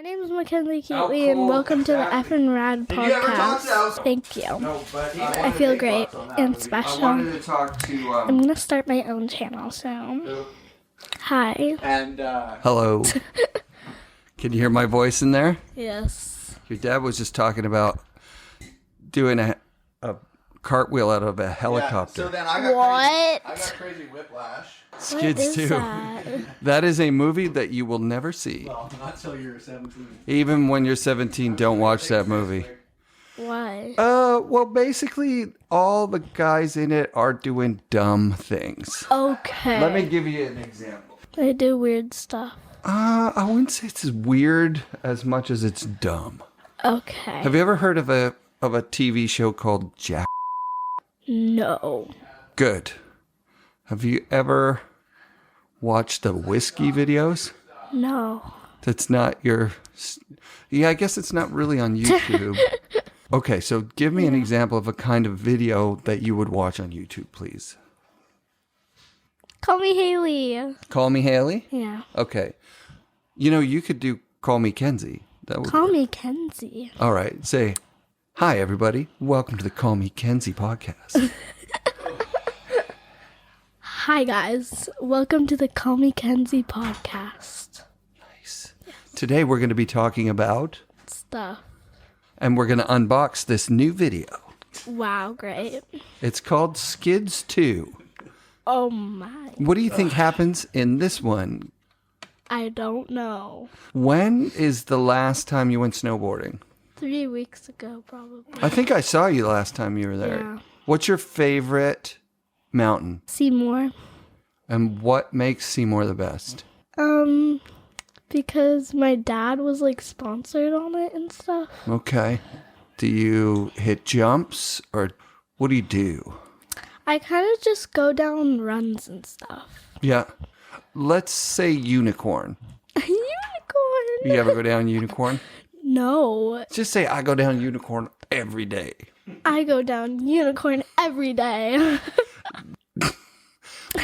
name is Mackenzie Keetley, and welcome to the FNRad podcast. Thank you. No, but, I feel great and special. I wanted to talk to... I'm going to start my own channel soon. Hi. And, hello. Can you hear my voice in there? Yes. Your dad was just talking about doing a cartwheel out of a helicopter. Yeah, so then I got crazy whiplash. Skids too. That is a movie that you will never see. Well, not till you're 17. Even when you're 17, don't watch that movie. Why? Well, basically, all the guys in it are doing dumb things. Okay. Let me give you an example. They do weird stuff. I wouldn't say it's as weird as much as it's dumb. Okay. Have you ever heard of a TV show called Jack? No. Good. Have you ever watched the whiskey videos? No. That's not your... Yeah, I guess it's not really on YouTube. Okay, so give me an example of a kind of video that you would watch on YouTube, please. Call me Heli. Call me Haley? Yeah. Okay. You know, you could do Call Me Kenzie. That would Call work. me Kenzie. All right. Say, hi, everybody. Welcome to the Call Me Kenzie podcast. Hi, guys. Welcome to the Call Me Kenzie podcast. Nice. Yes. Today, we're going to be talking about... Stuff. And we're going to unbox this new video. Wow, great. It's called Skids 2. Oh, my. What do you think happens in this one? I don't know. When is the last time you went snowboarding? 3 weeks ago, probably. I think I saw you last time you were there. Yeah. What's your favorite mountain? Seymour. And what makes Seymour the best? Because my dad was like sponsored on it and stuff. Okay. Do you hit jumps or what do you do? I kind of just go down runs and stuff. Yeah. Let's say unicorn. Unicorn. You ever go down unicorn? No. Just say I go down unicorn every day. I go down unicorn every day.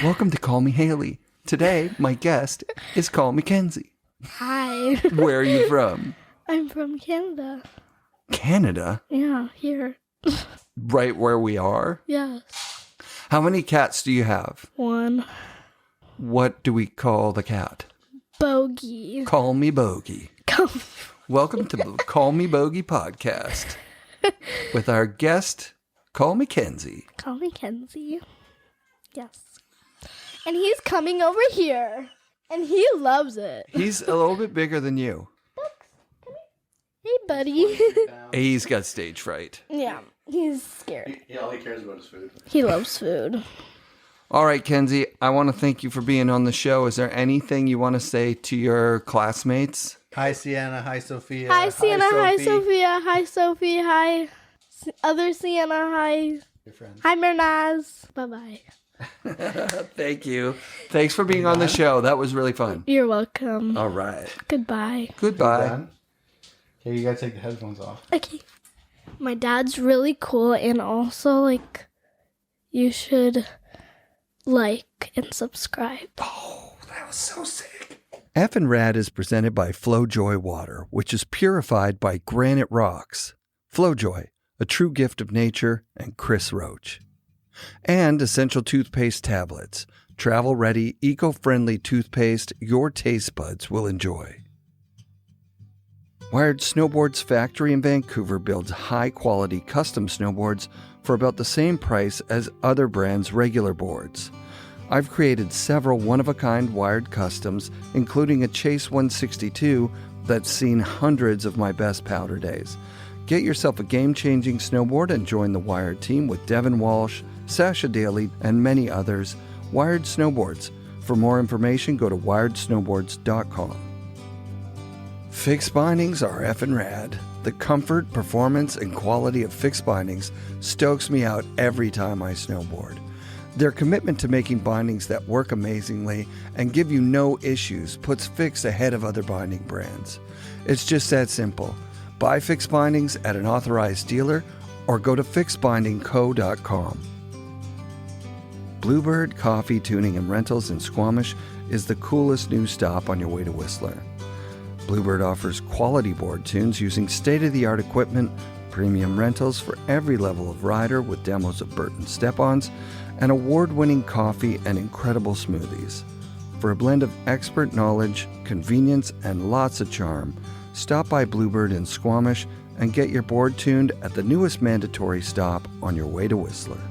Welcome to Call Me Haley. Today, my guest is Call Me Kenzie. Hi. Where are you from? I'm from Canada. Canada? Yeah, here. Right where we are? Yes. How many cats do you have? 1. What do we call the cat? Bogey. Call Me Bogey. Come. Welcome to the Call Me Bogey podcast with our guest, Call Me Kenzie. Call me Kenzie. Yes. And he's coming over here. And he loves it. He's a little bit bigger than you. Hey, buddy. He's got stage fright. Yeah, he's scared. All he cares about is food. He loves food. All right, Kenzie, I want to thank you for being on the show. Is there anything you want to say to your classmates? Hi, Sienna. Hi, Sophia. Hi, Sienna. Hi, Sophie. Sophia. Hi, Sophie. Hi, other Sienna. Hi. Your friends. Hi, Mernaz. Bye-bye. Thank you. Thanks for being on the show. That was really fun. You're welcome. All right. Goodbye. Goodbye. Done? Okay, you gotta take the headphones off. Okay. My dad's really cool, and also, like, you should like and subscribe. Oh, that was so sick. FNRad is presented by Flojoy water, which is purified by granite rocks. Flojoy, a true gift of nature, and Chris Roach. And Essential Toothpaste Tablets, travel-ready, eco-friendly toothpaste your taste buds will enjoy. Wired Snowboards factory in Vancouver builds high-quality custom snowboards for about the same price as other brands' regular boards. I've created several one-of-a-kind wired customs, including a Chase 162 that's seen hundreds of my best powder days. Get yourself a game-changing snowboard and join the Wired team with Devin Walsh, Sasha Daly, and many others. Wired Snowboards. For more information, go to wiredsnowboards.com. Fixed bindings are FNRad. The comfort, performance, and quality of fixed bindings stokes me out every time I snowboard. Their commitment to making bindings that work amazingly and give you no issues puts Fix ahead of other binding brands. It's just that simple. Buy fixed bindings at an authorized dealer or go to fixbindingco.com. Bluebird Coffee Tuning and Rentals in Squamish is the coolest new stop on your way to Whistler. Bluebird offers quality board tunes using state-of-the-art equipment, premium rentals for every level of rider with demos of Burton step-ons, and award-winning coffee and incredible smoothies. For a blend of expert knowledge, convenience, and lots of charm, stop by Bluebird in Squamish and get your board tuned at the newest mandatory stop on your way to Whistler.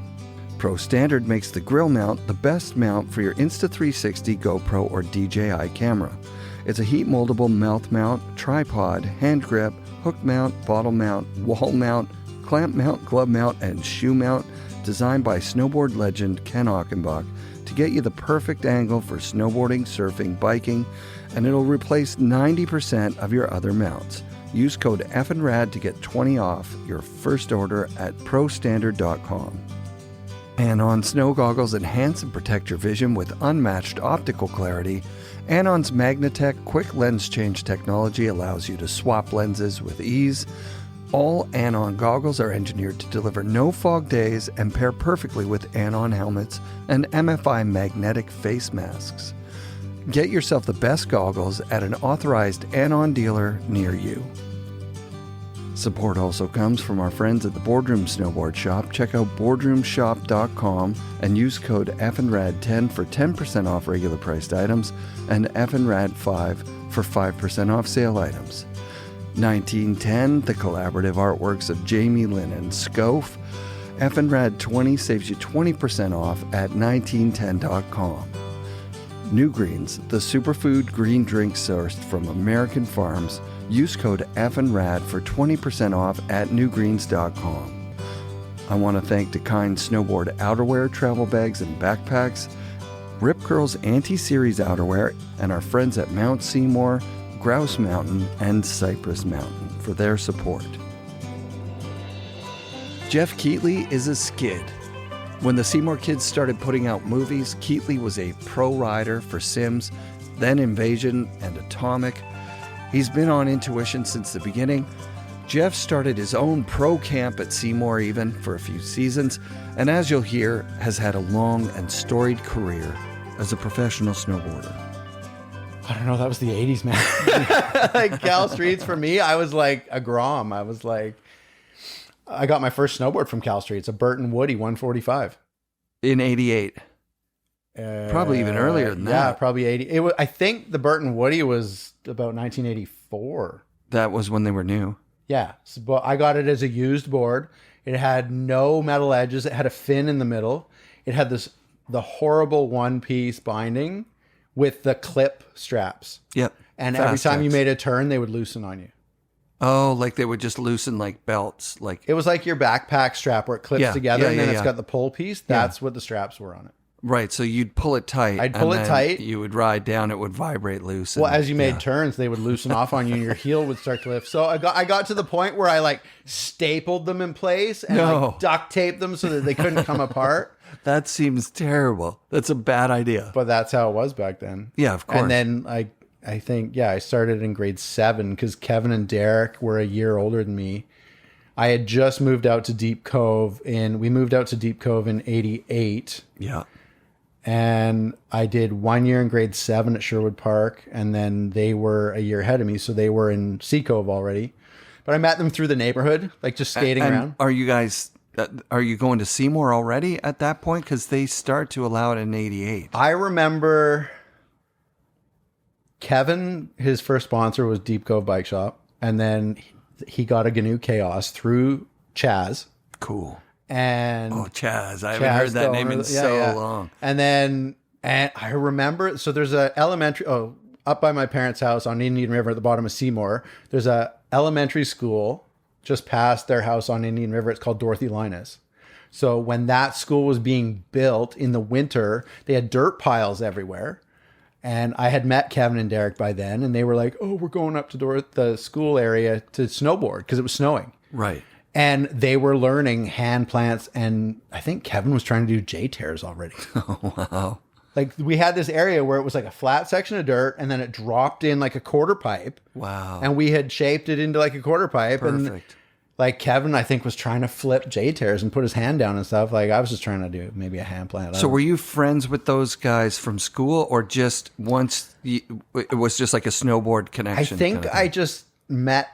Pro Standard makes the grill mount the best mount for your Insta360 GoPro or DJI camera. It's a heat moldable mouth mount, tripod, hand grip, hook mount, bottle mount, wall mount, clamp mount, glove mount, and shoe mount designed by snowboard legend Ken Ochenbach to get you the perfect angle for snowboarding, surfing, biking, and it'll replace 90% of your other mounts. Use code FNRad to get 20 off your first order at prostandard.com. Anon snow goggles enhance and protect your vision with unmatched optical clarity. Anon's Magnatech quick lens change technology allows you to swap lenses with ease. All Anon goggles are engineered to deliver no fog days and pair perfectly with Anon helmets and MFI magnetic face masks. Get yourself the best goggles at an authorized Anon dealer near you. Support also comes from our friends at the Boardroom Snowboard Shop. Check out boardroomshop.com and use code FNRAD10 for 10% off regular priced items and FNRAD5 for 5% off sale items. 1910, the collaborative artworks of Jamie Lynn and Scof. FNRAD20 saves you 20% off at 1910.com. New Greens, the superfood green drink sourced from American farms. Use code FNRAD for 20% off at newgreens.com. I want to thank DeKine Snowboard outerwear, travel bags, and backpacks, Rip Curl's Anti-Series outerwear, and our friends at Mount Seymour, Grouse Mountain, and Cypress Mountain for their support. Jeff Keetley is a skid. When the Seymour kids started putting out movies, Keetley was a pro rider for Sims, then Invasion and Atomic. He's been on Intuition since the beginning. Jeff started his own pro camp at Seymour even for a few seasons, and as you'll hear, has had a long and storied career as a professional snowboarder. I don't know. That was the 80s, man. Like Cal Streets for me, I was like a Grom. I got my first snowboard from Cal Streets, a Burton Woody 145. In 88. Probably even earlier than that. Yeah, probably 80. I think the Burton Woody was about 1984. That was when they were new. Yeah, but I got it as a used board. It had no metal edges. It had a fin in the middle. It had the horrible one-piece binding with the clip straps. Yep. And every time you made a turn, they would loosen on you. Oh, like they would just loosen like belts. Like it was like your backpack strap where it clips together and then it's got the pull piece. That's what the straps were on it. Right, so you'd pull it tight. I'd pull it tight. You would ride down, it would vibrate loose. Well, as you made turns, they would loosen off on you and your heel would start to lift. So I got to the point where I like stapled them in place and like duct taped them so that they couldn't come apart. That seems terrible. That's a bad idea. But that's how it was back then. Yeah, of course. And then I think, I started in grade 7 because Kevin and Derek were a year older than me. I had just moved out to Deep Cove we moved out to Deep Cove in 88. Yeah. And I did 1 year in grade 7 at Sherwood Park. And then they were a year ahead of me. So they were in Sea Cove already. But I met them through the neighborhood, like just skating around. Are you guys, are you going to Seymour already at that point? Because they start to allow it in 88. I remember Kevin, his first sponsor was Deep Cove Bike Shop. And then he got a GNU Chaos through Chaz. Cool. And Chaz. I haven't heard that name in so long. And I remember, so there's a elementary, up by my parents' house on Indian River at the bottom of Seymour, there's a elementary school just past their house on Indian River. It's called Dorothy Linus. So when that school was being built in the winter, they had dirt piles everywhere. And I had met Kevin and Derek by then, and they were like, "Oh, we're going up to the school area to snowboard because it was snowing." Right. And they were learning hand plants, and I think Kevin was trying to do J-tears already. Oh, wow. Like we had this area where it was like a flat section of dirt, and then it dropped in like a quarter pipe. Wow. And we had shaped it into like a quarter pipe. Perfect. And like Kevin, I think, was trying to flip J-tears and put his hand down and stuff. Like I was just trying to do maybe a hand plant. So were you friends with those guys from school, or just once it was just like a snowboard I connection? think kind of I thing? just met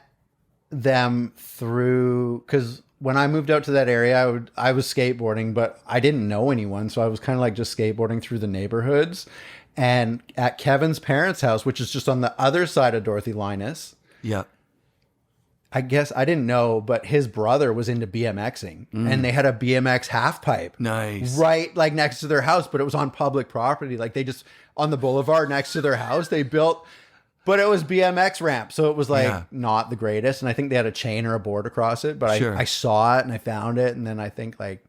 them through, because when I moved out to that area, I was skateboarding, but I didn't know anyone. So I was kind of like just skateboarding through the neighborhoods. And at Kevin's parents' house, which is just on the other side of Dorothy Linus, Yeah. I guess I didn't know, but his brother was into BMXing and they had a BMX half pipe. Nice. Right, like next to their house, but it was on public property. Like they just, on the boulevard next to their house, they built, but it was BMX ramp. So it was like not the greatest. And I think they had a chain or a board across it, but Sure. I saw it and I found it. And then I think like,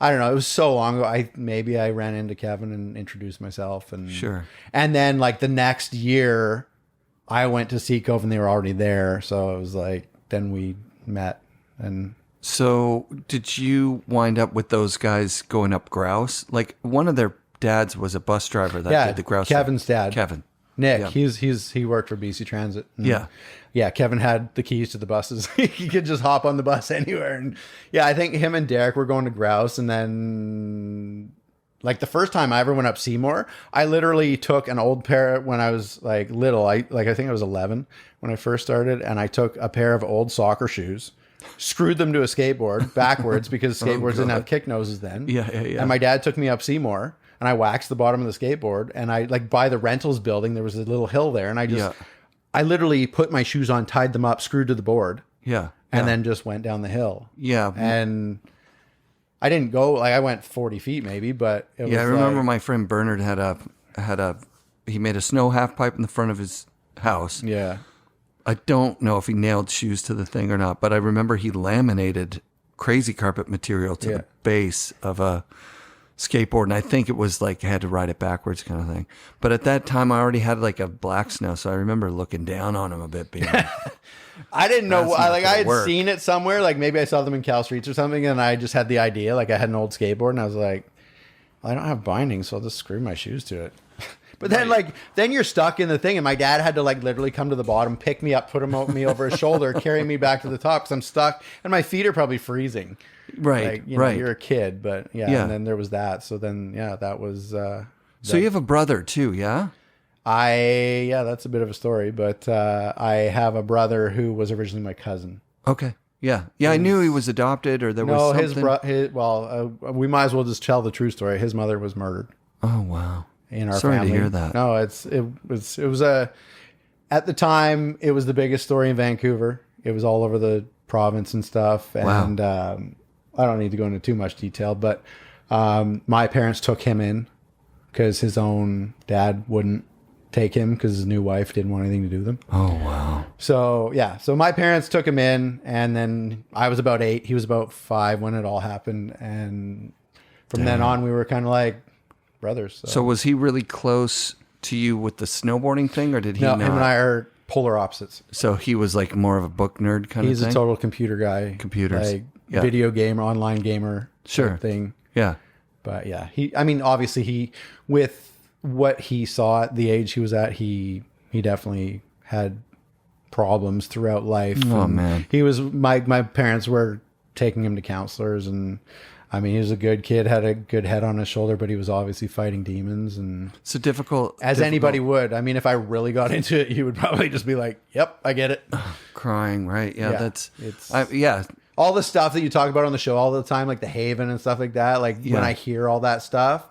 I don't know, it was so long ago. Maybe I ran into Kevin and introduced myself. And Sure. And then like the next year I went to Sea Cove and they were already there. So it was like, then we met. And So did you wind up with those guys going up Grouse? Like one of their dads was a bus driver that did the Grouse. Kevin's dad. Kevin. Nick, Yeah. he worked for BC Transit. And Yeah. Yeah, Kevin had the keys to the buses. He could just hop on the bus anywhere. And yeah, I think him and Derek were going to Grouse. And then like the first time I ever went up Seymour, I literally took an old pair when I was like little. I think I was 11 when I first started, and I took a pair of old soccer shoes, screwed them to a skateboard backwards because skateboards didn't have kick noses then. Yeah. And my dad took me up Seymour, and I waxed the bottom of the skateboard, and I like by the rentals building, there was a little hill there, and I literally put my shoes on, tied them up, screwed to the board, Yeah. and then just went down the hill. Yeah. And I didn't go, like I went 40 feet maybe, but it was I remember like, my friend Bernard he made a snow half pipe in the front of his house. yeah. I don't know if he nailed shoes to the thing or not, but I remember he laminated crazy carpet material to the base of a skateboard, and I think it was like I had to ride it backwards kind of thing. But at that time, I already had like a black snow, so I remember looking down on him a bit, being like, I didn't know. That's not I gonna had work. seen it somewhere. Like maybe I saw them in Cal Streets or something, and I just had the idea. Like I had an old skateboard, and I was like, well, I don't have bindings, so I'll just screw my shoes to it. But then, then you're stuck in the thing, and my dad had to like literally come to the bottom, pick me up, put me over his shoulder, carry me back to the top because I'm stuck, and my feet are probably freezing. right, Like, you know, right. you're a kid, but Yeah. And then there was that. So then, that was. So you have a brother too, yeah? That's a bit of a story, but I have a brother who was originally my cousin. Okay, yeah. I knew he was adopted, or there was something. We might as well just tell the true story. His mother was murdered Oh wow. in our Sorry family. to hear that. No, it was at the time it was the biggest story in Vancouver. It was all over the province and stuff. Wow. And I don't need to go into too much detail, but my parents took him in because his own dad wouldn't take him because his new wife didn't want anything to do with him. Oh wow. So so my parents took him in, and then I was about 8, he was about 5 when it all happened, and from then on we were kind of like brothers. So was he really close to you with the snowboarding thing, or did he no, not? him and I are polar opposites. So he was like more of a book nerd kind He's of thing? a total computer guy, Computers. like Yeah. video gamer, online gamer, Sure. type thing. Yeah. But yeah, obviously he, with what he saw at the age he was at, he definitely had problems throughout life. Oh, And man. he was, my parents were taking him to counselors, and I mean, he was a good kid, had a good head on his shoulder, but he was obviously fighting demons, and So difficult. as anybody would. I mean, if I really got into it, he would probably just be like, yep, I get it. Crying, right? Yeah, Yeah, yeah. All the stuff that you talk about on the show all the time, like the Haven and stuff like that. Like when I hear all that stuff,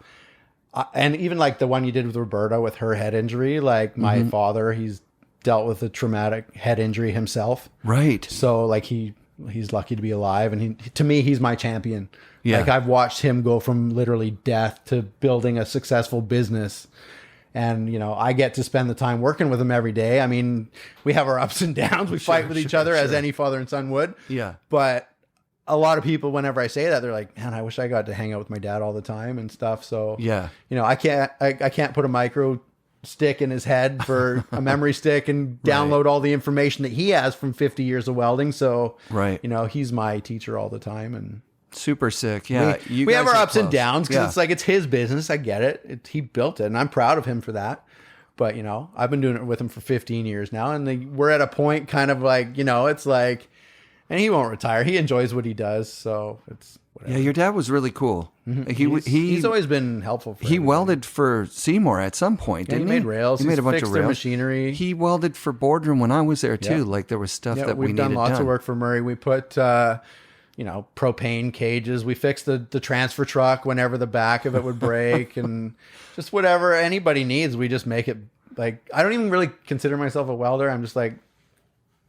and even like the one you did with Roberta with her head injury, like my father, he's dealt with a traumatic head injury himself. Right. So like he's lucky to be alive, and to me, he's my champion. Yeah. Like I've watched him go from literally death to building a successful business. And, I get to spend the time working with him every day. I mean, we have our ups and downs. We fight with each other as any father and son would. Yeah. But a lot of people, whenever I say that, they're like, man, I wish I got to hang out with my dad all the time and stuff. So, Yeah. I can't put a micro stick in his head for a memory stick and download all the information that he has from 50 years of welding. So, Right. he's my teacher all the time. And Super sick. Yeah. we have our ups and downs because it's his business. I get it. He built it, and I'm proud of him for that. But, I've been doing it with him for 15 years now, and we're at a point kind of like, it's like, and he won't retire. He enjoys what he does, so it's whatever. Yeah, your dad was really cool. He's always been helpful. He welded for Seymour at some point, didn't he? He made rails. He made a bunch of their rails. machinery. He welded for Boardroom when I was there too. Yeah. Like there was stuff that we've we done needed lots done. of work for Murray. We put propane cages. We fixed the transfer truck whenever the back of it would break, and just whatever anybody needs, we just make it. Like, I don't even really consider myself a welder. I'm just like,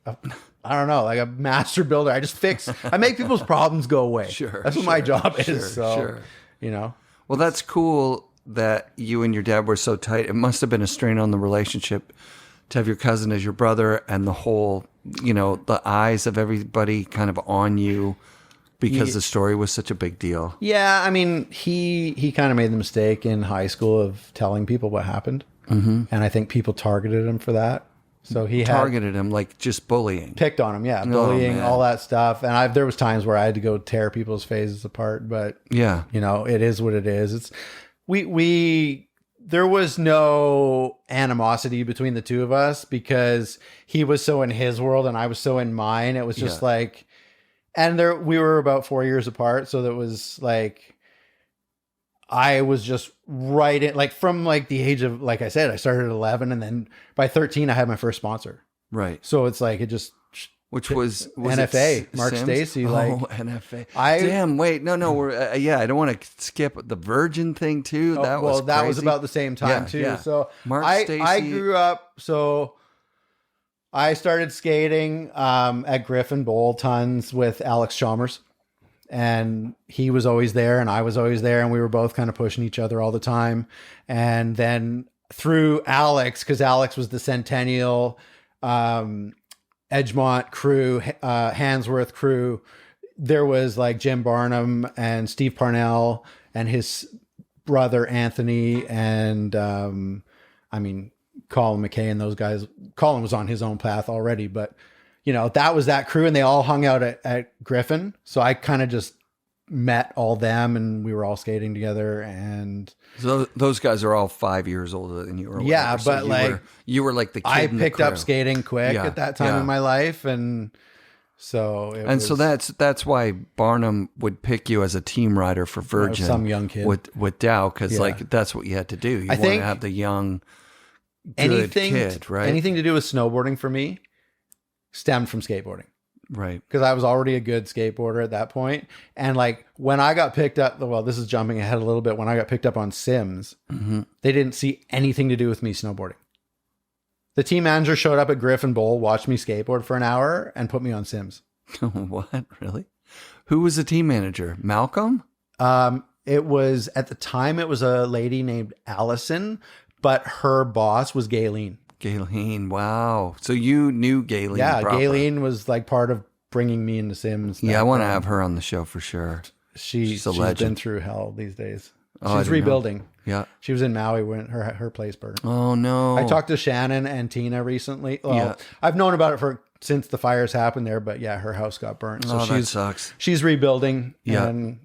I don't know, like a master builder. I make people's problems go away. Sure. That's what my job is. Sure. Well, that's cool that you and your dad were so tight. It must have been a strain on the relationship to have your cousin as your brother and the whole, the eyes of everybody kind of on you because the story was such a big deal. Yeah. I mean, he kind of made the mistake in high school of telling people what happened. Mm-hmm. And I think people targeted him for that. So he targeted him, like just bullying. Picked on him, yeah. Bullying, all that stuff. And there was times where I had to go tear people's faces apart. But, yeah, it is what it is. There was no animosity between the two of us because he was so in his world and I was so in mine. It was just like, and we were about 4 years apart. So that was like, I was just right in, like from like the age of, like I said, I started at 11 and then by 13, I had my first sponsor. Right. So it's like, it just, which was NFA, Mark Sims? Stacy. NFA. Damn, wait, no, we're, I don't want to skip the Virgin thing too. That was about the same time too. Yeah. So Mark Stacy. I grew up, so I started skating at Griffin Bowl tons with Alex Chalmers. And he was always there and I was always there and we were both kind of pushing each other all the time. And then through Alex, because Alex was the Centennial Edgemont crew, Hansworth crew, there was like Jim Barnum and Steve Parnell and his brother Anthony and Colin McKay and those guys. Colin was on his own path already, but that was that crew and they all hung out at Griffin. So I kind of just met all them and we were all skating together. And so those guys are all 5 years older than you were. Yeah. So but you were like the kid I in picked the crew. up skating quick at that time in my life. And so, so that's why Barnum would pick you as a team rider for Virgin. Some young kid with Dow. Cause like, that's what you had to do. You want to have the young, good kid, right? Anything to do with snowboarding for me stemmed from skateboarding. Right. Because I was already a good skateboarder at that point. And like when I got picked up, well, this is jumping ahead a little bit. When I got picked up on Sims, they didn't see anything to do with me snowboarding. The team manager showed up at Griffin Bowl, watched me skateboard for an hour and put me on Sims. What? Really? Who was the team manager? Malcolm? It was, at the time, it was a lady named Allison, but her boss was Gayleen. Gayleen, wow. So you knew Gayleen. Yeah, proper. Gayleen was like part of bringing me into Sims. Yeah, I want to have her on the show for sure. She's been through hell these days. Oh, she's rebuilding. Know. Yeah. She was in Maui when her place burned. Oh, no. I talked to Shannon and Tina recently. Well, I've known about it since the fires happened there, but yeah, her house got burnt. So that sucks. She's rebuilding. Yeah. And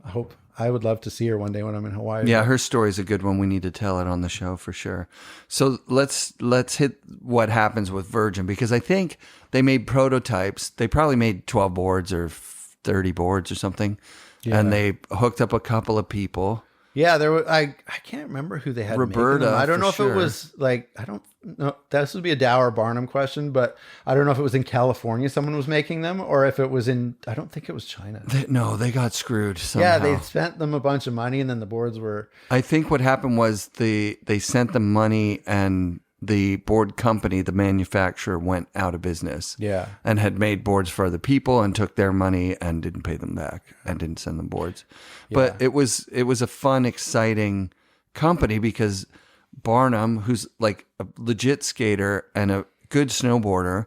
I would love to see her one day when I'm in Hawaii. Yeah, her story's a good one. We need to tell it on the show for sure. So let's hit what happens with Virgin, because I think they made prototypes. They probably made 12 boards or 30 boards or something. Yeah. And they hooked up a couple of people. Yeah, there was, I can't remember who they had. Roberta. I don't know if it was like, I don't know. This would be a Dow or Barnum question, but I don't know if it was in California someone was making them or if it was I don't think it was China. They got screwed somehow. Yeah, they sent them a bunch of money and then the boards were. I think what happened was they sent them money and the board company, the manufacturer, went out of business. Yeah. And had made boards for other people and took their money and didn't pay them back and didn't send them boards. Yeah. But it was a fun, exciting company because Barnum, who's like a legit skater and a good snowboarder,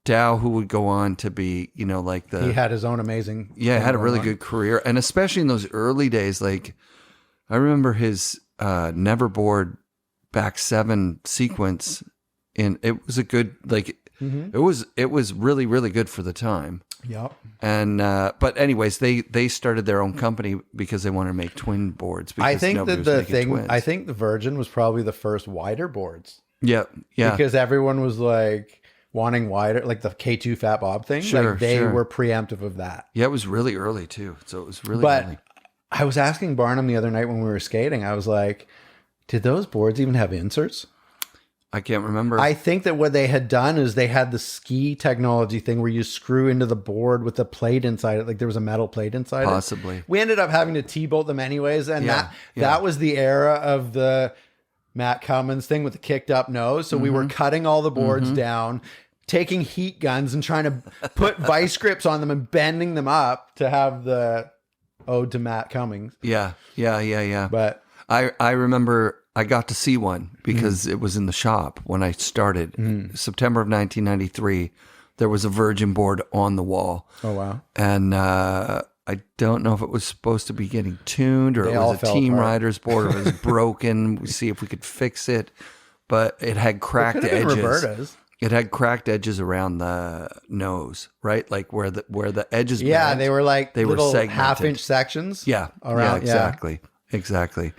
Dow, who would go on to be, he had his own amazing. Yeah, had a really good career. And especially in those early days, like I remember his Neverboard back seven sequence, and it was a good, it was really, really good for the time. Yep. And but anyways, they started their own company because they wanted to make twin boards. I think that I think the Virgin was probably the first wider boards. Yeah, yeah. Because everyone was like, wanting wider, like the K2 Fat Bob thing. Sure, like they sure. were preemptive of that. Yeah, it was really early too. So it was really But early. I was asking Barnum the other night when we were skating, I was like, did those boards even have inserts? I can't remember. I think that what they had done is they had the ski technology thing where you screw into the board with the plate inside it. Like there was a metal plate inside Possibly. it. We ended up having to T-bolt them anyways. And Yeah, that was the era of the Matt Cummins thing with the kicked up nose. So we were cutting all the boards down, taking heat guns and trying to put vice grips on them and bending them up to have the ode to Matt Cummins. Yeah. But I remember I got to see one because it was in the shop when I started. September of 1993, there was a Virgin board on the wall. oh, wow. And I don't know if it was supposed to be getting tuned or They it all was a fell Team apart. Riders board or it was broken. We see if we could fix it. But it had cracked Could have been edges. Roberta's. It had cracked edges around the nose, right? Like where the edges. Yeah, bent. they were like They were little segmented. half-inch sections. Yeah, around. yeah, exactly.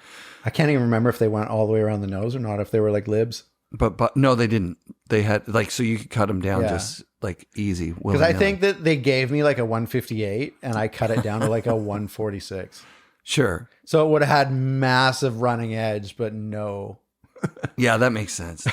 I can't even remember if they went all the way around the nose or not. If they were like libs, But no, they didn't. They had like so you could cut them down Yeah. just like easy. because I think that they gave me like a 158 and I cut it down to like a 146. sure. So it would have had massive running edge, but no. Yeah, that makes sense.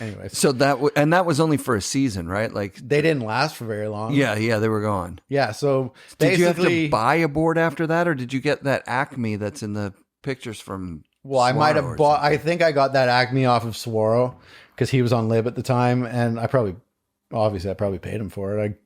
Anyways, So that was only for a season, right? Like they didn't last for very long. yeah, they were gone. Yeah. So Did you have basically, to buy a board after that, or did you get that Acme that's in the pictures from? well, I might Swaro or have bought. something? I think I got that Acme off of Swaro because he was on lib at the time, and I probably paid him for it.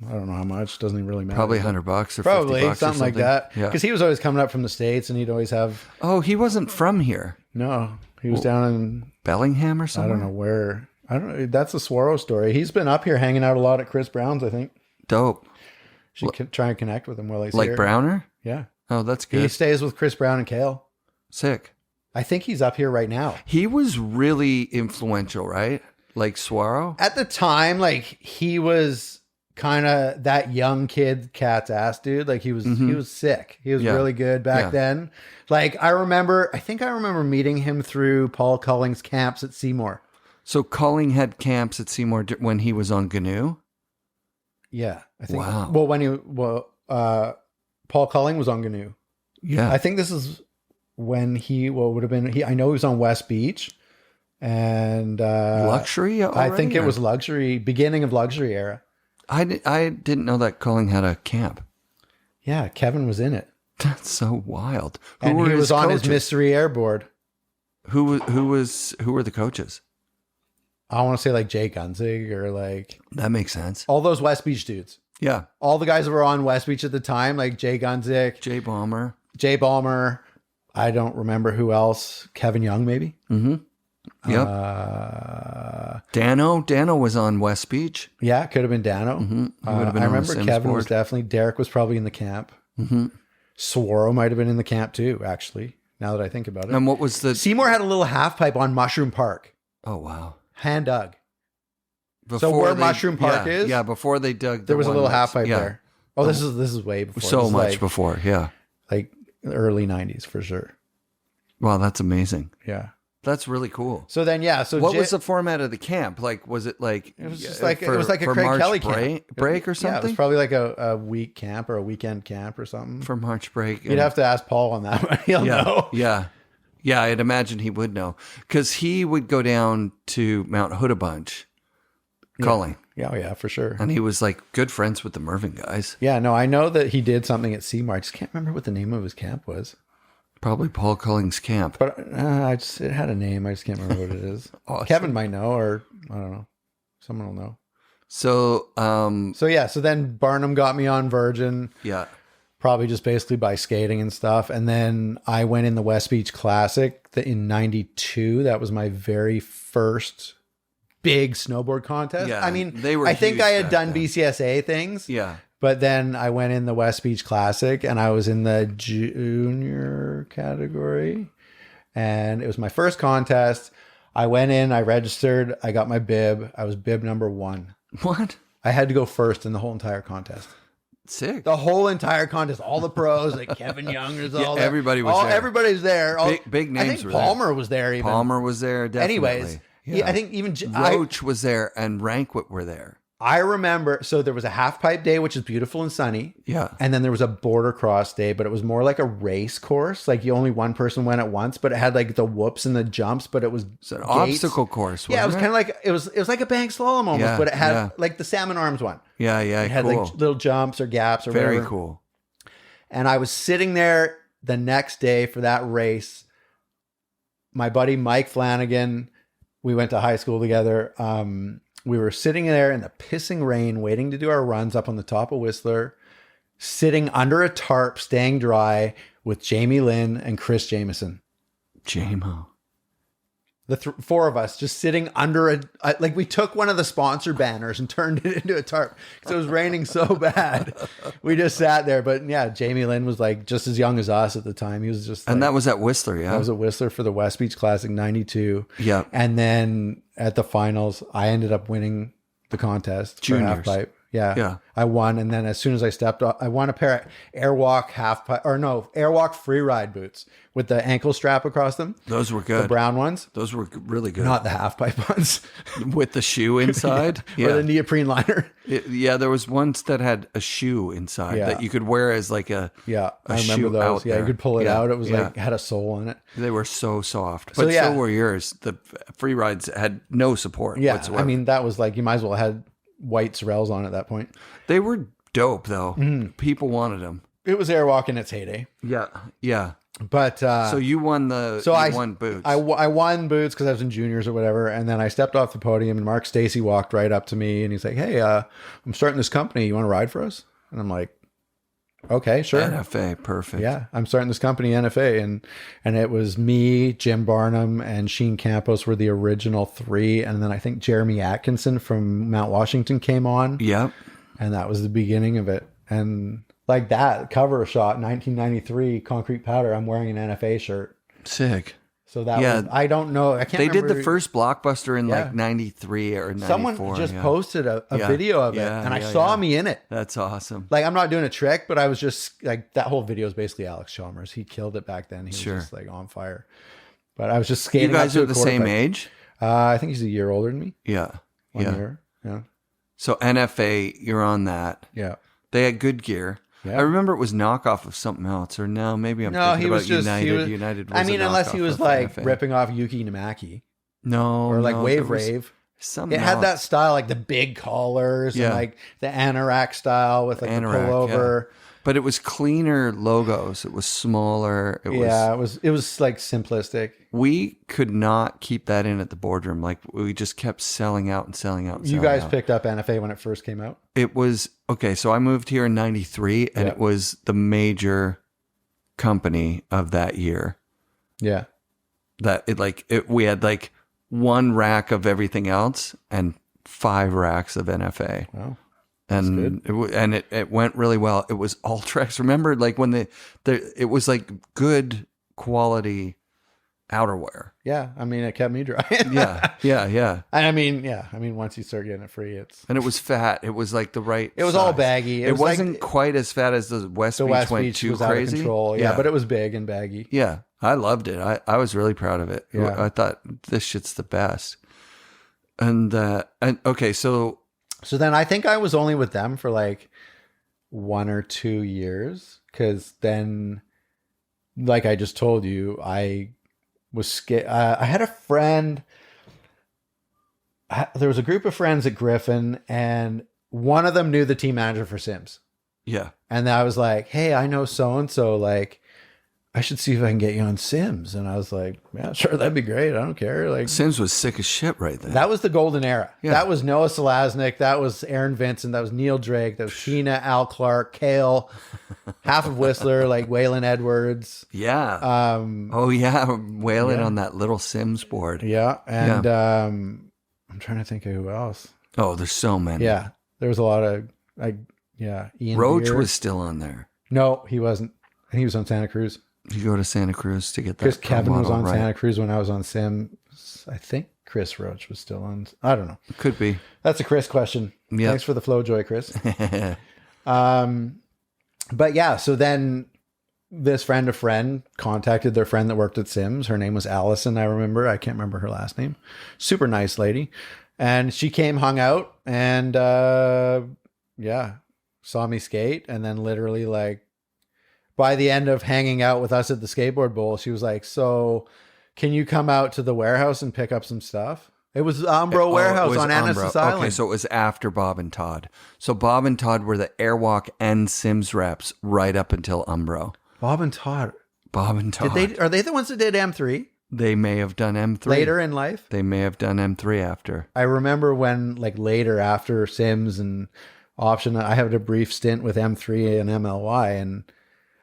I don't know how much. Doesn't even really matter. Probably $100 or Probably $50 or something like that. Yeah. Because he was always coming up from the States, and he'd always have. Oh, he wasn't from here. No, he was down in. Bellingham or I something. don't know where. I don't know. That's a Swaro story. He's been up here hanging out a lot at Chris Brown's, I think. Dope. Should try and connect with him while he's Like here. Browner? Yeah. Oh, that's He good. stays with Chris Brown and Kale. Sick. I think he's up here right now. He was really influential, right? Like Swaro? At the time, like he was kind of that young kid cat's ass dude. Like he was sick. He was Yeah. really good back Yeah. then. Like I think I remember meeting him through Paul Culling's camps at Seymour. So Culling had camps at Seymour when he was on GNU? Yeah. I think Wow. well Paul Culling was on GNU. Yeah. I think this is when would have been I know he was on West Beach and Luxury? I think already, it or- was luxury, beginning of luxury era. I didn't know that Culling had a camp. Yeah, Kevin was in it. That's so wild. And were he his was on his coaches? mystery airboard. Who were the coaches? I want to say like Jay Gunzig or like That makes sense. all those West Beach dudes. Yeah. All the guys that were on West Beach at the time, like Jay Gunzig, Jay Bomber. Jay Balmer. I don't remember who else. Kevin Young, maybe. Mm-hmm. Yep. Dano was on West Beach. Yeah, it could have been Dano. Mm-hmm. He would have been I on the remember Sims Kevin was board. definitely. Derek was probably in the camp. Mm-hmm. Swaro might have been in the camp too, actually, now that I think about it. And what was the? Seymour had a little half pipe on Mushroom Park. Oh wow! Hand dug. Before where Mushroom Park is? Yeah, before they dug, There was a one little that's- half pipe yeah, there. Oh, this is way before. So This is much like, before. Yeah. like early 90s for sure. Wow, that's amazing. Yeah. That's really cool. So then, yeah. So What was the format of the camp? Like, was it like? It was just like it was like a for Craig March Kelly break or Yeah, something. it was probably like a week camp or a weekend camp or something. For March break. You'd have to ask Paul on that one. He'll know. Yeah. I'd imagine he would know because he would go down to Mount Hoodabunch, calling, Yeah, oh, yeah, for sure. and he was like good friends with the Mervyn guys. Yeah, no, I know that he did something at Seymour. I just can't remember what the name of his camp was. Probably Paul Culling's camp. But it had a name. I just can't remember what it is. Awesome. Kevin might know, or I don't know. Someone will know. So, So yeah, so then Barnum got me on Virgin, yeah. probably just basically by skating and stuff. And then I went in the West Beach Classic in '92. That was my very first big snowboard contest. Yeah, I mean, they were I think huge I had back done then. BCSA things. Yeah. But then I went in the West Beach Classic and I was in the junior category. And it was my first contest. I went in, I registered, I got my bib. I was bib number 1. What? I had to go first in the whole entire contest. Sick. The whole entire contest, all the pros, like Kevin Young, there's all everybody was there. Everybody's there. Big names I think were Palmer was there even. Palmer was there, definitely. Anyways, I think even Roach was there and Rankwit were there. I remember, so there was a half pipe day, which is beautiful and sunny. Yeah. And then there was a border cross day, but it was more like a race course. Like only one person went at once, but it had like the whoops and the jumps, but it was an obstacle course. Yeah, it was kind of like, it was like a bank slalom almost, but it had like the Salmon Arms one. Yeah, yeah, It had like little jumps or gaps or Very whatever. cool. And I was sitting there the next day for that race. My buddy Mike Flanagan, we went to high school together. We were sitting there in the pissing rain, waiting to do our runs up on the top of Whistler, sitting under a tarp, staying dry with Jamie Lynn and Chris Jameson. JMO. The four of us just sitting under like we took one of the sponsor banners and turned it into a tarp because it was raining so bad. We just sat there. But yeah, Jamie Lynn was like just as young as us at the time. He was just and that was at Whistler, yeah? I was at Whistler for the West Beach Classic 92. Yeah. And then at the finals, I ended up winning the contest. Juniors. For half pipe. Yeah. Yeah. I won. And then as soon as I stepped off, I won a pair of Airwalk Airwalk free ride boots with the ankle strap across them. Those were good. The brown ones. Those were really good. Not the half pipe ones. With the shoe inside. Or the neoprene liner. There was ones that had a shoe inside that you could wear as like a I remember shoe those. out Yeah, there. you could pull it out. It was Yeah. like had a sole on it. They were so soft. So, But yeah. so were yours. The free rides had no support whatsoever. I mean, that was like, you might as well have had white Sorels on at that point. They were dope though. People wanted them. It was Airwalk in its heyday. Yeah. Yeah. But So you won won boots. I won boots because I was in juniors or whatever, and then I stepped off the podium, and Mark Stacy walked right up to me, and he's like, "Hey, I'm starting this company. You want to ride for us?" And I'm like, "Okay, sure." NFA, perfect. Yeah, I'm starting this company, NFA, and it was me, Jim Barnum, and Sheen Campos were the original three, and then I think Jeremy Atkinson from Mount Washington came on. Yep. And that was the beginning of it. And like that cover shot, 1993, Concrete Powder, I'm wearing an NFA shirt. Sick. So that was, I don't know. I can't They remember. did the first Blockbuster in like 93 or 94. Someone just posted a video of it, and I saw me in it. That's awesome. Like, I'm not doing a trick, but I was just like, that whole video is basically Alex Chalmers. He killed it back then. He was just like on fire. But I was just skating. You guys up are to the a same quarterback. age? I think he's a year older than me. Yeah. One year. Yeah. So NFA, you're on that. Yeah. They had good gear. Yeah. I remember it was knockoff of something else, or no, maybe I'm thinking about United. United was unless he was like NFA. ripping off Yuki Namaki. No. Or like Wave Rave. It had that style, like the big collars and like the anorak style with like the pullover. Yeah. But it was cleaner logos. It was smaller. It was like simplistic. We could not keep that in at the boardroom. Like we just kept selling out and selling out. And you guys picked up NFA when it first came out? It was okay. So I moved here in 93 and it was the major company of that year. Yeah. We had like one rack of everything else and 5 racks of NFA. Wow. And it went really well. It was Ultrex. Remember, like when it was like good quality outerwear. Yeah, I mean, it kept me dry. yeah. I mean, once you start getting it free, and it was fat. It was like the right. It was size. All baggy. It wasn't quite as fat as the West Beach went too was crazy. Out of control. Yeah, but it was big and baggy. Yeah, I loved it. I was really proud of it. Yeah. I thought this shit's the best. And okay, so then I think I was only with them for like 1 or 2 years, because then, like I just told you, I was scared. I had a friend. There was a group of friends at Griffin, and one of them knew the team manager for Sims. Yeah, and I was like, "Hey, I know so and so. Like, I should see if I can get you on Sims." And I was like, "Yeah, sure, that'd be great. I don't care." Like, Sims was sick as shit right then. That was the golden era. Yeah. That was Noah Selaznick. That was Aaron Vincent. That was Neil Drake. That was Sheena, Al Clark, Kale, half of Whistler, like Waylon Edwards. Yeah. Waylon on that little Sims board. Yeah. And I'm trying to think of who else. Oh, there's so many. Yeah. There was a lot of, Ian Roach Beard was still on there. No, he wasn't. He was on Santa Cruz. You go to Santa Cruz to get that. Chris Kevin was on Santa Cruz when I was on Sims. I think Chris Roach was still on. I don't know. Could be. That's a Chris question. Yep. Thanks for the Flojoy, Chris. But yeah, so then this friend of friend contacted their friend that worked at Sims. Her name was Allison. I remember. I can't remember her last name. Super nice lady. And she came, hung out, and saw me skate. And then literally, like, by the end of hanging out with us at the skateboard bowl, she was like, "So can you come out to the warehouse and pick up some stuff?" It was Umbro Warehouse on Annacis Island. Okay, so it was after Bob and Todd. So Bob and Todd were the Airwalk and Sims reps right up until Umbro. Bob and Todd. Are they the ones that did M3? They may have done M3. Later in life? They may have done M3 after. I remember when, like, later after Sims and Option, I had a brief stint with M3 and MLY, and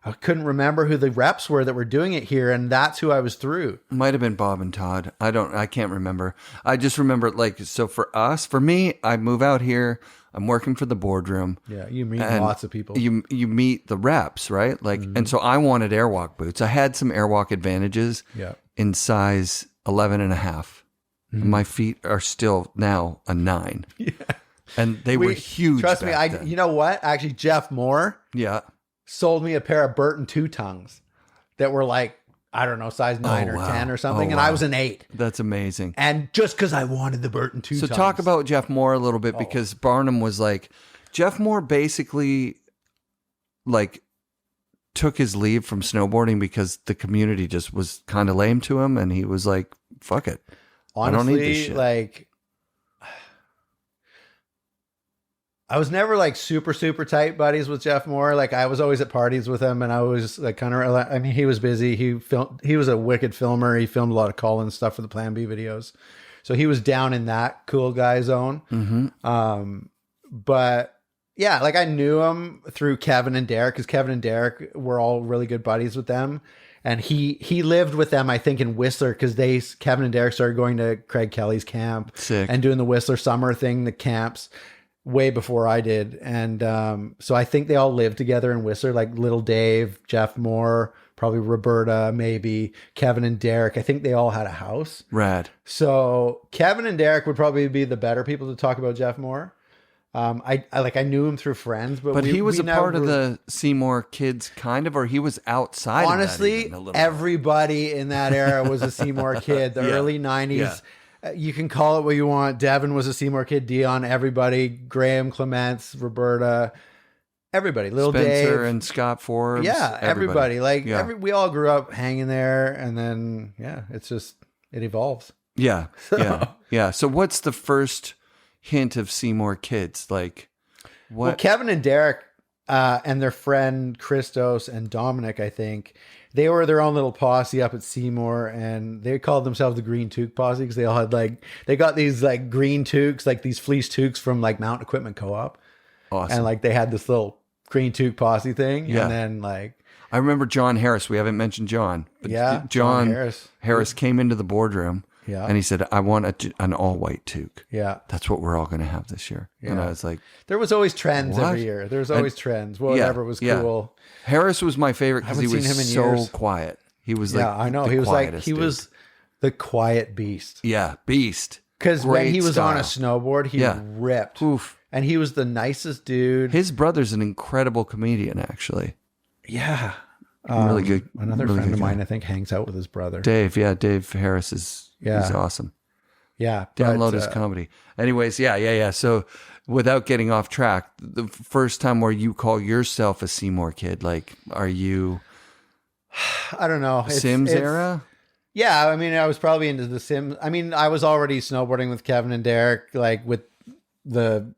I couldn't remember who the reps were that were doing it here, and that's who I was through. Might have been Bob and Todd. I can't remember. I just remember, like, so for me, I move out here. I'm working for the boardroom. Yeah, you meet lots of people. You meet the reps, right? Like, and so I wanted Airwalk boots. I had some Airwalk advantages. Yeah. In size 11 and a half. My feet are still now a 9. Yeah. And they were huge. Trust me, you know what? Actually, Jeff Moore sold me a pair of Burton two tongues that were like, I don't know, size 9 or 10 or something. And I was an 8. That's amazing. And just because I wanted the Burton two tongues. So talk about Jeff Moore a little bit, because Barnum was like, Jeff Moore basically like took his leave from snowboarding because the community just was kind of lame to him, and he was like, fuck it. Honestly, I don't need this shit. Like, I was never like super, super tight buddies with Jeff Moore. Like, I was always at parties with him, and I was like kind of, I mean, he was busy. He was a wicked filmer. He filmed a lot of Collins stuff for the Plan B videos. So he was down in that cool guy zone. Mm-hmm. But yeah, like I knew him through Kevin and Derek, because Kevin and Derek were all really good buddies with them. And he lived with them, I think, in Whistler, because Kevin and Derek started going to Craig Kelly's camp. Sick. And doing the Whistler summer thing, the camps, way before I did. And so I think they all lived together in Whistler, like Little Dave, Jeff Moore, probably Roberta, maybe Kevin and Derek. I think they all had a house. Rad. So Kevin and Derek would probably be the better people to talk about Jeff Moore. I knew him through friends, but he was a part of the Seymour kids, kind of, or he was outside. Honestly, of that even everybody in that era was a Seymour kid. The early 90s. Yeah. You can call it what you want. Devin was a Seymour kid. Dion, everybody. Graham, Clements, Roberta, everybody. Little Spencer Dave and Scott Forbes. Yeah, everybody. We all grew up hanging there, and then it evolves. Yeah, yeah. So what's the first hint of Seymour kids? Like, what? Well, Kevin and Derek and their friend Christos and Dominic, I think, they were their own little posse up at Seymour, and they called themselves the Green Toque Posse, because they all had they got these like green toques, like these fleece toques from like Mountain Equipment Co-op. Awesome. And like they had this little Green Toque Posse thing. Yeah. And then like, I remember John Harris. We haven't mentioned John. But yeah. John Harris came into the boardroom. Yeah. And he said, I want an all-white toque. Yeah. That's what we're all going to have this year. Yeah. And I was like... There was always trends every year. There was always trends. Whatever was cool. Harris was my favorite because he was so quiet. He was like... Yeah, I know. He was the quiet beast. Yeah, beast. Because when he was on a snowboard, he ripped. Oof. And he was the nicest dude. His brother's an incredible comedian, actually. Yeah. Really good. Another really friend good of mine, guy. I think, hangs out with his brother. Dave. Yeah, Dave Harris is... Yeah. He's awesome. Yeah. Download his comedy. Anyways, yeah. So without getting off track, the first time where you call yourself a Seymour kid, like, are you... I don't know. Sims era? Yeah. I mean, I was probably into the Sims. I mean, I was already snowboarding with Kevin and Derek, like with the,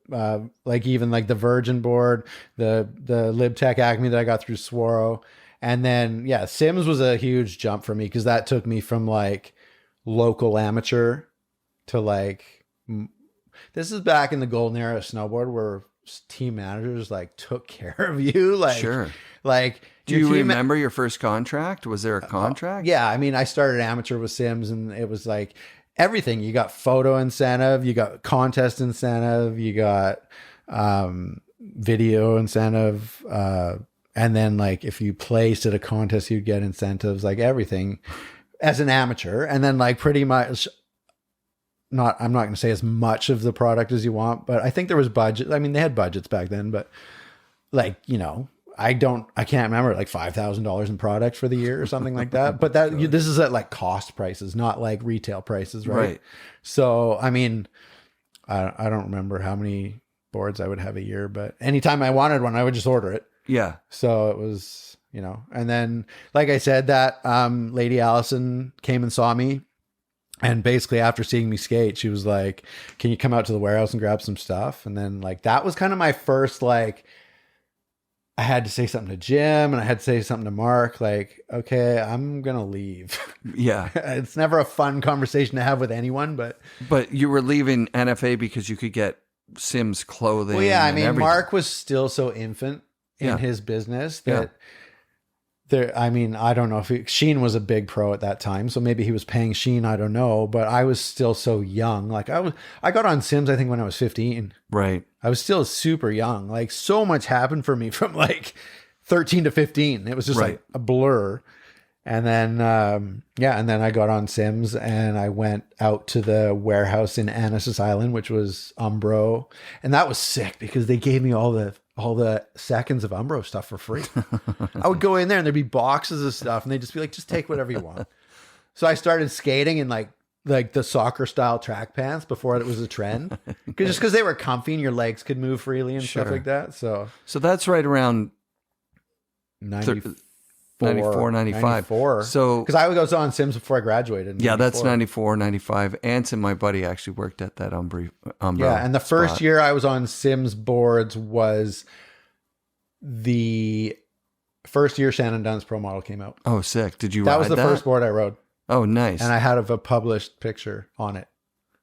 even like the Virgin board, the LibTech Acme that I got through Swaro. And then, Sims was a huge jump for me, because that took me from like local amateur to like, this is back in the golden era of snowboard where team managers like took care of you. Like, sure. Like, do you remember your first contract? Was there a contract? Yeah. I mean, I started amateur with Sims, and it was like everything. You got photo incentive, you got contest incentive, you got video incentive, and then like if you placed at a contest, you'd get incentives, like everything as an amateur. And then like pretty much I'm not going to say as much of the product as you want, but I think there was budget. I mean, they had budgets back then, but like, I can't remember, like $5,000 in product for the year or something like that. But this is at like cost prices, not like retail prices, right? So, I mean, I don't remember how many boards I would have a year, but anytime I wanted one, I would just order it. Yeah. So it was, and then, like I said, that Lady Allison came and saw me. And basically after seeing me skate, she was like, can you come out to the warehouse and grab some stuff? And then like, that was kind of my first, like, I had to say something to Jim and I had to say something to Mark, like, okay, I'm going to leave. Yeah. It's never a fun conversation to have with anyone, but you were leaving NFA because you could get Sims clothing. Well, yeah, I mean, everything. Mark was still so infant in his business that I mean, I don't know if Sheen was a big pro at that time, so maybe he was paying Sheen, I don't know, but I was still so young. Like I got on Sims, I think when I was 15. Right. I was still super young. Like so much happened for me from like 13 to 15. It was just like a blur. And then, and then I got on Sims and I went out to the warehouse in Annacis Island, which was Umbro. And that was sick because they gave me all the seconds of Umbro stuff for free. I would go in there and there'd be boxes of stuff and they'd just be like, just take whatever you want. So I started skating in like the soccer style track pants before it was a trend. Just because they were comfy and your legs could move freely and stuff like that. So that's right around 94, 95. So, because I was on Sims before I graduated. Yeah, that's 94, 95. Anson, my buddy, actually worked at that Umbro. Yeah, and the first year I was on Sims boards was the first year Shannon Dunn's Pro Model came out. Oh, sick. Did you That ride was the first board I rode. Oh, nice. And I had a published picture on it.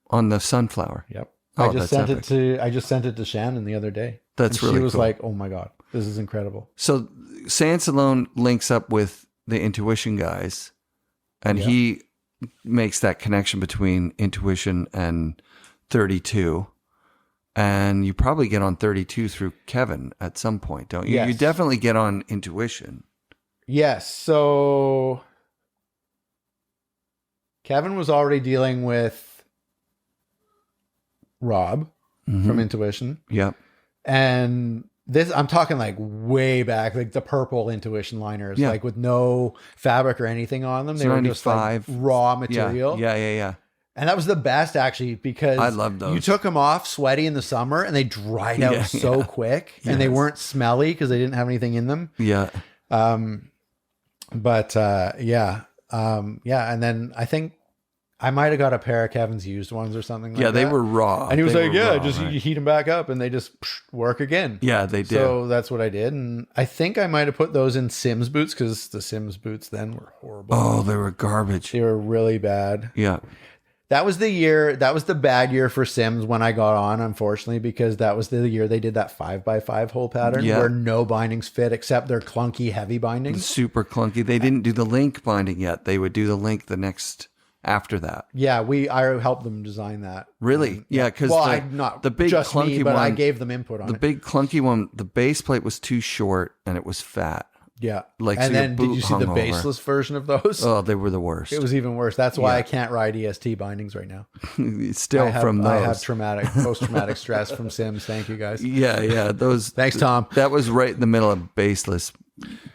On the Sunflower? Yep. Oh, I just sent it to Shannon the other day. That's really cool. She was like, oh my God, this is incredible. So Sansalone links up with the Intuition guys and he makes that connection between Intuition and 32. And you probably get on 32 through Kevin at some point, don't you? Yes. You definitely get on Intuition. Yes. So Kevin was already dealing with Rob from Intuition. Yep. And this, I'm talking like way back, like the purple Intuition liners, like with no fabric or anything on them. They were just like raw material. Yeah. And that was the best actually, because I love those. You took them off sweaty in the summer and they dried out so quick and they weren't smelly because they didn't have anything in them. Yeah. And then I think I might have got a pair of Kevin's used ones or something like that. Yeah, they were raw. And he was like, raw, you heat them back up and they just work again. Yeah, they did. So that's what I did. And I think I might have put those in Sims boots because the Sims boots then were horrible. Oh, they were garbage. They were really bad. Yeah. That was the bad year for Sims when I got on, unfortunately, because that was the year they did that 5x5 hole pattern where no bindings fit except their clunky, heavy bindings. Super clunky. They didn't do the link binding yet. They would do the link the next after that. Yeah, I helped them design that. Really? Yeah, because not the big just clunky me, but one, I gave them input on it. The big clunky one, the base plate was too short and it was fat. Yeah. Like, and so then did you see the baseless version of those? Oh, they were the worst. It was even worse. That's why I can't ride EST bindings right now. Still I have those. post-traumatic stress from Sims. Thank you guys. Yeah. Those. Thanks, Tom. That was right in the middle of baseless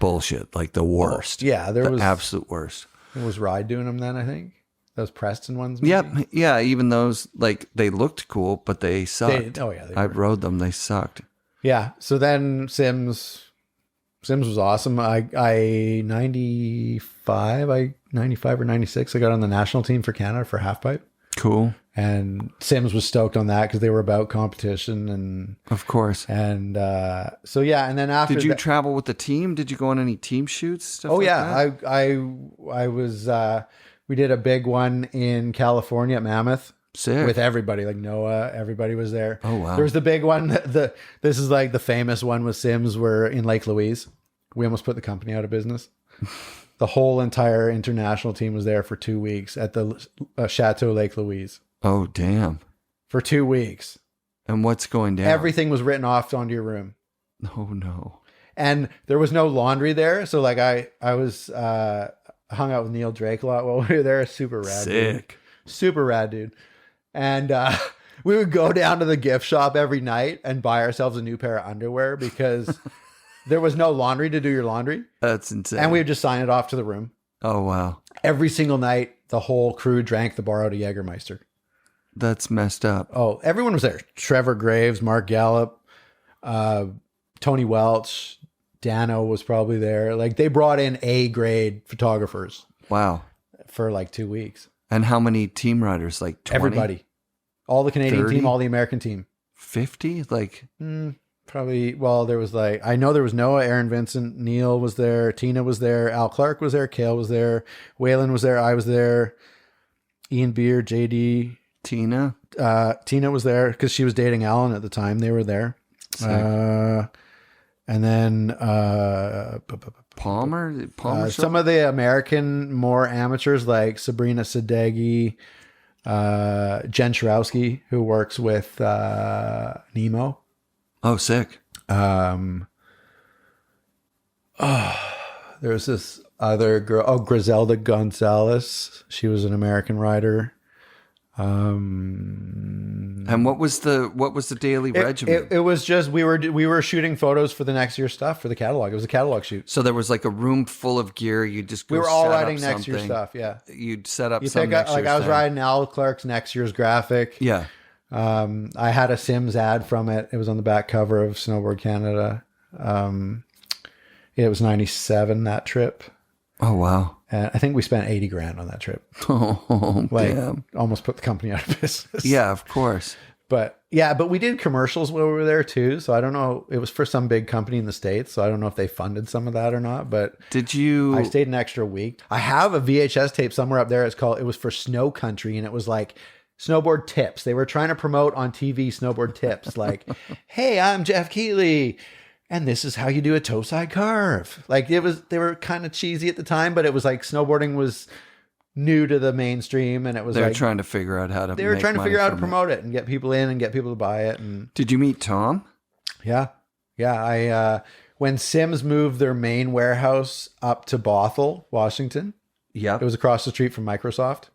bullshit. Like the worst. Yeah, there was absolute worst. It was Ride doing them then, I think. Those Preston ones. Maybe? Yeah. Even those, like, they looked cool, but they sucked. I rode them. They sucked. Yeah. So then Sims was awesome. I 95 or 96. I got on the national team for Canada for half pipe. Cool. And Sims was stoked on that because they were about competition and of course. And and then after did you travel with the team? Did you go on any team shoots? I was. We did a big one in California at Mammoth. Sick. With everybody, like Noah, everybody was there. Oh wow! There was the big one. This is like the famous one with Sims. We're in Lake Louise. We almost put the company out of business. The whole entire international team was there for 2 weeks at the Chateau Lake Louise. Oh damn! For 2 weeks. And what's going down? Everything was written off onto your room. Oh no! And there was no laundry there, so like I was hung out with Neil Drake a lot while we were there. Super rad. Sick. Dude. Super rad, dude. And we would go down to the gift shop every night and buy ourselves a new pair of underwear because There was no laundry to do your laundry. That's insane. And we would just sign it off to the room. Oh, wow. Every single night, the whole crew drank the bar out of Jägermeister. That's messed up. Oh, everyone was there. Trevor Graves, Mark Gallup, Tony Welch, Dano was probably there. Like, they brought in A-grade photographers. Wow. For like 2 weeks. And how many team riders? Like 20? Everybody. All the Canadian 30? team, all the American team. 50? Like... Probably, well, there was like, I know there was Noah, Aaron Vincent, Neil was there, Tina was there, Al Clark was there, Kale was there, Waylon was there, I was there, Ian Beer, JD. Tina? Tina was there because she was dating Alan at the time. They were there. And then Palmer? Some of the American more amateurs like Sabrina Sadeghi, Jen Sharowski, who works with Nemo. Oh, sick. There was this other girl, Griselda Gonzalez. She was an American rider. And what was the daily regimen? It was just we were shooting photos for the next year's stuff for the catalog. It was a catalog shoot. So there was like a room full of gear. You just we were all riding next year's stuff. Yeah, you'd set up. You some pick next like year's I was thing. riding Al Clark's next year's graphic. Yeah. I had a Sims ad from it. It was on the back cover of Snowboard Canada. It was 97 that trip. Oh wow. And I think we spent 80 grand on that trip. Oh, Like damn. almost put the company out of business. Yeah, of course. But we did commercials while we were there too. So I don't know. It was for some big company in the States. So I don't know if they funded some of that or not, but did you, I stayed an extra week. I have a VHS tape somewhere up there. It was for Snow Country. And it was like snowboard tips. They were trying to promote on TV snowboard tips. Like, hey, I'm Jeff Keetley. And this is how you do a toe side carve. Like they were kind of cheesy at the time, but it was like snowboarding was new to the mainstream, and it was they were like trying to figure out how to. They were trying to figure out how to promote it and get people in and get people to buy it. And did you meet Tom? Yeah. I when Sims moved their main warehouse up to Bothell, Washington. Yeah, it was across the street from Microsoft.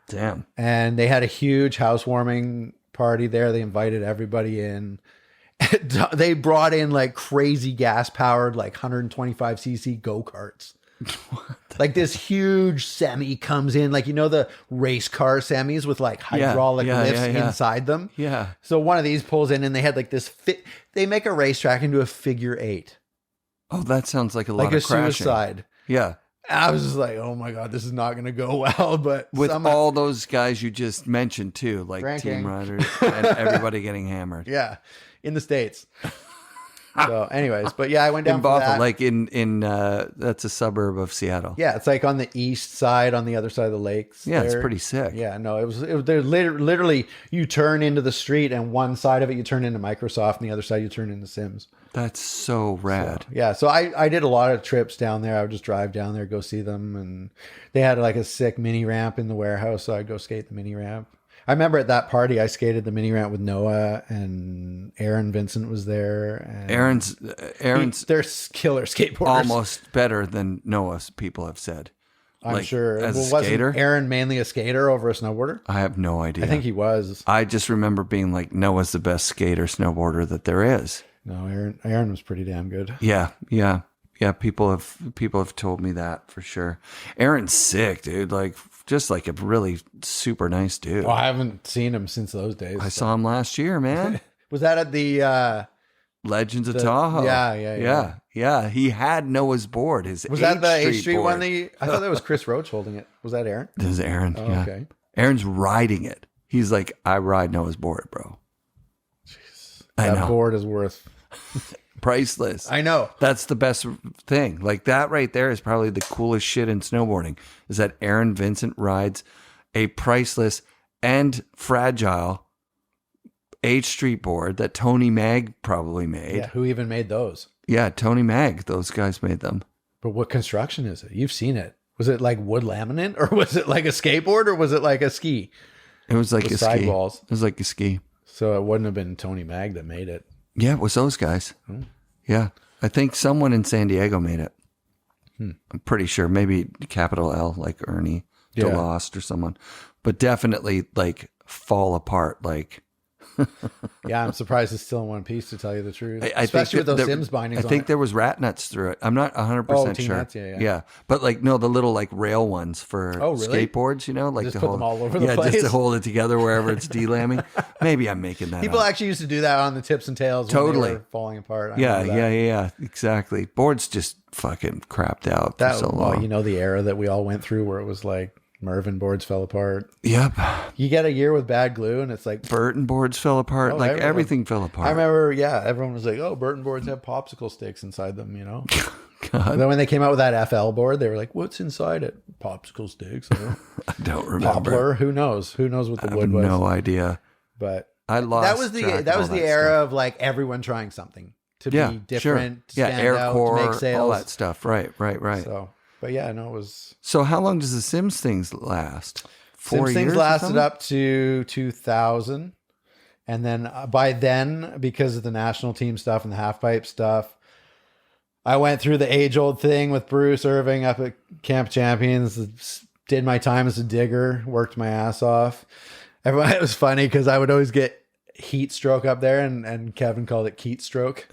Damn. And they had a huge housewarming party there. They invited everybody in. They brought in like crazy gas powered, like 125cc go-karts. Like this huge semi comes in, like, you know, the race car semis with like hydraulic lifts inside them. Yeah. So one of these pulls in and they had like this they make a racetrack into a figure 8. Oh, that sounds like a lot of crashing. Like a suicide. Yeah. I was just like, oh my God, this is not going to go well. But with all those guys you just mentioned too, like drinking. Team riders and everybody getting hammered. Yeah. In the States. So anyways, but yeah, I went down in for Bothell, that. like in that's a suburb of Seattle. Yeah, it's like on the east side, on the other side of the lakes. Yeah, there. it's pretty sick. Yeah, no, it was they're literally you turn into the street, and one side of it you turn into Microsoft, and the other side you turn into Sims. That's so rad. So I did a lot of trips down there. I would just drive down there, go see them, and they had like a sick mini ramp in the warehouse, so I'd go skate the mini ramp. I remember at that party, I skated the mini ramp with Noah, and Aaron Vincent was there. And Aaron's they're killer skateboarders. Almost better than Noah's, people have said. I'm sure. As a skater? Wasn't Aaron mainly a skater over a snowboarder? I have no idea. I think he was. I just remember being like, Noah's the best skater, snowboarder that there is. No, Aaron was pretty damn good. Yeah. People have told me that for sure. Aaron's sick, dude. Like, just like a really super nice dude. Well, I haven't seen him since those days. I saw him last year, man. Was that at the Legends of Tahoe? Yeah. He had Noah's board. Was that the H Street one? I thought that was Chris Roach holding it. Was that Aaron? This is Aaron. Oh, yeah. Okay. Aaron's riding it. He's like, I ride Noah's board, bro. Jeez. That know. board is worth priceless. I know. That's the best thing. Like that right there is probably the coolest shit in snowboarding, is that Aaron Vincent rides a priceless and fragile H Street board that Tony Mag probably made. Yeah, who even made those? Yeah, Tony Mag. Those guys made them. But what construction is it? You've seen it. Was it like wood laminate, or was it like a skateboard, or was it like a ski? It was like a ski. Sidewalls. It was like a ski. So it wouldn't have been Tony Mag that made it. Yeah, it was those guys. Yeah. I think someone in San Diego made it. I'm pretty sure. Maybe capital L, like Ernie DeLost or someone. But definitely like fall apart. Like Yeah, I'm surprised it's still in one piece, to tell you the truth. I Especially think with those Sims bindings I think on it. there was rat nuts through it. I'm not 100% Team sure. nuts, yeah. But like, no, the little like rail ones for really? skateboards, like Just to put hold them all over the just place? to hold it together wherever it's delamming. Maybe I'm making that People up. actually used to do that on the tips and tails when Totally. they were falling apart. I Yeah, remember that. yeah, exactly. Boards just fucking crapped out That, for so well, long. the era that we all went through where it was like Mervyn boards fell apart. Yep. You get a year with bad glue and it's like, Burton boards fell apart. Oh, like everyone. everything fell apart. I remember, everyone was like, oh, Burton boards have popsicle sticks inside them, God, And then when they came out with that FL board, they were like, what's inside it? Popsicle sticks. I don't remember. Poplar. Who knows? Who knows what the I have wood was? no idea. But I lost. that was track the of all that era stuff. of like everyone trying something to Yeah, be different, Sure. to Yeah, stand air out, core, to make sales. all that stuff. Right. So, but yeah, no, it was. So how long does the Sims things last? 4 Sims years things or lasted something? up to 2000, and then by then, because of the national team stuff and the half pipe stuff, I went through the age old thing with Bruce Irving up at Camp Champions. Did my time as a digger, worked my ass off. Everyone, it was funny because I would always get heat stroke up there, and Kevin called it Keat stroke.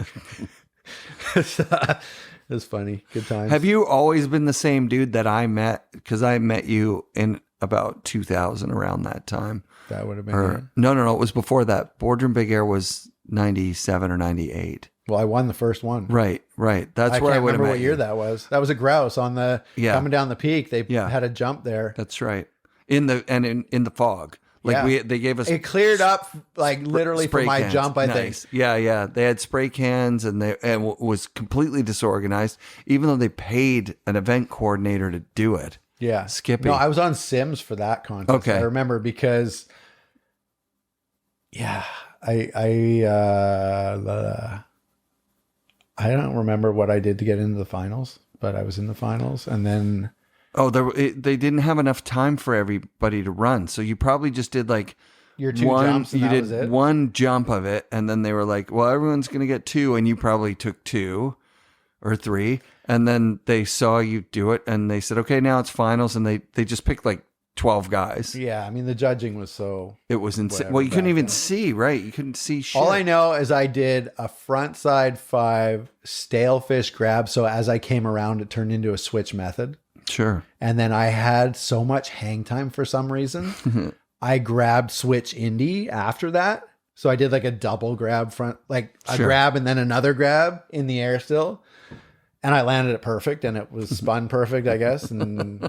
It was funny. Good times. Have you always been the same dude that I met? Because I met you in about 2000, around that time. That would have been. Or no, it was before that. Boardroom Big Air was 97 or 98. Well, I won the first one. Right. That's I where I can't would have remember met what year you. that was. That was a grouse on the coming down the peak. They had a jump there. That's right. In the fog. Like they gave us It cleared up like literally for spray my cans. jump. I think. Nice. Yeah. They had spray cans and it was completely disorganized, even though they paid an event coordinator to do it. Yeah, Skippy. No, I was on Sims for that contest. Okay. I remember because. Yeah, I don't remember what I did to get into the finals, but I was in the finals, and then. Oh, they didn't have enough time for everybody to run, so you probably just did like Your two jumps, and you that did was it? one jump of it, and then they were like, "Well, everyone's going to get 2," and you probably took 2 or 3, and then they saw you do it, and they said, "Okay, now it's finals," and they just picked like 12 guys. Yeah, I mean the judging was so. It was insane. Whatever, Well, you couldn't back even then. see, right? You couldn't see shit. All I know is I did a front side 5 stale fish grab, so as I came around, it turned into a switch method. Sure. And then I had so much hang time for some reason. I grabbed switch indie after that. So I did like a double grab front, like a Sure. grab and then another grab in the air still. And I landed it perfect and it was spun perfect, I guess. And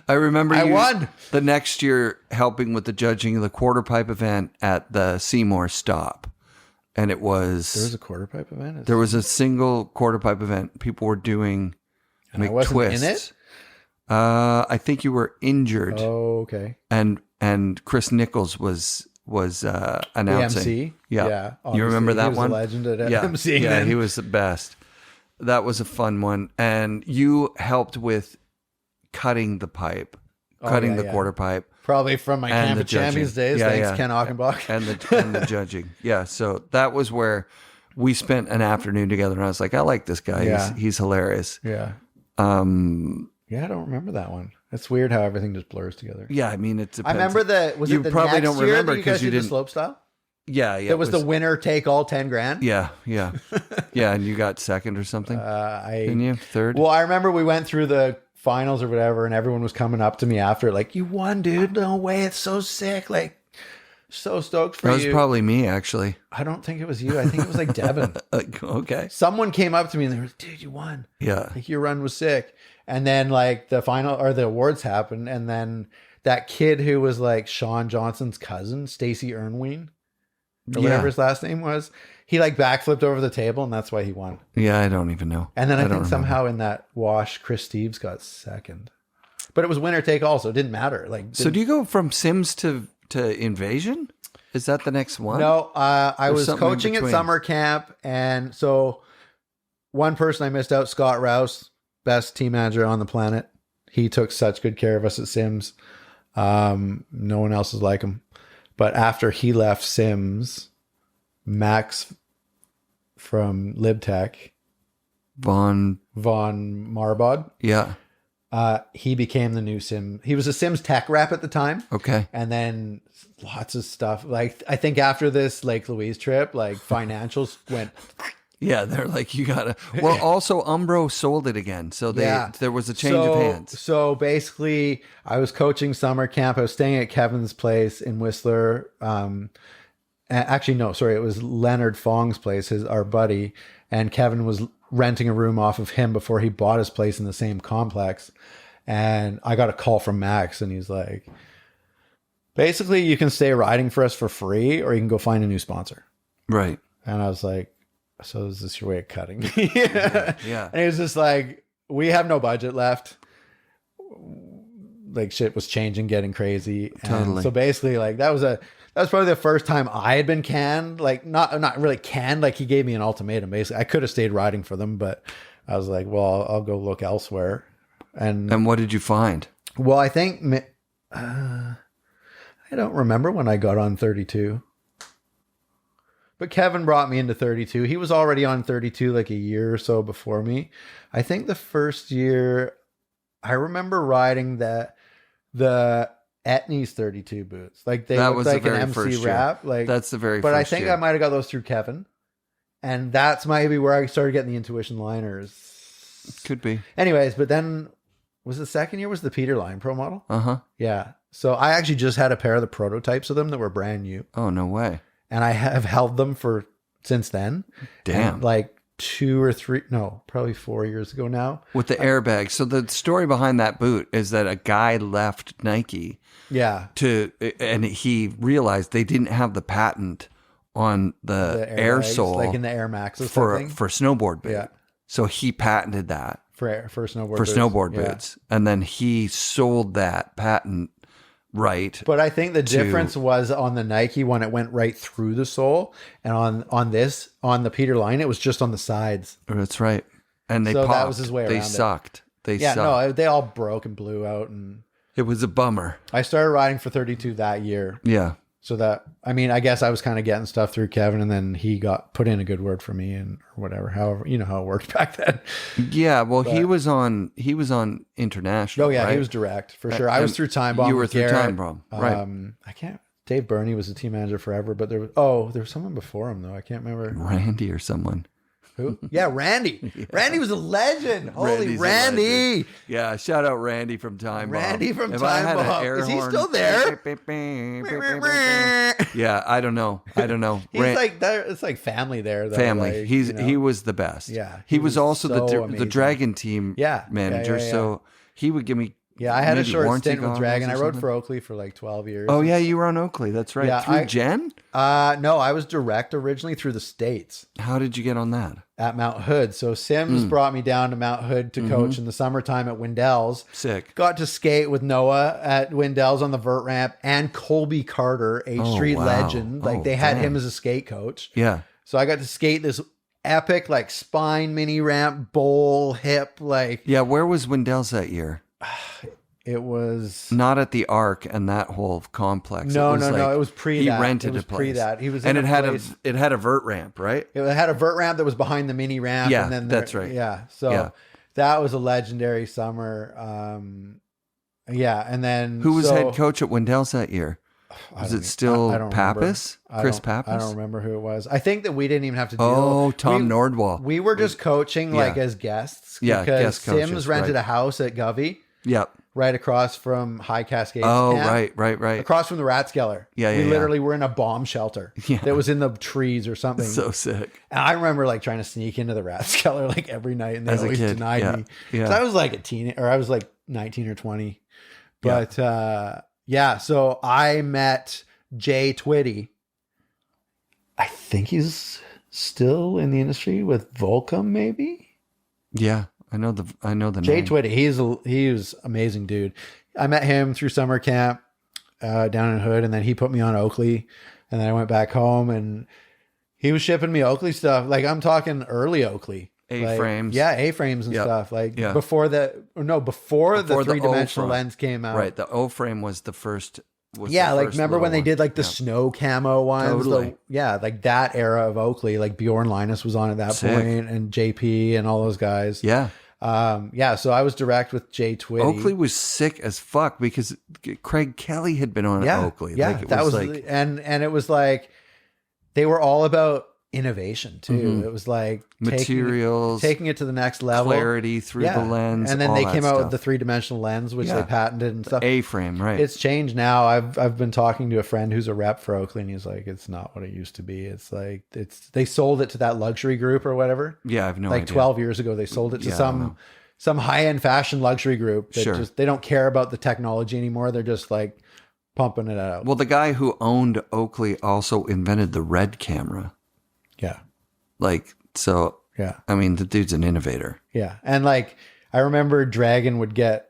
I remember I you won. the next year helping with the judging of the quarter pipe event at the Seymour stop. And it was there was a quarter pipe event. there was a single quarter pipe event. People were doing And I wasn't in it? I think you were injured, Oh, okay. and Chris Nichols was The announcing. MC. Yeah, obviously. you remember that He was one? a legend at Yeah, MC. yeah, then. he was the best. That was a fun one, and you helped with cutting the pipe, cutting the quarter pipe, Probably from my and Camp the of Champions judging. days. Yeah, Thanks, yeah. Ken Achenbach. and the judging. Yeah, so that was where we spent an afternoon together, and I was like, I like this guy. Yeah. He's hilarious. Yeah. Yeah, I don't remember that one. It's weird how everything just blurs together. Yeah, I mean, it's. I remember was You it the probably next don't year remember that you guys 'cause you did the didn't- slope style? Yeah, It was the winner take all 10 grand. Yeah. Yeah, and you got second or something. Didn't you? Third. Well, I remember we went through the finals or whatever, and everyone was coming up to me after, like, "You won, dude! No way! It's so sick! Like, so stoked for that was you." probably me, actually. I don't think it was you. I think it was like Devin. Like, okay. Someone came up to me and they were like, "Dude, you won! Yeah. Like, your run was sick." And then like the final or the awards happened, and then that kid who was like Sean Johnson's cousin, Stacy Ernween, or whatever his last name was, he like backflipped over the table, and that's why he won. Yeah, I don't even know. And then I don't think somehow in that wash, Chris Steves got second. But it was winner take all, so it didn't matter. Like, So do you go from Sims to Invasion? Is that the next one? no, I Or was something in coaching at between? summer camp, and so one person I missed out, Scott Rouse, best team manager on the planet. He took such good care of us at Sims. No one else is like him. But after he left Sims, Max from LibTech, Von. Von Marbod, Yeah. he became the new Sim. He was a Sims tech rep at the time. Okay. And then lots of stuff. Like, I think after this Lake Louise trip, like financials went. Yeah, they're like, you gotta. Well, also Umbro sold it again, so there was a change of hands. So basically, I was coaching summer camp. I was staying at Kevin's place in Whistler. Actually, no, sorry, it was Leonard Fong's place, our buddy, and Kevin was renting a room off of him before he bought his place in the same complex. And I got a call from Max, and he's like, basically, you can stay riding for us for free, or you can go find a new sponsor. Right. And I was like, so is this your way of cutting me? Yeah. And he was just like, we have no budget left. Like, shit was changing, getting crazy. And Totally. so basically, like, that was probably the first time I had been canned. Like, not really canned. Like, he gave me an ultimatum. Basically, I could have stayed riding for them, but I was like, well, I'll go look elsewhere. And what did you find? well, I think I don't remember when I got on 32. But Kevin brought me into 32. He was already on 32 like a year or so before me. I think the first year I remember riding the Etnies 32 boots. Like they looked like an MC wrap. Like that's the very but first I think year. I might have got those through Kevin. And that's maybe where I started getting the Intuition liners. Could be. Anyways, but then was the second year was the Peter Line Pro model? Uh-huh. Yeah. So I actually just had a pair of the prototypes of them that were brand new. Oh, no way. And I have held them since then. Damn. And like probably 4 years ago now. With the airbag. So the story behind that boot is that a guy left Nike. Yeah. And he realized they didn't have the patent on the air bags, sole. like in the Air Max or for something. snowboard boot. Yeah. So he patented that. For snowboard For boots. snowboard Yeah. boots. And then he sold that patent right. But I think the difference was on the Nike one, it went right through the sole. And on the Peter Line, it was just on the sides. That's right. And they So that popped. was his way They around it. sucked. They Yeah, sucked. no, they all broke and blew out. And It was a bummer. I started riding for 32 that year. Yeah. So I guess I was kind of getting stuff through Kevin, and then he got put in a good word for me or whatever. However, you know how it worked back then. Yeah. Well, he was on international. Oh yeah, right? he was direct for sure. I was through Time Bomb. You were with through Garrett. Time Bomb, right? Dave Burney was the team manager forever, but there was someone before him though. I can't remember Randy or someone. who. Yeah, Randy. Yeah. Randy was a legend. Holy Randy's Randy! Yeah, shout out Randy from Time Bomb. Randy from If Time I had an Bomb. air Is he horn- still there? Yeah, I don't know. He's like that. It's like family there. Though, family. like, He was the best. Yeah, he was also so the amazing. Dragon team manager. Yeah. So he would give me. Yeah, I had a maybe short warranty stint with goggles Dragon. or I rode something. for Oakley for like 12 years. Oh yeah, you were on Oakley. That's right. Yeah, Through Jen? No, I was direct originally through the States How did you get on that? at Mount Hood. So Sims brought me down to Mount Hood to coach in the summertime at Windell's. Sick. Got to skate with Noah at Windell's on the vert ramp and Colby Carter, H Street wow. legend. Like Oh, they had damn. him as a skate coach. Yeah. So I got to skate this epic like spine mini ramp, bowl, hip, like Yeah. Where was Windell's that year? it was Not at the Arc and that whole complex. no, It was no, like no. It was pre he that. rented it was a place. pre that. He was and in it a had place. it had a vert ramp, right? It had a vert ramp that was behind the mini ramp. Yeah, and then that's right. Yeah. So Yeah. that was a legendary summer. Yeah. And then Who was head coach at Windell's that year? I Was don't it e- still I don't Pappas? remember. Chris I Pappas? don't remember who it was. I think that we didn't even have to deal. Oh, Tom we, Nordwall. We were just coaching like as guests. Yeah, because guest coaches, Sims rented right. a house at Govey Yep. right across from High Cascades. Oh, camp, right. Across from the Rathskeller. Yeah, We yeah. literally were in a bomb shelter Yeah. that was in the trees or something. So sick. And I remember like trying to sneak into the Rathskeller like every night, and they As a always kid, denied yeah, me. yeah. 'Cause I was like a teen, or I was like 19 or 20. Yeah. But yeah, so I met Jay Twitty. I think he's still in the industry with Volcom, maybe. Yeah. I know the Jay name. Twitty, he was amazing dude. I met him through summer camp down in Hood, and then he put me on Oakley, and then I went back home, and he was shipping me Oakley stuff. Like I'm talking early Oakley. A-frames. Like, yeah, A-frames and Yep. stuh. Like Yeah. before the Before the 3-dimensional O-frame. lens came out. Right. The O-frame was the first. Yeah, like remember when they did like the snow camo ones? Totally. Like that era of Oakley. Like Bjorn Linus was on at that Sick. point, and JP and all those guys. Yeah. Yeah, so I was direct with Jay Twitty. Oakley was sick as fuck because Craig Kelly had been on Oakley. Yeah, like, it that was like, and it was like they were all about innovation too. It was like materials, taking it to the next level, clarity through the lens, and then all they that came out stuff. with the 3-dimensional lens, which they patented and stuff. A-frame, right? It's changed now. I've been talking to a friend who's a rep for Oakley, and he's like, it's not what it used to be. It's like they sold it to that luxury group or whatever. Yeah, I have no like idea. 12 years ago, they sold it to some high-end fashion luxury group that just they don't care about the technology anymore. They're just like pumping it out. Well, the guy who owned Oakley also invented the red camera. Yeah. Like, so, yeah. I mean, the dude's an innovator. Yeah. And like, I remember Dragon would get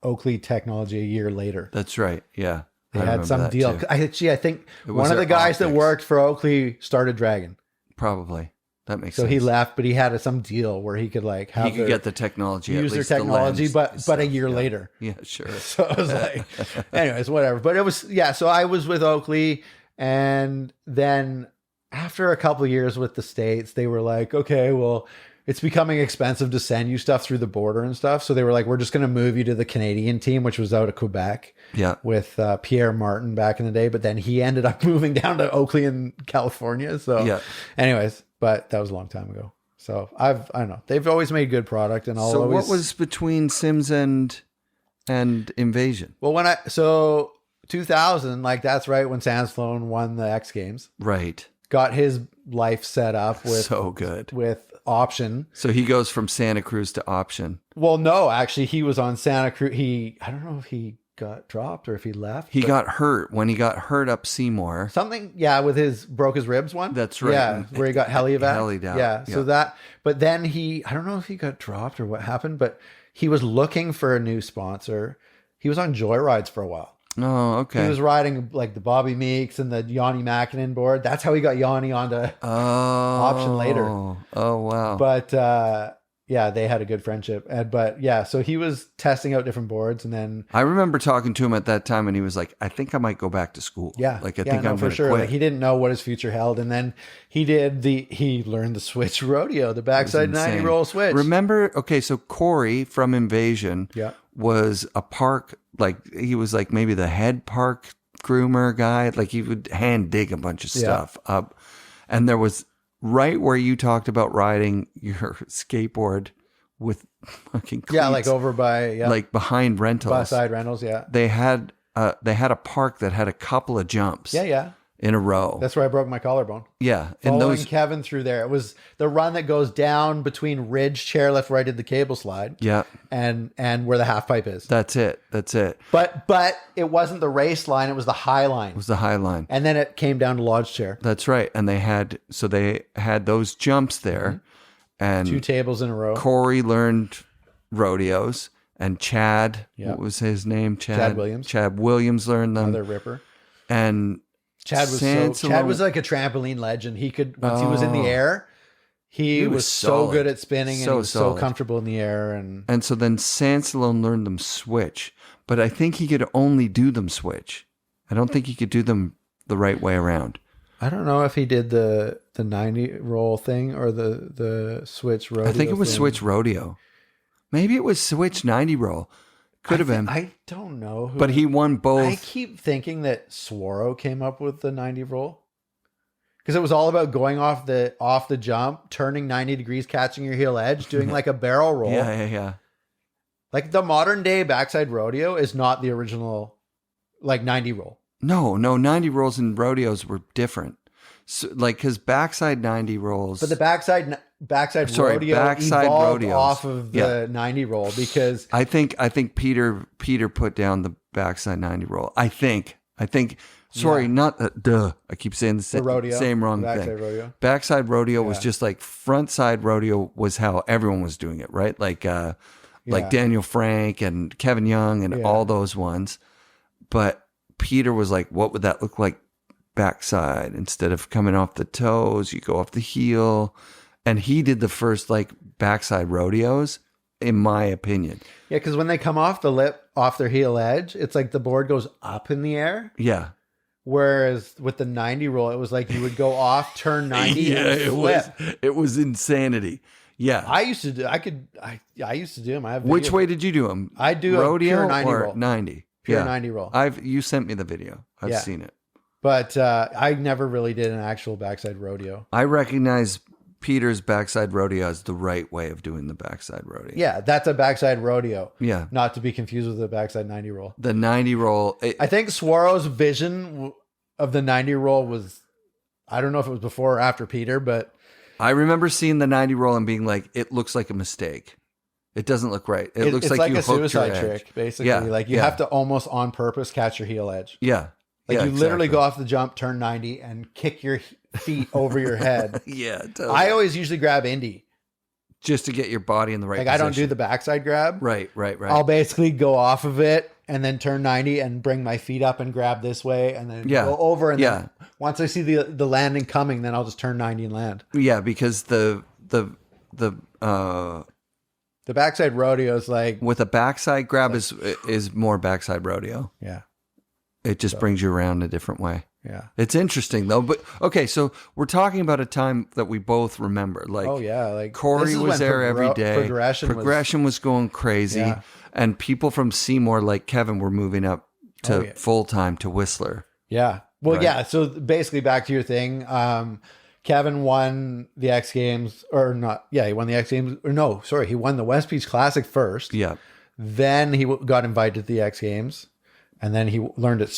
Oakley technology a year later. That's right. Yeah. They had some deal. Too. I think one of the guys that worked for Oakley started Dragon. Probably. That makes sense. So he left, but he had some deal where he could like have get the technology, use at least their technology, the lens but a year later. Yeah, sure. So it was like, anyways, whatever. But it was, so I was with Oakley, and then after a couple of years with the States, they were like, okay, well, it's becoming expensive to send you stuff through the border and stuff. So they were like, we're just going to move you to the Canadian team, which was out of Quebec. Yeah. With Pierre Martin back in the day. But then he ended up moving down to Oakley in California. So anyways, but that was a long time ago. So I don't know. They've always made good product, and So what was between Sims and Invasion? Well, 2000, like that's right when Sans Flown won the X Games. Right. Got his life set up with so good with Option. So he goes from Santa Cruz to Option. Well, no, actually he was on Santa Cruz. I don't know if he got dropped or if he left. He got hurt when he got hurt up Seymour. Something, broke his ribs one. That's right. Yeah, where he got heli down. Yeah, so but then I don't know if he got dropped or what happened, but he was looking for a new sponsor. He was on Joyrides for a while. Oh, okay. He was riding like the Bobby Meeks and the Yanni Mackinnon board. That's how he got Yanni onto Option later. Oh, wow. But they had a good friendship. So he was testing out different boards, and then I remember talking to him at that time, and he was like, "I think I might go back to school." Yeah, like I think I'm for going to sure. quit. Like, he didn't know what his future held, and then he learned the switch rodeo, the backside 90 roll switch. Remember? Okay, so Corey from Invasion, was a park. Like he was like maybe the head park groomer guy. Like he would hand dig a bunch of stuff up. And there was right where you talked about riding your skateboard with fucking cleats, like over by like behind rentals. Beside rentals, They had a park that had a couple of jumps. In a row. That's where I broke my collarbone. Yeah. Following Kevin through there. It was the run that goes down between Ridge Chairlift where I did the cable slide. Yeah. And where the half pipe is. That's it. But it wasn't the race line, it was the high line. It was the high line. And then it came down to Lodge Chair. That's right. And they had those jumps there. And 2 tables in a row. Corey learned rodeos, and Chad, what was his name? Chad Williams. Chad Williams learned them. Another ripper. And Chad was like a trampoline legend. He could, once he was in the air, he was so good at spinning, and he was so comfortable in the air. And so then Sansalone learned them switch, but I think he could only do them switch. I don't think he could do them the right way around. I don't know if he did the 90 roll thing or the switch rodeo. I think it was switch rodeo. Maybe it was switch 90 roll. Could have been. I don't know. But he won both. I keep thinking that Swaro came up with the 90 roll. Because it was all about going off the jump, turning 90 degrees, catching your heel edge, doing like a barrel roll. Yeah. Like the modern day backside rodeo is not the original like 90 roll. No, 90 rolls and rodeos were different. So, like, because backside 90 rolls. But the backside rodeo evolved rodeos. Off of the 90 roll, because I think Peter put down the backside 90 roll. I think. Sorry, not I keep saying the same wrong backside thing. Rodeo. Backside rodeo was just like front side rodeo was how everyone was doing it, right? Like Daniel Frank and Kevin Young and all those ones. But Peter was like, what would that look like backside? Instead of coming off the toes, you go off the heel. And he did the first like backside rodeos, in my opinion. Yeah, because when they come off the lip, off their heel edge, it's like the board goes up in the air. Yeah. Whereas with the 90 roll, it was like you would go off, turn 90, and flip. It was insanity. Yeah. I used to do. I used to do them. I have Which videos. way did you do them? I do rodeo a pure 90 or roll. 90? Pure Yeah. 90 roll. You sent me the video. I've Yeah. seen it. But I never really did an actual backside rodeo. I recognize Peter's backside rodeo as the right way of doing the backside rodeo. Yeah, that's a backside rodeo. Yeah. Not to be confused with the backside 90 roll. The 90 roll. I think Swaro's vision of the 90 roll was, I don't know if it was before or after Peter, but I remember seeing the 90 roll and being like, it looks like a mistake. It doesn't look right. It looks it's like you a hooked your suicide edge. trick, basically. Yeah, Like you yeah. have to almost on purpose catch your heel edge. Yeah. Like yeah, you literally exactly. go off the jump, turn 90, and kick your feet over your head. Yeah. Totally. I always usually grab Indy. Just to get your body in the right Like position. I don't do the backside grab. Right. I'll basically go off of it and then turn 90 and bring my feet up and grab this way and then Yeah. go over. And Yeah. then once I see the landing coming, then I'll just turn 90 and land. Yeah, because the The backside rodeo is like, with a backside grab is more backside rodeo. yeah, It just brings you around a different way. yeah. It's interesting though. But okay, so we're talking about a time that we both remember. Like, Oh yeah, like Corey this is was when there every day. Progression was going crazy, Yeah. and people from Seymour, like Kevin, were moving up to Oh, yeah. full time to Whistler. Yeah. Well, Right. yeah. So basically, back to your thing. Kevin won the X Games, or not? Yeah, he won the X Games. Or no, sorry, he won the West Beach Classic first. Yeah, Then he got invited to the X Games, and then he learned it.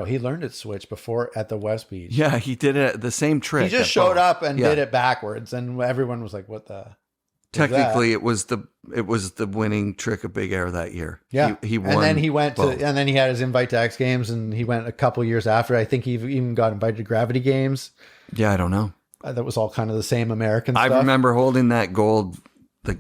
He learned it switch before at the West Beach. yeah, he did it the same trick. He just at showed both. up and Yeah. did it backwards, and everyone was like, "What the?" Technically, it was the winning trick of Big Air that year. Yeah, he won. and then he went both. to, and then he had his invite to X Games, and he went a couple years after. I think he even got invited to Gravity Games. Yeah, I don't know. That was all kind of the same American I stuff. remember holding the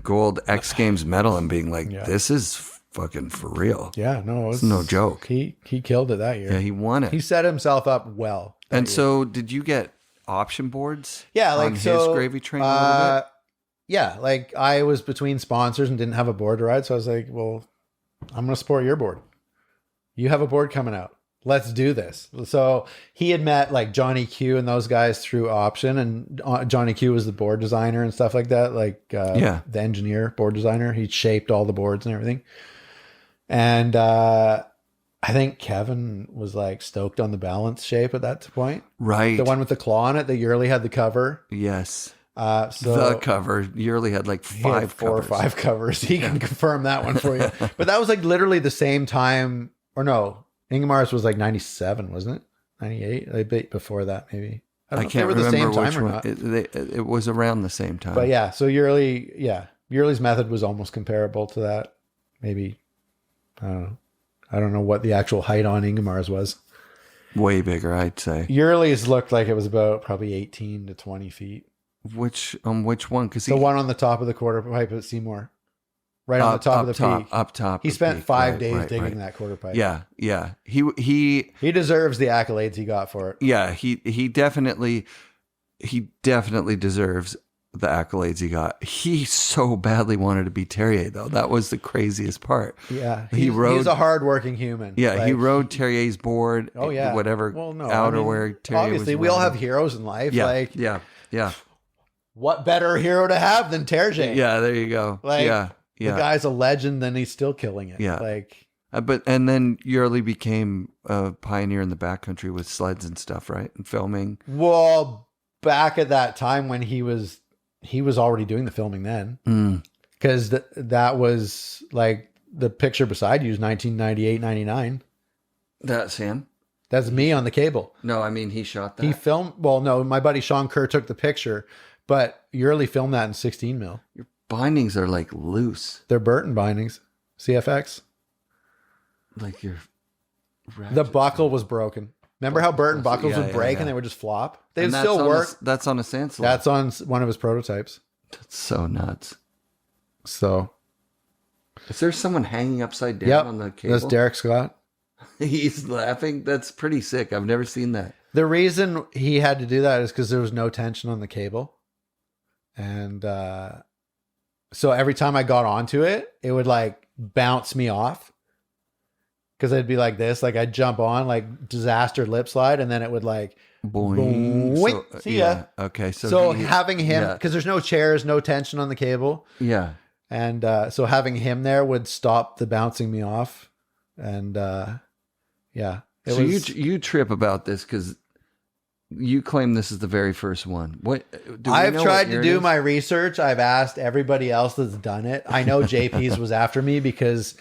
gold X Games medal and being like, Yeah. "This is fucking for real." Yeah, no, it was It's no joke. He killed it that year. Yeah, he won it. He set himself up well. that And year. so, did you get option boards? yeah, like on so, his gravy train a little bit. yeah, like I was between sponsors and didn't have a board to ride, so I was like, well, I'm going to support your board. You have a board coming out. Let's do this. So he had met like Johnny Q and those guys through Option, and Johnny Q was the board designer and stuff like that. Like Yeah. the engineer, board designer. He shaped all the boards and everything. And I think Kevin was like stoked on the balance shape at that point. Right. The one with the claw on it that Yearly had the cover. Yes. So The cover. You really had like he had 5 4 or covers. 5 covers. He can confirm that one for you. But that was like literally the same time, or no, Ingemar's was like 97, wasn't it? 98? A bit before that, maybe. I don't know if can't they were the remember same which time or one. not. It was around the same time. But yeah, so Yearly's method was almost comparable to that. Maybe, I don't know. I don't know what the actual height on Ingemar's was. Way bigger, I'd say. Yearly's looked like it was about probably 18 to 20 feet. Which one? Because The one on the top of the quarter pipe at Seymour. Right on the top of the peak. Up top. He of spent peak. 5 Right, days right, digging right. that quarter pipe. Yeah, yeah. He He deserves the accolades he got for it. yeah, he definitely deserves the accolades he got. He so badly wanted to be Terrier though. That was the craziest part. Yeah. He's a hardworking human. Yeah, he Like, rode Terrier's board. Oh yeah. Whatever Well, no, outerwear Terrier obviously, was we all wearing. have heroes in life. Yeah, Like, yeah. what better hero to have than Terje? Yeah, there you go. Like, yeah. The guy's a legend, and he's still killing it. Yeah. Like, And then Yearly became a pioneer in the backcountry with sleds and stuff, right? And filming. well, back at that time when he was already doing the filming then, because that was like the picture beside you is 1998, 99. That's him. That's me on the cable. No, I mean he shot that. He filmed. Well, no, my buddy Sean Kerr took the picture, but Yearly filmed that in 16 mil. Your bindings are like loose, They're Burton bindings, CFX. like your. The buckle was broken. Remember how Burton buckles Yeah, would break yeah. and they would just flop? They And would that's still on work. that's on a sand sled. That's on one of his prototypes. That's so nuts. So, Is there someone hanging upside down yep, on the cable? that's Derek Scott. He's laughing. That's pretty sick. I've never seen that. The reason he had to do that is because there was no tension on the cable. And so every time I got onto it, it would like bounce me off. Because it'd be like this, like I'd jump on, like disaster lip slide, and then it would like Boing. Boing. See ya. Yeah. Okay. So having him, yeah. because there's no chairs, no tension on the cable. Yeah. And so having him there would stop the bouncing me off. And yeah. So you trip about this because you claim this is the very first one. What I've tried to do my research. I've asked everybody else that's done it. I know JP's was after me because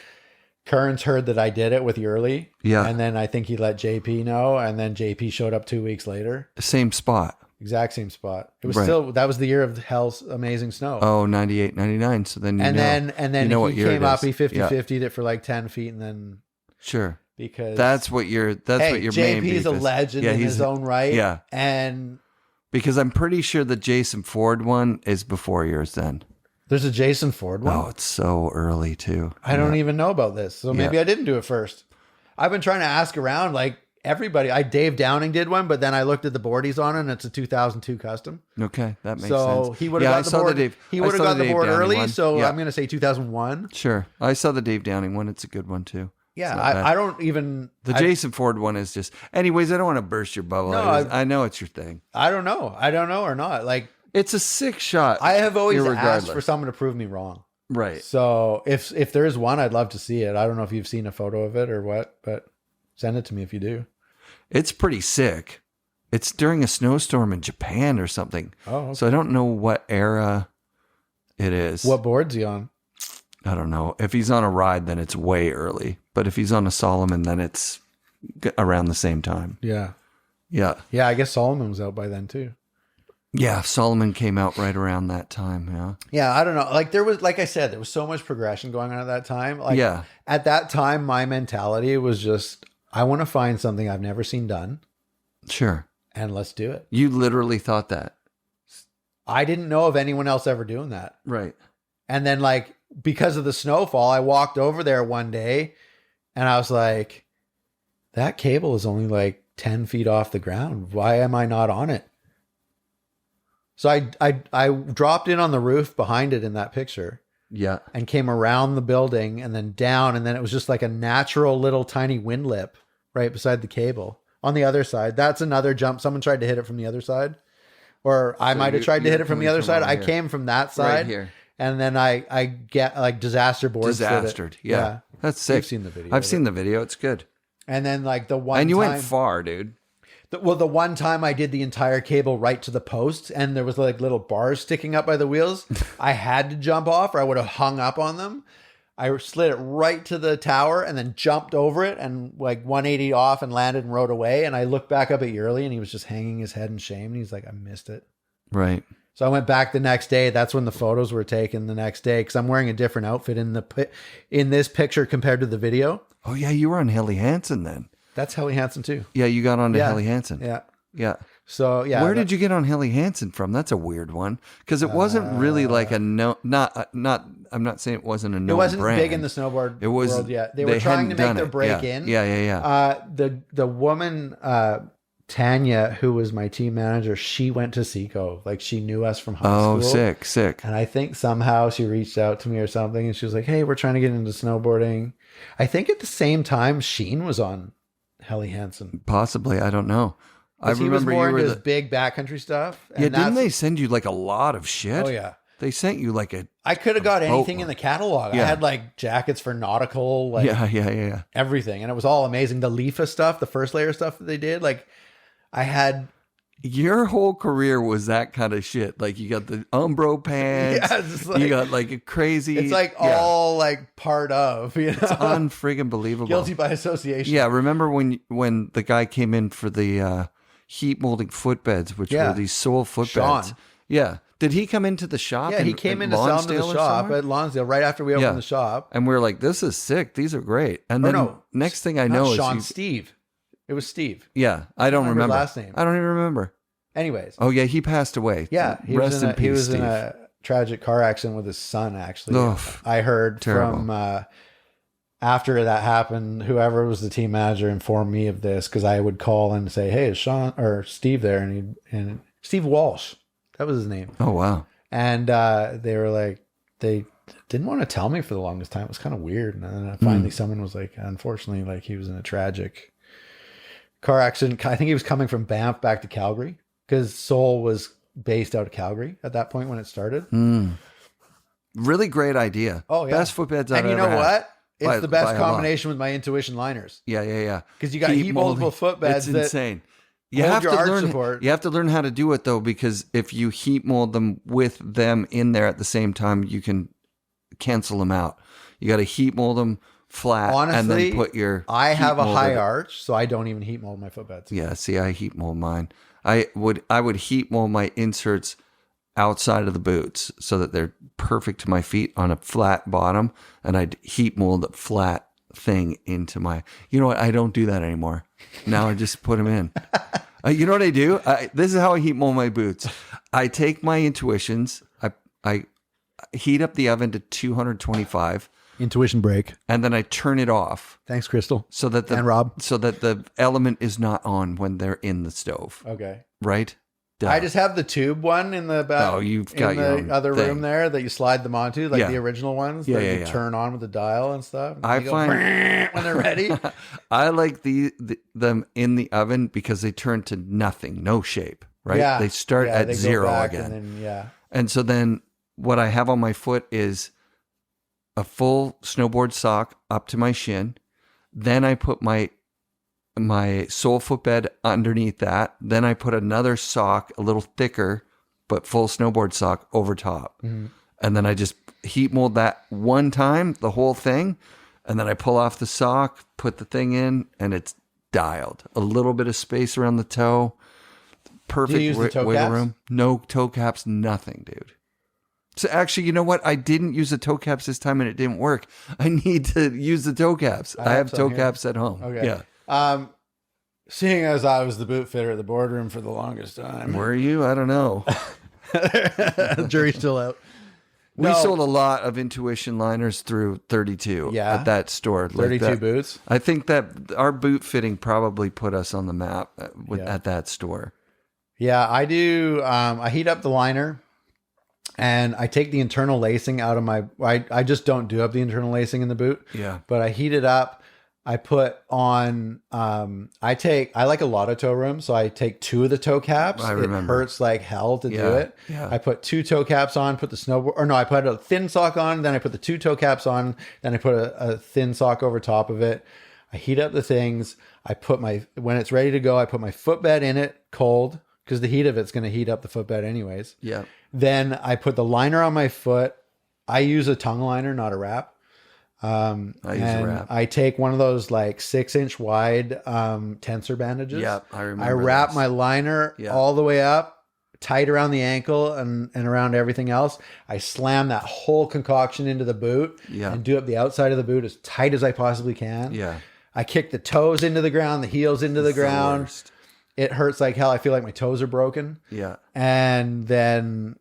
Kearns heard that I did it with Yurley. Yeah. And then I think he let JP know. And then JP showed up 2 weeks later. Same spot. Exact same spot. It was still, that was the year of Hell's Amazing Snow. Oh, 98, 99. So then then you know what he year came it up, is. he 50-50'd it for like 10 feet and then. Sure. Because that's what your main beef JP's a legend in his own right. Yeah. And because I'm pretty sure the Jason Ford one is before yours then. There's a Jason Ford one. Oh, it's so early too. I don't even know about this. So maybe I didn't do it first. I've been trying to ask around like everybody. Dave Downing did one, but then I looked at the board he's on and it's a 2002 custom. Okay, that makes sense. So he would have got the board. He would have got the board early. One. So I'm going to say 2001. Sure. I saw the Dave Downing one. It's a good one too. Yeah, I don't even... The Jason Ford one is just... Anyways, I don't want to burst your bubble. No, I know it's your thing. I don't know. I don't know or not. Like, it's a sick shot. I have always asked for someone to prove me wrong. Right. So if there is one, I'd love to see it. I don't know if you've seen a photo of it or what, but send it to me if you do. It's pretty sick. It's during a snowstorm in Japan or something. Oh, okay. So I don't know what era it is. What board's he on? I don't know. If he's on a ride, then it's way early. But if he's on a Solomon, then it's around the same time. Yeah. Yeah. Yeah, I guess Solomon was out by then too. Yeah, Solomon came out right around that time. Yeah. Yeah, I don't know. Like there was, like I said, there was so much progression going on at that time. Like yeah. At that time, my mentality was just, I want to find something I've never seen done. Sure. And let's do it. You literally thought that. I didn't know of anyone else ever doing that. Right. And then like, because of the snowfall, I walked over there one day and I was like, that cable is only like 10 feet off the ground. Why am I not on it? So I dropped in on the roof behind it in that picture. Yeah. And came around the building and then down. And then it was just like a natural little tiny wind lip right beside the cable on the other side. That's another jump. Someone tried to hit it from the other side, or I might have tried to hit it from the other side. I came from that side. Right here. And then I get like disaster boards. Disastered. Yeah. That's sick. You've seen the video. I've seen the video. It's good. And then like the one And you time, went far, dude. the one time I did the entire cable right to the posts and there was like little bars sticking up by the wheels. I had to jump off or I would have hung up on them. I slid it right to the tower and then jumped over it and like 180 off and landed and rode away. And I looked back up at Yurley and he was just hanging his head in shame. And he's like, I missed it. Right. So I went back the next day. That's when the photos were taken the next day because I'm wearing a different outfit in this picture compared to the video. Oh, yeah. You were on Heli Hansen then. That's Heli Hansen too. Yeah. You got on to Heli Hansen. Yeah. Yeah. So, yeah. Where did you get on Heli Hansen from? That's a weird one because it wasn't really like a no, not, I'm not saying it wasn't a known brand. It wasn't big in the snowboard world yet. They were trying to make their break in. Yeah. The woman, Tanya, who was my team manager, she went to Seco. Like she knew us from high school. Oh, sick. And I think somehow she reached out to me or something and she was like, hey, we're trying to get into snowboarding. I think at the same time, Sheen was on Heli Hansen. Possibly. I don't know. I remember he was more you were into his big backcountry stuff. And didn't they send you like a lot of shit? Oh, yeah. They sent you like I could have got anything in the catalog. Yeah. I had like jackets for nautical, like yeah. everything. And it was all amazing. The Leafa stuff, the first layer stuff that they did, like I had... Your whole career was that kind of shit. Like you got the Umbro pants. Yeah, you got like a crazy. It's like all like part of, you know, it's unfriggin' believable. Guilty by association. Yeah. Remember when the guy came in for the heat molding footbeds, which were these Soul footbeds. Sean. Yeah. Did he come into the shop? Yeah, he came in to sell them to the shop at Lonsdale right after we opened the shop. And we were like, this is sick. These are great. And then next thing I know is Sean, Steve. It was Steve. Yeah, I don't remember his last name. I don't even remember. Anyways. Oh yeah, he passed away. Yeah, rest in peace. He was Steve. in a tragic car accident with his son. Actually, I heard terrible. from after that happened, whoever was the team manager informed me of this because I would call and say, "Hey, is Sean or Steve there?" And Steve Walsh, that was his name. Oh wow. And they were like, they didn't want to tell me for the longest time. It was kind of weird. And then finally, someone was like, "Unfortunately, like he was in a tragic car accident. I think he was coming from Banff back to Calgary because Seoul was based out of Calgary at that point when it started. Really great idea. Oh, yeah. Best footbeds I've And you ever know had. what? It's By- the by best a lot. combination with my Intuition liners. Yeah. Because you got heat moldable footbeds It's that insane. hold your arch support. You have to learn how to do it though, because if you heat mold them with them in there at the same time, you can cancel them out. You got to heat mold them flat, Honestly, and then put your. I have a heat high molded- arch, so I don't even heat mold my footbeds. Yeah, see, I heat mold mine. I would heat mold my inserts outside of the boots so that they're perfect to my feet on a flat bottom, and I'd heat mold the flat thing into my. You know what? I don't do that anymore. Now I just put them in. You know what I do? This is how I heat mold my boots. I take my Intuitions. I heat up the oven to 225. Intuition break. And then I turn it off Thanks, Crystal. so that And Rob. so that the element is not on when they're in the stove. Okay. Right? Duh. I just have the tube one in the back. Oh, you've got in your the own other thing. room there that you slide them onto, like Yeah. the original ones Yeah, that yeah, you yeah. turn on with the dial and stuff. And I you go find- when they're ready. I like them in the oven because they turn to nothing, no shape, right? Yeah. They start Yeah, at they go zero back again. And then, And so then what I have on my foot is a full snowboard sock up to my shin. Then I put my sole footbed underneath that. Then I put another sock, a little thicker, but full snowboard sock over top. Mm-hmm. And then I just heat mold that one time, the whole thing. And then I pull off the sock, put the thing in, and it's dialed. A little bit of space around the toe. Perfect Do you use the toe wiggle caps? room. No toe caps, nothing, dude. So actually, you know what? I didn't use the toe caps this time and it didn't work. I need to use the toe caps. I have some toe here. caps at home. Okay. Yeah. Seeing as I was the boot fitter at the boardroom for the longest time. Were you? I don't know. Jury's still out. We No. sold a lot of Intuition liners through 32 Yeah. at that store. Like 32 that. boots. I think that our boot fitting probably put us on the map at that store. Yeah, I do. I heat up the liner and I take the internal lacing out of my, I just don't do up the internal lacing in the boot. Yeah. But I heat it up. I put on, I like a lot of toe room. So I take 2 of the toe caps. I remember. It hurts like hell to do Yeah, it. yeah. I put 2 toe caps on, put the snowboard, or no, I put a thin sock on, then I put the 2 toe caps on, then I put a thin sock over top of it. I heat up the things. I put when it's ready to go, I put my footbed in it cold because the heat of it's going to heat up the footbed anyways. Yeah. Then I put the liner on my foot. I use a tongue liner, not a wrap. I use a wrap. I take one of those like 6-inch wide tensor bandages. Yeah, I remember I wrap those. my liner Yeah. all the way up, tight around the ankle and around everything else. I slam that whole concoction into the boot Yeah. and do up the outside of the boot as tight as I possibly can. Yeah. I kick the toes into the ground, the heels into the It's the ground. worst. It hurts like hell. I feel like my toes are broken. Yeah. And then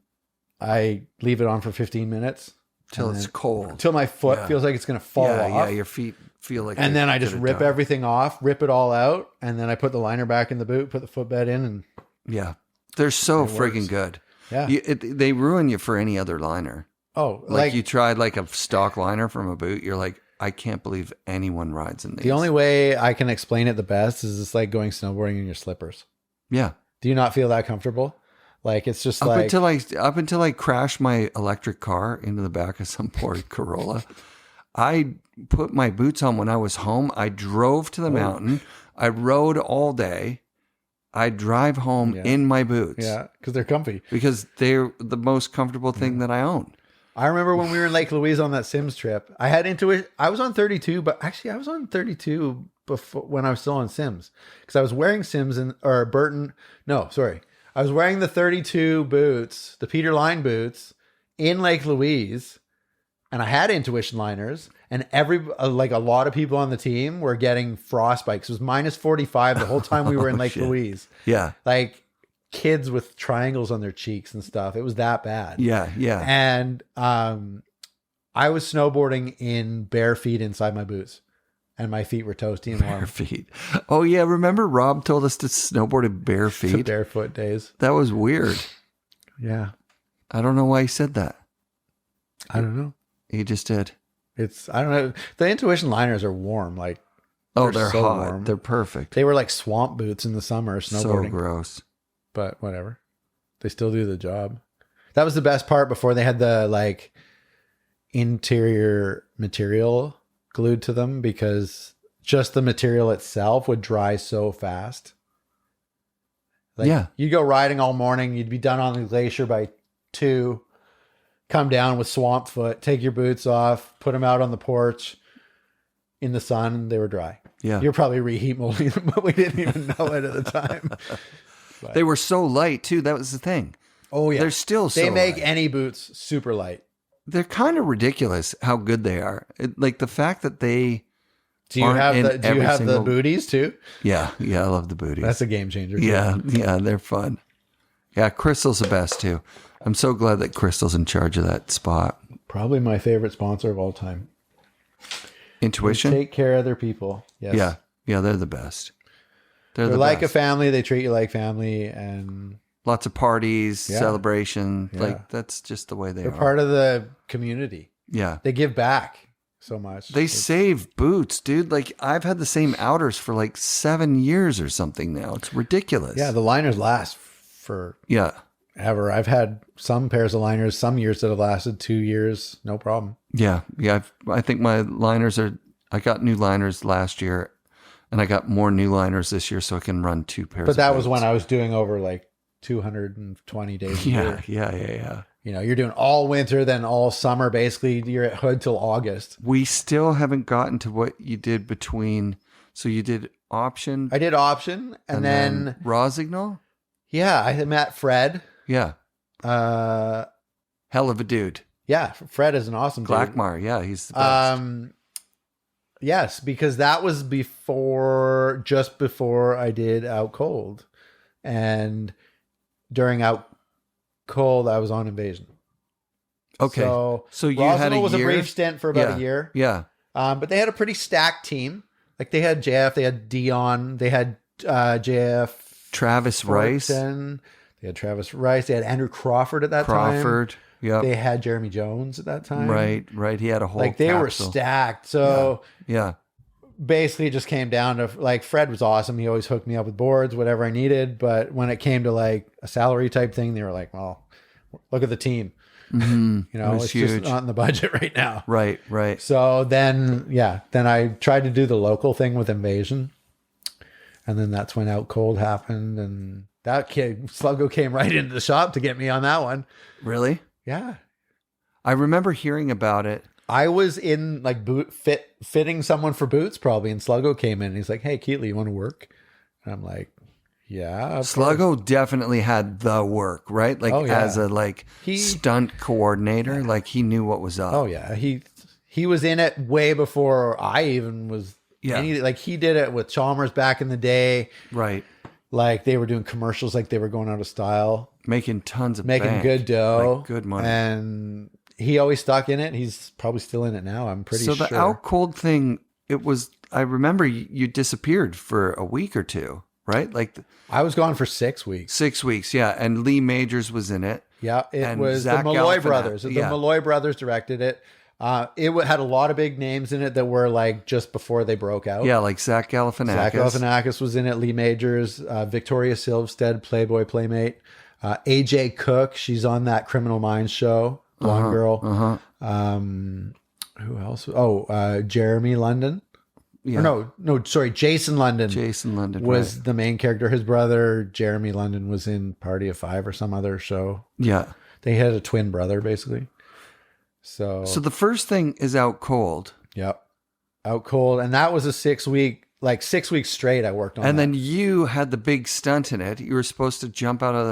I leave it on for 15 minutes. Till and it's then- cold. Till my foot Yeah. feels like it's going to fall Yeah, off. your feet feel like. And they then I just could've rip died. everything off, rip it all out. And then I put the liner back in the boot, put the footbed in. And Yeah, they're so It friggin' works. good. yeah. They ruin you for any other liner. Oh, Like you tried like a stock liner from a boot. You're like, I can't believe anyone rides in these. the only way I can explain it the best is it's like going snowboarding in your slippers. Yeah. Do you not feel that comfortable? Like it's just Up like until I crashed my electric car into the back of some poor Corolla, I put my boots on when I was home. I drove to the mountain. I rode all day. I drive home Yeah. in my boots. yeah, because they're comfy. Because they're the most comfortable thing that I own. I remember when we were in Lake Louise on that Sims trip. I had Intuition. I was on 32, but actually I was on 32 before when I was still on Sims because I was wearing Sims or Burton. No, sorry, I was wearing the 32 boots, the Peter Line boots, in Lake Louise, and I had Intuition liners. And like a lot of people on the team were getting frostbite. 'Cause it was minus 45 the whole time we were in Lake shit. Louise. Yeah. Like kids with triangles on their cheeks and stuff. It was that bad. Yeah. Yeah. And I was snowboarding in bare feet inside my boots, and my feet were toasty and Bare warm. feet. Oh, yeah. Remember Rob told us to snowboard in bare The feet? barefoot days. That was weird. Yeah, I don't know why he said that. I don't know. He just did. I don't know. The Intuition liners are warm. Like Oh, they're so hot. warm. They're perfect. They were like swamp boots in the summer snowboarding. So gross. But whatever. They still do the job. That was the best part before they had the like interior material glued to them, because just the material itself would dry so fast. Like, Yeah. You go riding all morning, you'd be done on the glacier by 2, come down with swamp foot, take your boots off, put them out on the porch in the sun, they were dry. Yeah. You're probably reheat molding them, but we didn't even know it at the time. But, They were so light too. That was the thing. oh yeah. They're still so They make light. any boots super light. They're kind of ridiculous how good they are. Like the fact that they Do you aren't have in the every the single- booties too? Yeah, I love the booties. That's a game changer. Too. yeah, they're fun. Yeah, Crystal's the best too. I'm so glad that Crystal's in charge of that spot. Probably my favorite sponsor of all time. Intuition? Take care of their people. Yes. Yeah, they're the best. They're They're the like best. a family. They treat you like family, and Lots of parties, Yeah. celebration. Yeah. Like that's just the way they they're are. part of the community. Yeah. They give back so much. They save boots, dude. Like I've had the same outers for like 7 years or something now. It's ridiculous. Yeah, the liners last for Yeah. ever. I've had some pairs of liners, some years that have lasted 2 years, no problem. Yeah. I think my liners I got new liners last year and I got more new liners this year so I can run 2 pairs. But that of was boots. when I was doing over like 220 days a year. Yeah. You know, you're doing all winter, then all summer. Basically, you're at hood till August. We still haven't gotten to what you did between. So you did option I did option, and then raw signal. yeah, I had met Fred. Yeah. Uh, Hell of a dude. yeah, Fred is an awesome dude. Glackmar. Yeah. He's the best. Yes, because that was just before I did Out Cold, and during Out Cold, I was on Invasion. Okay. So you had Roswell a was year. a brief stint for about a year. Yeah. But they had a pretty stacked team. Like they had JF, they had Dion, they had JF Travis Rice. Fortin, they had Travis Rice, they had Andrew Crawford at that time. Crawford. Yeah. They had Jeremy Jones at that time. Right. He had a whole Like they were capsule. stacked. So Yeah. basically it just came down to like Fred was awesome. He always hooked me up with boards, whatever I needed. But when it came to like a salary type thing, they were like, well, look at the team. Mm-hmm. You know, It was it's huge. just not in the budget right now. Right. So then I tried to do the local thing with Invasion. And then that's when Out Cold happened. And that kid, Sluggo, came right into the shop to get me on that one. Really? Yeah. I remember hearing about it. I was in like fitting someone for boots probably. And Sluggo came in and he's like, hey, Keetley, you want to work? And I'm like, yeah. of course." Sluggo definitely had the work, right? Like Oh, yeah. as a stunt coordinator, like he knew what was up. Oh yeah. He was in it way before I even was. Yeah. Like he did it with Chalmers back in the day. Right. Like they were doing commercials like they were going out of style. Making tons of Making bank, good dough. like good money. And he always stuck in it. He's probably still in it now. I'm pretty So sure. the Out Cold thing, I remember you disappeared for a week or two, right? Like I was gone for 6 weeks. 6 weeks, yeah. And Lee Majors was in it. Yeah, it And was Zach the Malloy Galifianakis, brothers. The yeah. Malloy brothers directed it. Had a lot of big names in it that were like just before they broke out. Yeah, like Zach Galifianakis. Zach Galifianakis was in it. Lee Majors, Victoria Silvstead, Playboy Playmate, AJ Cook. She's on that Criminal Minds show. Blonde girl. Who else? Oh, Jeremy London. Yeah. Or no, sorry, Jason London. Jason London was right. the main character. His brother Jeremy London was in Party of Five or some other show. Yeah. They had a twin brother basically. So the first thing is Out Cold. yep, Out Cold, and that was a 6 week, like 6 weeks straight. I worked on, And that. then you had the big stunt in it. You were supposed to jump out of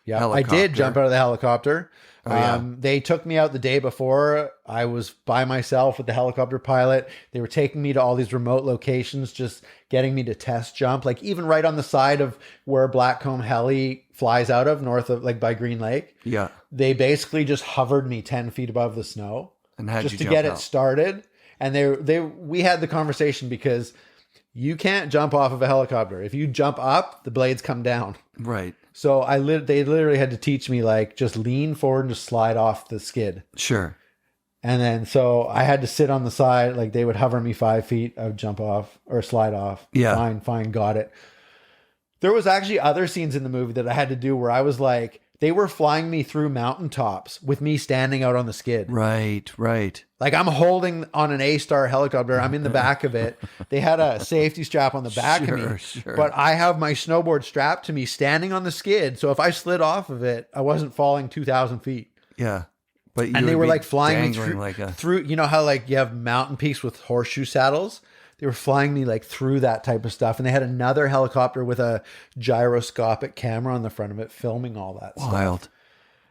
the I helicopter. did jump out of the helicopter. Oh, yeah. They took me out the day before. I was by myself with the helicopter pilot. They were taking me to all these remote locations, just getting me to test jump, like even right on the side of where Blackcomb Heli flies out of, north of like by Green Lake. Yeah. They basically just hovered me 10 feet above the snow And had just you to jump get out. it started. And we had the conversation because you can't jump off of a helicopter. If you jump up, the blades come down. Right. So they literally had to teach me like just lean forward and just slide off the skid. Sure. And then so I had to sit on the side, like they would hover me 5 feet, I would jump off or slide off. Yeah. Fine, got it. There was actually other scenes in the movie that I had to do where I was like, they were flying me through mountaintops with me standing out on the skid. Right. Like I'm holding on an A-Star helicopter. I'm in the back of it. They had a safety strap on the back of me. Sure. But I have my snowboard strapped to me standing on the skid. So if I slid off of it, I wasn't falling 2,000 feet. Yeah. But And they were like flying me through, through, you know how like you have mountain peaks with horseshoe saddles? They were flying me like through that type of stuff. And they had another helicopter with a gyroscopic camera on the front of it filming all that stuff. Wild.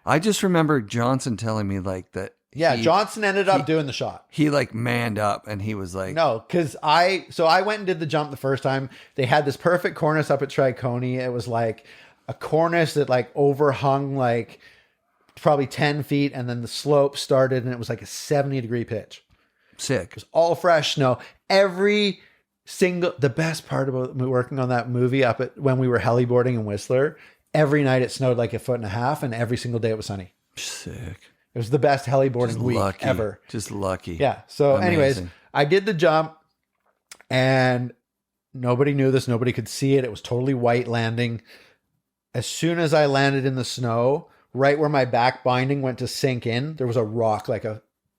I just remember Johnson telling me like that. Yeah, Johnson ended up doing the shot. He like manned up and he was like, no, because I went and did the jump the first time. They had this perfect cornice up at Triconii. It was like a cornice that like overhung like probably 10 feet. And then the slope started and it was like a 70-degree pitch. sick. It was all fresh snow. Every single, the best part about working on that movie up at when we were heliboarding in Whistler, every night it snowed like 1.5 feet and every single day it was sunny. Sick. It was the best heliboarding week lucky. ever. Just lucky. Yeah. So Amazing. anyways, I did the jump and nobody knew this. Nobody could see it. It was totally white landing. As soon as I landed in the snow, right where my back binding went to sink in, there was a rock like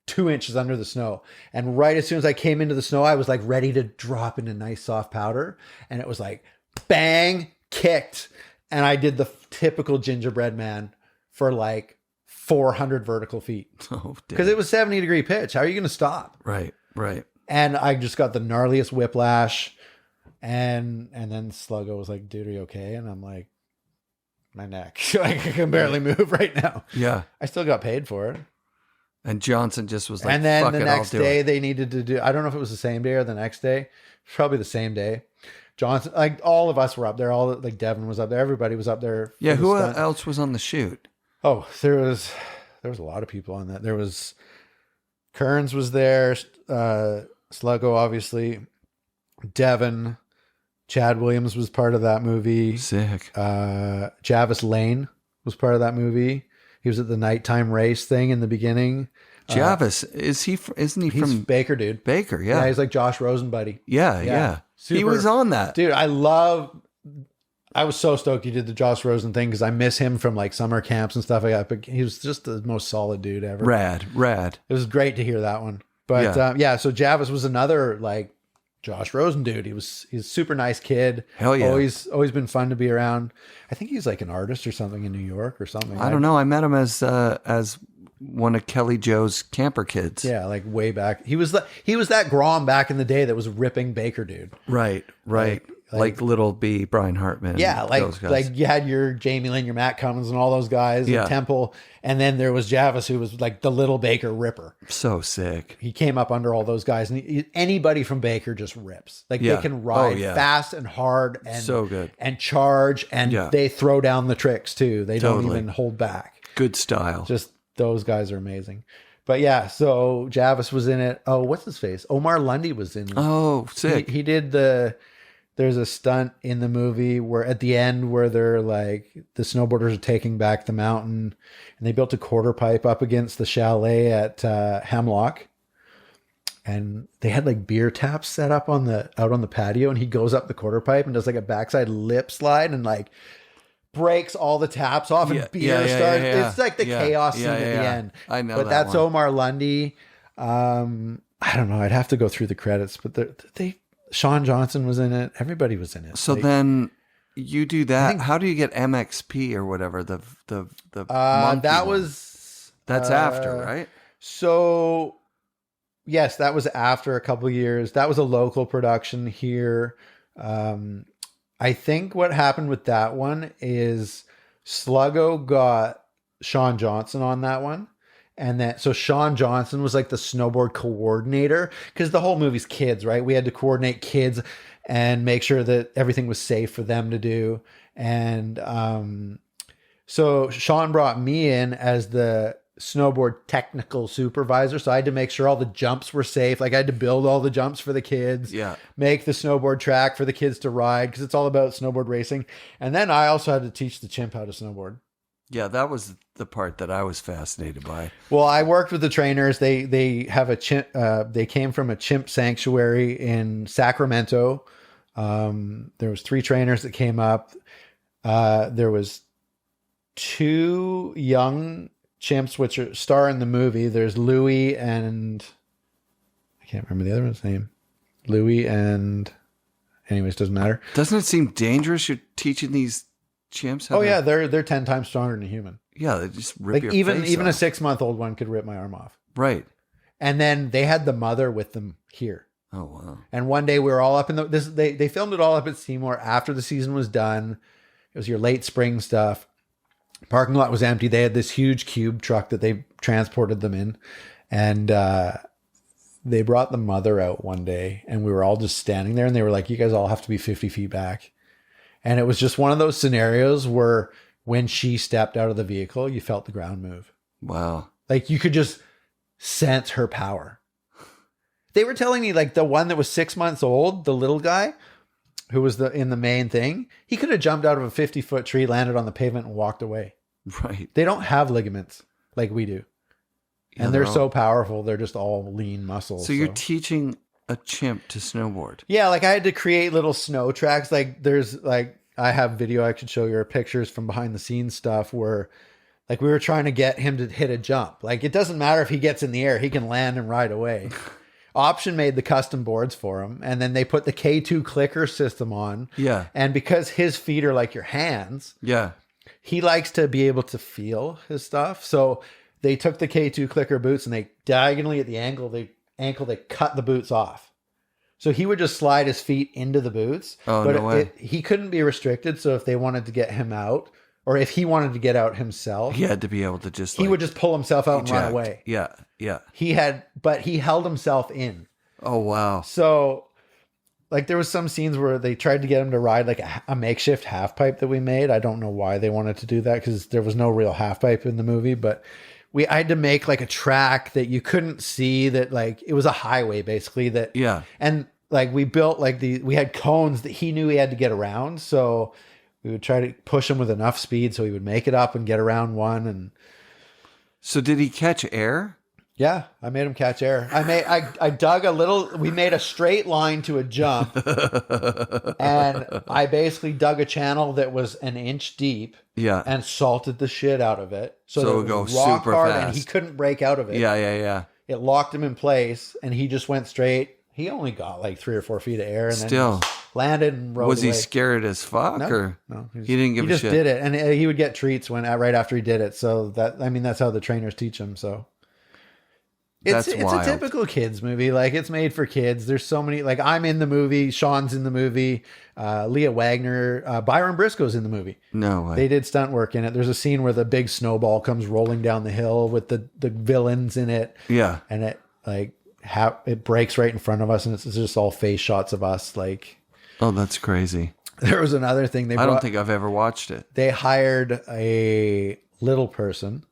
2 inches under the snow. And right as soon as I came into the snow, I was like ready to drop into nice soft powder. And it was like bang, kicked. And I did the typical gingerbread man for like 400 vertical feet. Oh, because it was 70-degree pitch. How are you going to stop? Right. And I just got the gnarliest whiplash. And then Sluggo was like, dude, are you okay? And I'm like, my neck. I can barely move right now. Yeah. I still got paid for it. And Johnson just was like, and then fuck the it, next I'll do day it. they needed to do, I don't know if it was the same day or the next day. Probably the same day. Johnson, like all of us were up there. All like Devin was up there. Everybody was up there. Yeah. for the Who stunt. else was on the shoot? Oh, there was a lot of people on that. There was Kearns was there. Sluggo, obviously. Devin. Chad Williams was part of that movie. Sick. Javis Lane was part of that movie. He was at the nighttime race thing in the beginning. Javis, isn't he He's from Baker, dude. Baker? Yeah. He's like Josh Rosen buddy. Yeah. He Super- was on that. Dude, I was so stoked you did the Josh Rosen thing because I miss him from like summer camps and stuff like that. But he was just the most solid dude ever. Rad. It was great to hear that one. But so Javis was another like Josh Rosen dude. He's a super nice kid. Hell yeah. Always been fun to be around. I think he's like an artist or something in New York or something. I don't know. I met him as one of Kelly Joe's camper kids. Yeah, like way back. He was that Grom back in the day that was ripping Baker, dude. Right. Like Little B, Brian Hartman. Yeah, those guys. like you had your Jamie Lynn, your Matt Cummins, and all those guys Yeah. at Temple, and then there was Javis, who was like the little Baker ripper. So sick. He came up under all those guys, and anybody from Baker just rips. Like Yeah. they can ride Oh, yeah. fast and hard, and So good. and charge, and Yeah. they throw down the tricks too. They don't Totally. even hold back. Good style. Just those guys are amazing. But yeah, so Javis was in it. Oh, what's his face? Omar Lundy was in. Oh, sick. He did there's a stunt in the movie where at the end where they're like the snowboarders are taking back the mountain and they built a quarter pipe up against the chalet at Hemlock, and they had like beer taps set up out on the patio, and he goes up the quarter pipe and does like a backside lip slide and like breaks all the taps off and beer starts. yeah. It's like the chaos scene at the end. I know, but that's Omar Lundy. I don't know. I'd have to go through the credits, but Sean Johnson was in it. Everybody was in it. So then you do that. How do you get MXP or whatever? The monkey that one? That's after, right? So yes, that was after a couple of years. That was a local production here. I think what happened with that one is Sluggo got Sean Johnson on that one. And so Sean Johnson was like the snowboard coordinator, because the whole movie's kids, right? We had to coordinate kids and make sure that everything was safe for them to do. And so Sean brought me in as the snowboard technical supervisor. So I had to make sure all the jumps were safe. Like I had to build all the jumps for the kids, make the snowboard track for the kids to ride, because it's all about snowboard racing. And then I also had to teach the chimp how to snowboard. Yeah, that was the part that I was fascinated by. Well, I worked with the trainers. They have a chimp. They came from a chimp sanctuary in Sacramento. There was 3 trainers that came up. There was 2 young chimps, which are star in the movie. There's Louie and I can't remember the other one's name. Louie and anyways, doesn't matter. Doesn't it seem dangerous? You're teaching these chimps how Yeah, they're 10 times stronger than a human. Yeah, they just rip your even face even a off. 6-month-old one could rip my arm off. Right. And then they had the mother with them here. Oh wow. And one day we were all up in they filmed it all up at Seymour after the season was done. It was your late spring stuff. Parking lot was empty. They had this huge cube truck that they transported them in. And they brought the mother out one day and we were all just standing there and they were like, you guys all have to be 50 feet back. And it was just one of those scenarios where when she stepped out of the vehicle, you felt the ground move. Wow. Like you could just sense her power. They were telling me like the one that was 6 months old, the little guy who was in the main thing, he could have jumped out of a 50-foot tree, landed on the pavement and walked away. Right. They don't have ligaments like we do. Yeah, and they're so powerful. They're just all lean muscles. So you're teaching a chimp to snowboard. Yeah, like I had to create little snow tracks. Like there's like, I have video I could show you or pictures from behind the scenes stuff where like we were trying to get him to hit a jump. Like it doesn't matter if he gets in the air, he can land and ride away. Option made the custom boards for him. And then they put the K2 clicker system on. Yeah. And because his feet are like your hands. Yeah. He likes to be able to feel his stuff. So they took the K2 clicker boots and they diagonally at the ankle, they cut the boots off. So he would just slide his feet into the boots. Oh, but no way. He couldn't be restricted. So if they wanted to get him out or if he wanted to get out himself, He had to be able to just he would just pull himself out and run eject. away. Yeah. Yeah. But he held himself in. Oh, wow. So like there was some scenes where they tried to get him to ride like a makeshift half pipe that we made. I don't know why they wanted to do that because there was no real half pipe in the movie, but I had to make like a track that you couldn't see that like it was a highway basically that. Yeah. And like we built like we had cones that he knew he had to get around. So we would try to push him with enough speed so he would make it up and get around one. And So did he catch air? yeah, I made him catch air. I dug we made a straight line to a jump and I basically dug a channel that was an inch deep Yeah. and salted the shit out of it. So So that it would go was rock super hard fast. and he couldn't break out of it. Yeah. Yeah. Yeah. It locked him in place and he just went straight. He only got like 3 or 4 feet of air and Still. then landed and rode Was he away. scared as fuck or? No, He didn't give a just shit. did it, and he would get treats right after he did it. So that's how the trainers teach him. So it's wild. a typical kids movie. Like it's made for kids. There's so many. Like I'm in the movie. Sean's in the movie. Leah Wagner, Byron Briscoe's in the movie. No way. They did stunt work in it. There's a scene where the big snowball comes rolling down the hill with the villains in it. Yeah. And it like it breaks right in front of us, and it's just all face shots of us. Like Oh, that's crazy. there was another thing I don't think I've ever watched it. they hired a little person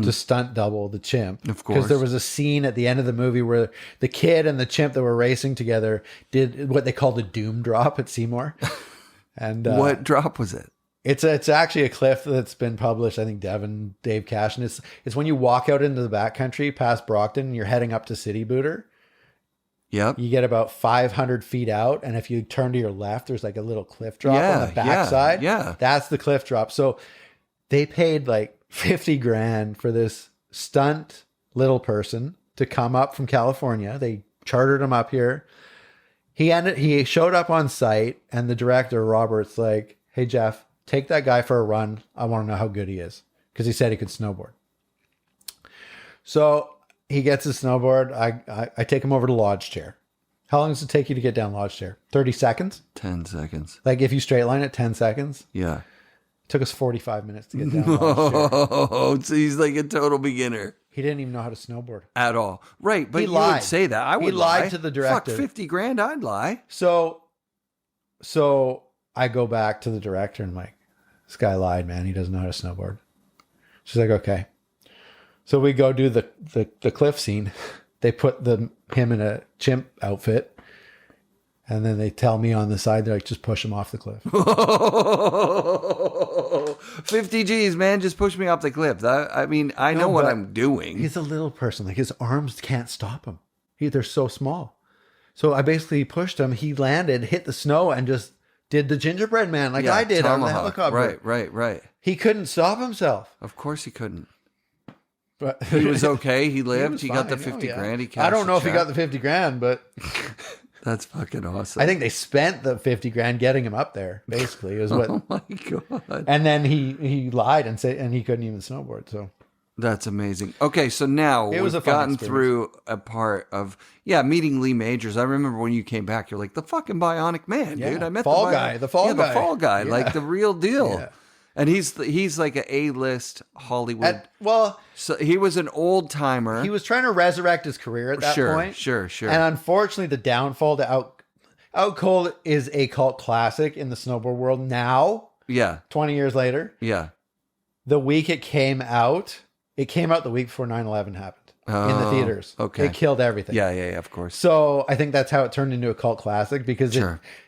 to stunt double the chimp. Of course. Because there was a scene at the end of the movie where the kid and the chimp that were racing together did what they called a doom drop at Seymour. And What drop was it? it's actually a cliff that's been published. I think Dave Cash. And it's when you walk out into the backcountry past Brockton and you're heading up to City Booter. Yep. You get about 500 feet out, and if you turn to your left, there's like a little cliff drop on the backside. Yeah. That's the cliff drop. So they paid like 50 grand for this stunt little person to come up from California. They chartered him up here. He showed up on site, and the director, Robert's like, hey, Jeff, take that guy for a run. I want to know how good he is. Because he said he could snowboard. So he gets his snowboard. I take him over to Lodge Chair. How long does it take you to get down Lodge Chair? 30 seconds? 10 seconds. Like if you straight line it, 10 seconds? Yeah. It took us 45 minutes to get down Lodge Chair. Oh, so he's like a total beginner. He didn't even know how to snowboard. At all. Right, but He you lied. would say that. I would lied lie. to the director. Fuck, 50 grand, I'd lie. So I go back to the director and I'm like, this guy lied, man. He doesn't know how to snowboard. She's like, okay. So we go do the cliff scene. They put him in a chimp outfit. And then they tell me on the side, they're like, just push him off the cliff. 50 G's, man. Just push me off the cliff. I mean, I know what I'm doing. He's a little person. Like his arms can't stop him. They're so small. So I basically pushed him. He landed, hit the snow, and just did the gingerbread man like I did on the helicopter. Right. He couldn't stop himself. Of course he couldn't. But he was okay. He lived. He got the fine. 50 grand. He cashed I don't know if he check. got the 50 grand, but That's fucking awesome. I think they spent the 50 grand getting him up there. Basically, is what. Oh my god! And then he lied and said, and he couldn't even snowboard. So that's amazing. Okay, so now we've gotten through a part of meeting Lee Majors. I remember when you came back, you're like the fucking Bionic Man, dude. I met the fall guy, the fall guy, like the real deal. Yeah. And he's like an A-list Hollywood. So he was an old timer. He was trying to resurrect his career at that point. Sure. And unfortunately, the downfall to Out Cold is a cult classic in the snowboard world now. Yeah. 20 years later. Yeah. The week it came out the week before 9/11 happened in the theaters. Okay. It killed everything. Yeah, of course. So I think that's how it turned into a cult classic because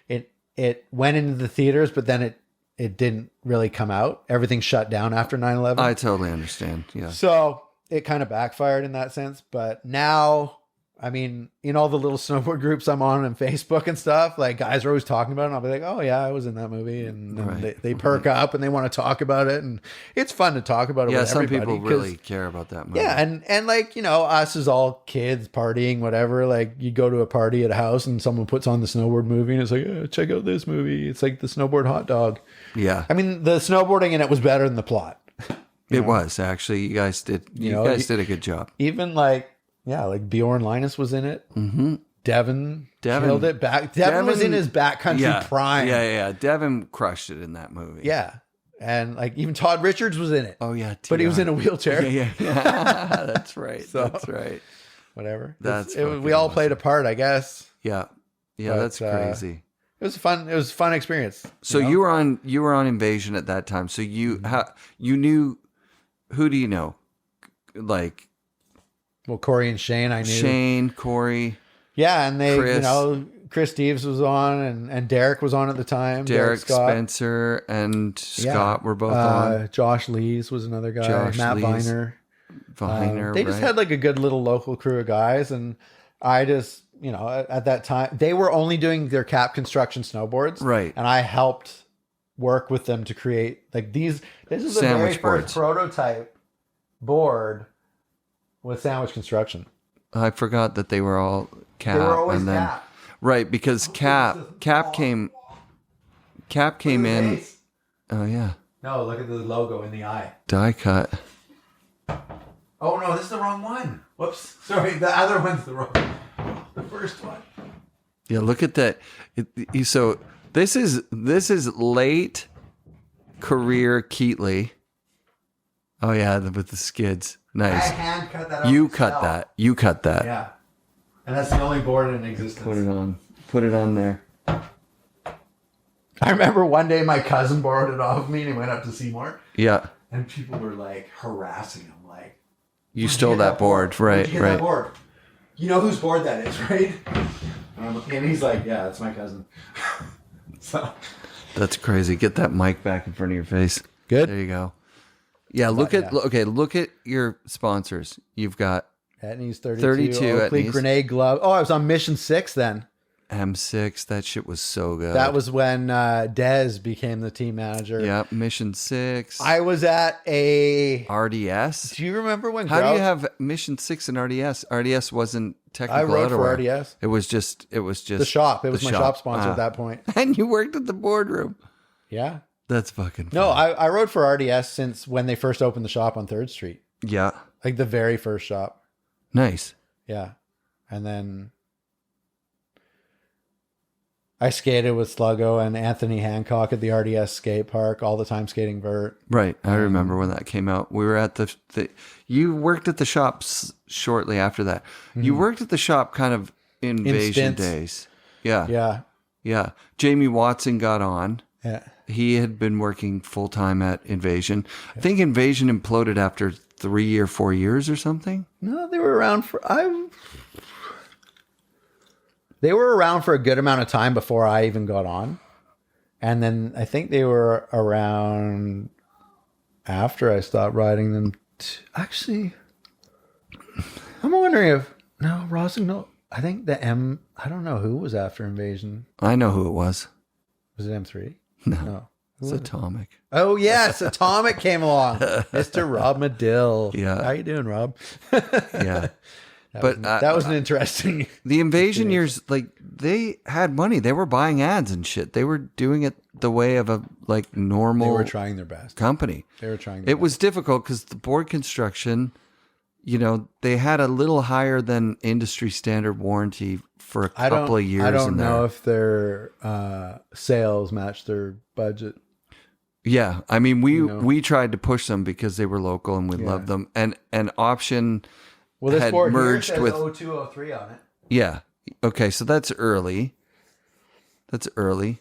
it went into the theaters, but then it didn't really come out. Everything shut down after 9/11. I totally understand. Yeah. So it kind of backfired in that sense. But now, I mean, in all the little snowboard groups I'm on Facebook and stuff, like guys are always talking about it. And I'll be like, oh yeah, I was in that movie. And they perk up and they want to talk about it. And it's fun to talk about it with everybody. Yeah, some people really care about that movie. Yeah, and like, us as all kids partying, whatever, like you go to a party at a house and someone puts on the snowboard movie and it's like, check out this movie. It's like the snowboard hot dog. Yeah. I mean, the snowboarding in it was better than the plot. It was, actually. You guys did a good job. Even like Bjorn Linus was in it. Mm-hmm. Devin killed it. Devin was in his backcountry prime. Yeah. Devin crushed it in that movie. Yeah. And like even Todd Richards was in it. Oh yeah. But he was in a wheelchair. Yeah. That's right. That's right. Whatever. We all played a part, I guess. Yeah. Yeah, that's crazy. It was fun. It was a fun experience. So you were on Invasion at that time. So you knew, who do you know? Like, well, Corey and Shane, I knew. Shane, Corey. Yeah, and they, Chris. Chris Steves was on, and Derek was on at the time. Derek Spencer and Scott were both on. Josh Lees was another guy. Matt Viner. They just had like a good little local crew of guys, and I just, at that time, they were only doing their cap construction snowboards. Right. And I helped work with them to create like these. This is the very first prototype board with sandwich construction. I forgot that they were all cap. They were always cap. Right, because cap came in. Oh yeah. No, look at the logo in the eye. Die cut. Oh no, this is the wrong one. Whoops. Sorry, the other one's the wrong one. The first one. Yeah, look at that. So this is late career Keetley. Oh yeah, with the skids. Nice. I hand cut that out. You cut that. Yeah. And that's the only board in existence. Put it on there. I remember one day my cousin borrowed it off me and he went up to Seymour. Yeah. And people were like harassing him, like, you stole that board. Right. That board? You know whose board that is, right? And he's like, yeah, it's my cousin. So that's crazy. Get that mic back in front of your face. Good. There you go. Yeah, look at your sponsors. You've got Etnies 32 Oakley Etnies. Grenade Glove. Oh, I was on Mission 6 then. M6, that shit was so good. That was when Dez became the team manager. Yeah, Mission 6. I was at a RDS. Do you remember when? How do you have Mission 6 and RDS? RDS wasn't technical. I rode for RDS. It was just the shop. It was my shop sponsor at that point. And you worked at the boardroom. Yeah, that's fucking fun. No, I rode for RDS since when they first opened the shop on 3rd Street. Yeah, like the very first shop. Nice. Yeah, and then I skated with Sluggo and Anthony Hancock at the RDS skate park all the time, skating vert. Right. I remember when that came out. We were at you worked at the shops shortly after that. Mm-hmm. You worked at the shop kind of Invasion days. Yeah. Yeah. Yeah. Jamie Watson got on. Yeah. He had been working full time at Invasion. Yeah. I think Invasion imploded after 3 or 4 years or something. No, they were around for They were around for a good amount of time before I even got on. And then I think they were around after I stopped riding them. Actually, I'm wondering if... No, Rossignol... I think I don't know who was after Invasion. I know who it was. Was it M3? No. It's Atomic. Oh, yes. Atomic came along. Mr. Rob Medill. Yeah. How you doing, Rob? Yeah. That was an interesting... The Invasion years, like, they had money. They were buying ads and shit. They were doing it the way of a, like, normal... They were trying their best. Company. They were trying their It was difficult because the board construction, you know, they had a little higher than industry standard warranty for a couple of years. I don't know if their sales matched their budget. Yeah. I mean, we tried to push them because they were local and we loved them. And Option... Well, this board merged here says with 0203 on it. Yeah. Okay, so that's early.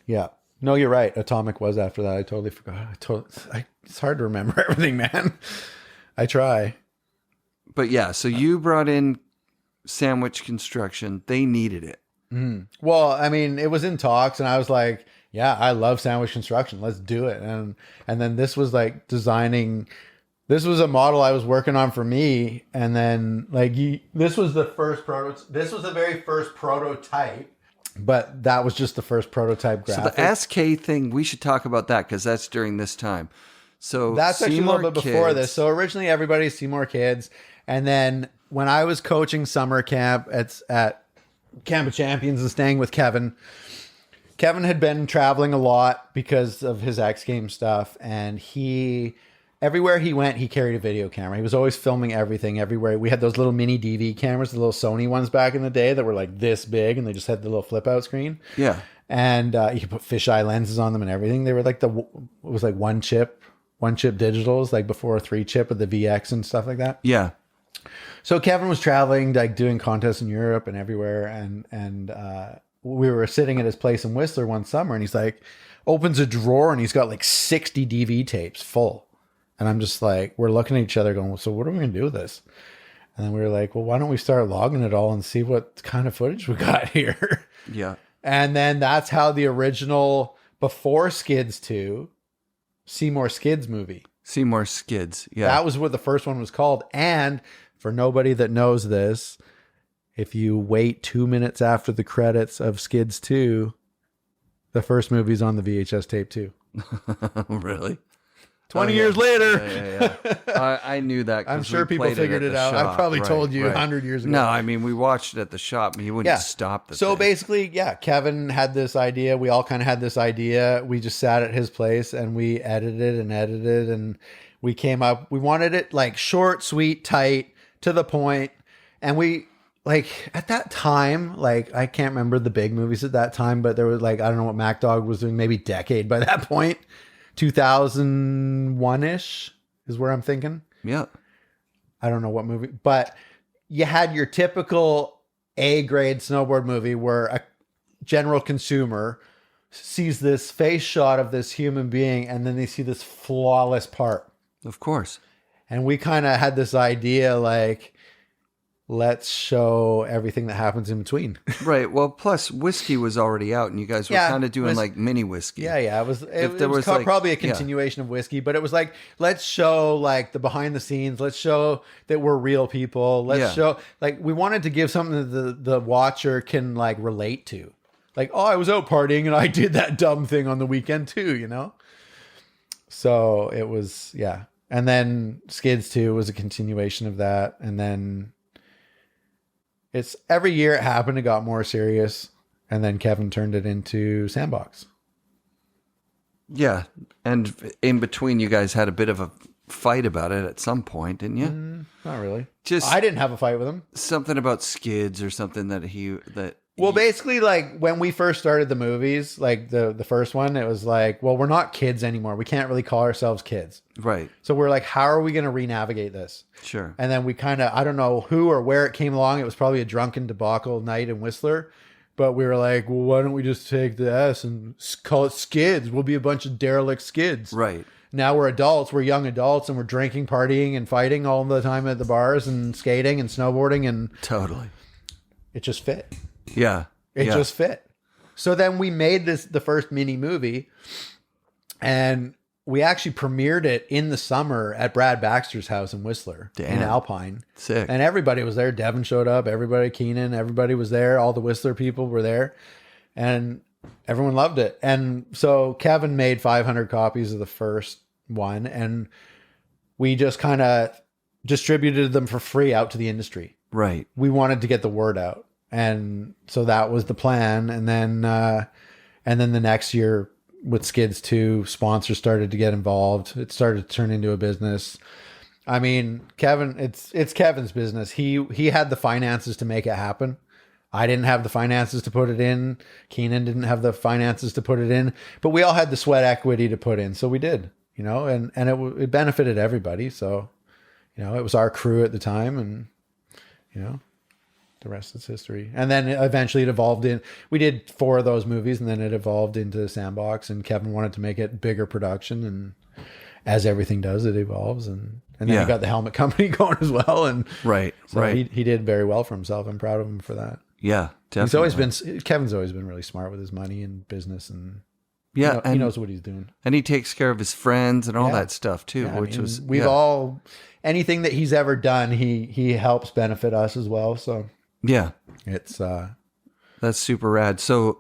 Yeah. No, you're right. Atomic was after that. I totally forgot. It's hard to remember everything, man. I try. But yeah, so you brought in Sandwich Construction. They needed it. Mm. Well, I mean, it was in talks, and I was like, "Yeah, I love Sandwich Construction. Let's do it." And then this was like designing. This was a model I was working on for me, and then like this was the first prototype. This was the very first prototype, but that was just the first prototype graphic. So the SK thing, we should talk about that because that's during this time. So that's actually Seymour a little bit before this. So originally everybody's Seymour Kids, and then when I was coaching summer camp at Camp of Champions and staying with Kevin had been traveling a lot because of his X Games stuff, and everywhere he went, he carried a video camera. He was always filming everything everywhere. We had those little mini DV cameras, the little Sony ones back in the day that were like this big, and they just had the little flip out screen. Yeah. And you could put fisheye lenses on them and everything. They were like it was like one chip digitals, like before a 3-chip with the VX and stuff like that. Yeah. So Kevin was traveling, like doing contests in Europe and everywhere. And we were sitting at his place in Whistler one summer, and he's like, opens a drawer and he's got like 60 DV tapes full. And I'm just like, we're looking at each other going, so what are we going to do with this? And then we were like, well, why don't we start logging it all and see what kind of footage we got here? Yeah. And then that's how the original, before Skids 2, Seymour Skids movie. Seymour Skids. Yeah. That was what the first one was called. And for nobody that knows this, if you wait 2 minutes after the credits of Skids 2, the first movie's on the VHS tape too. Really? 20 years later. Yeah. I knew that. I'm sure people figured it out. I probably told you 100 years ago. No, I mean, we watched it at the shop and he wouldn't stop the thing. Basically, Kevin had this idea. We all kind of had this idea. We just sat at his place and we edited and we came up. We wanted it like short, sweet, tight, to the point. And we, like, at that time, like, I can't remember the big movies at that time, but there was like, I don't know what Mac Dog was doing, maybe Decade by that point. 2001-ish is where I'm thinking. Yeah. I don't know what movie, but you had your typical A-grade snowboard movie where a general consumer sees this face shot of this human being and then they see this flawless part. Of course. And we kind of had this idea like, let's show everything that happens in between. Right. Well, plus whiskey was already out and you guys were kind of doing like mini whiskey. Yeah. It was like, probably a continuation of whiskey, but it was like, let's show like the behind the scenes. Let's show that we're real people. Let's show, like, we wanted to give something that the watcher can like relate to. Like, oh, I was out partying and I did that dumb thing on the weekend too, you know? So it was, yeah. And then Skids 2 was a continuation of that. And then it's every year it happened, it got more serious, and then Kevin turned it into Sandbox. Yeah, and in between, you guys had a bit of a fight about it at some point, didn't you? Not really. Just I didn't have a fight with him. Something about skids or something Well, basically, like when we first started the movies, like the first one, it was like, well, we're not kids anymore. We can't really call ourselves kids. Right. So we're like, how are we going to re-navigate this? Sure. And then we kind of, I don't know who or where it came along. It was probably a drunken debacle night in Whistler. But we were like, well, why don't we just take the S and call it Skids? We'll be a bunch of derelict skids. Right. Now we're adults. We're young adults and we're drinking, partying, and fighting all the time at the bars and skating and snowboarding. And totally. it just fit. Yeah. It just fit. So then we made the first mini movie, and we actually premiered it in the summer at Brad Baxter's house in Whistler in Alpine. Sick. And everybody was there. Devin showed up. Everybody, Keenan, everybody was there. All the Whistler people were there. And everyone loved it. And so Kevin made 500 copies of the first one. And we just kind of distributed them for free out to the industry. Right. We wanted to get the word out. And so that was the plan. And then the next year, with Skids 2, sponsors started to get involved. It started to turn into a business. I mean, Kevin, it's Kevin's business. He had the finances to make it happen. I didn't have the finances to put it in. Keenan didn't have the finances to put it in, but we all had the sweat equity to put in. So we did, and it benefited everybody. So, it was our crew at the time, and, the rest is history. And then eventually it evolved we did 4 of those movies, and then it evolved into Sandbox, and Kevin wanted to make it bigger production. And as everything does, it evolves. And then he got the helmet company going as well. And so he did very well for himself. I'm proud of him for that. Yeah, definitely. Kevin's always been really smart with his money and business, and he knows what he's doing. And he takes care of his friends and all that stuff too, anything that he's ever done, he helps benefit us as well. So yeah, it's that's super rad. So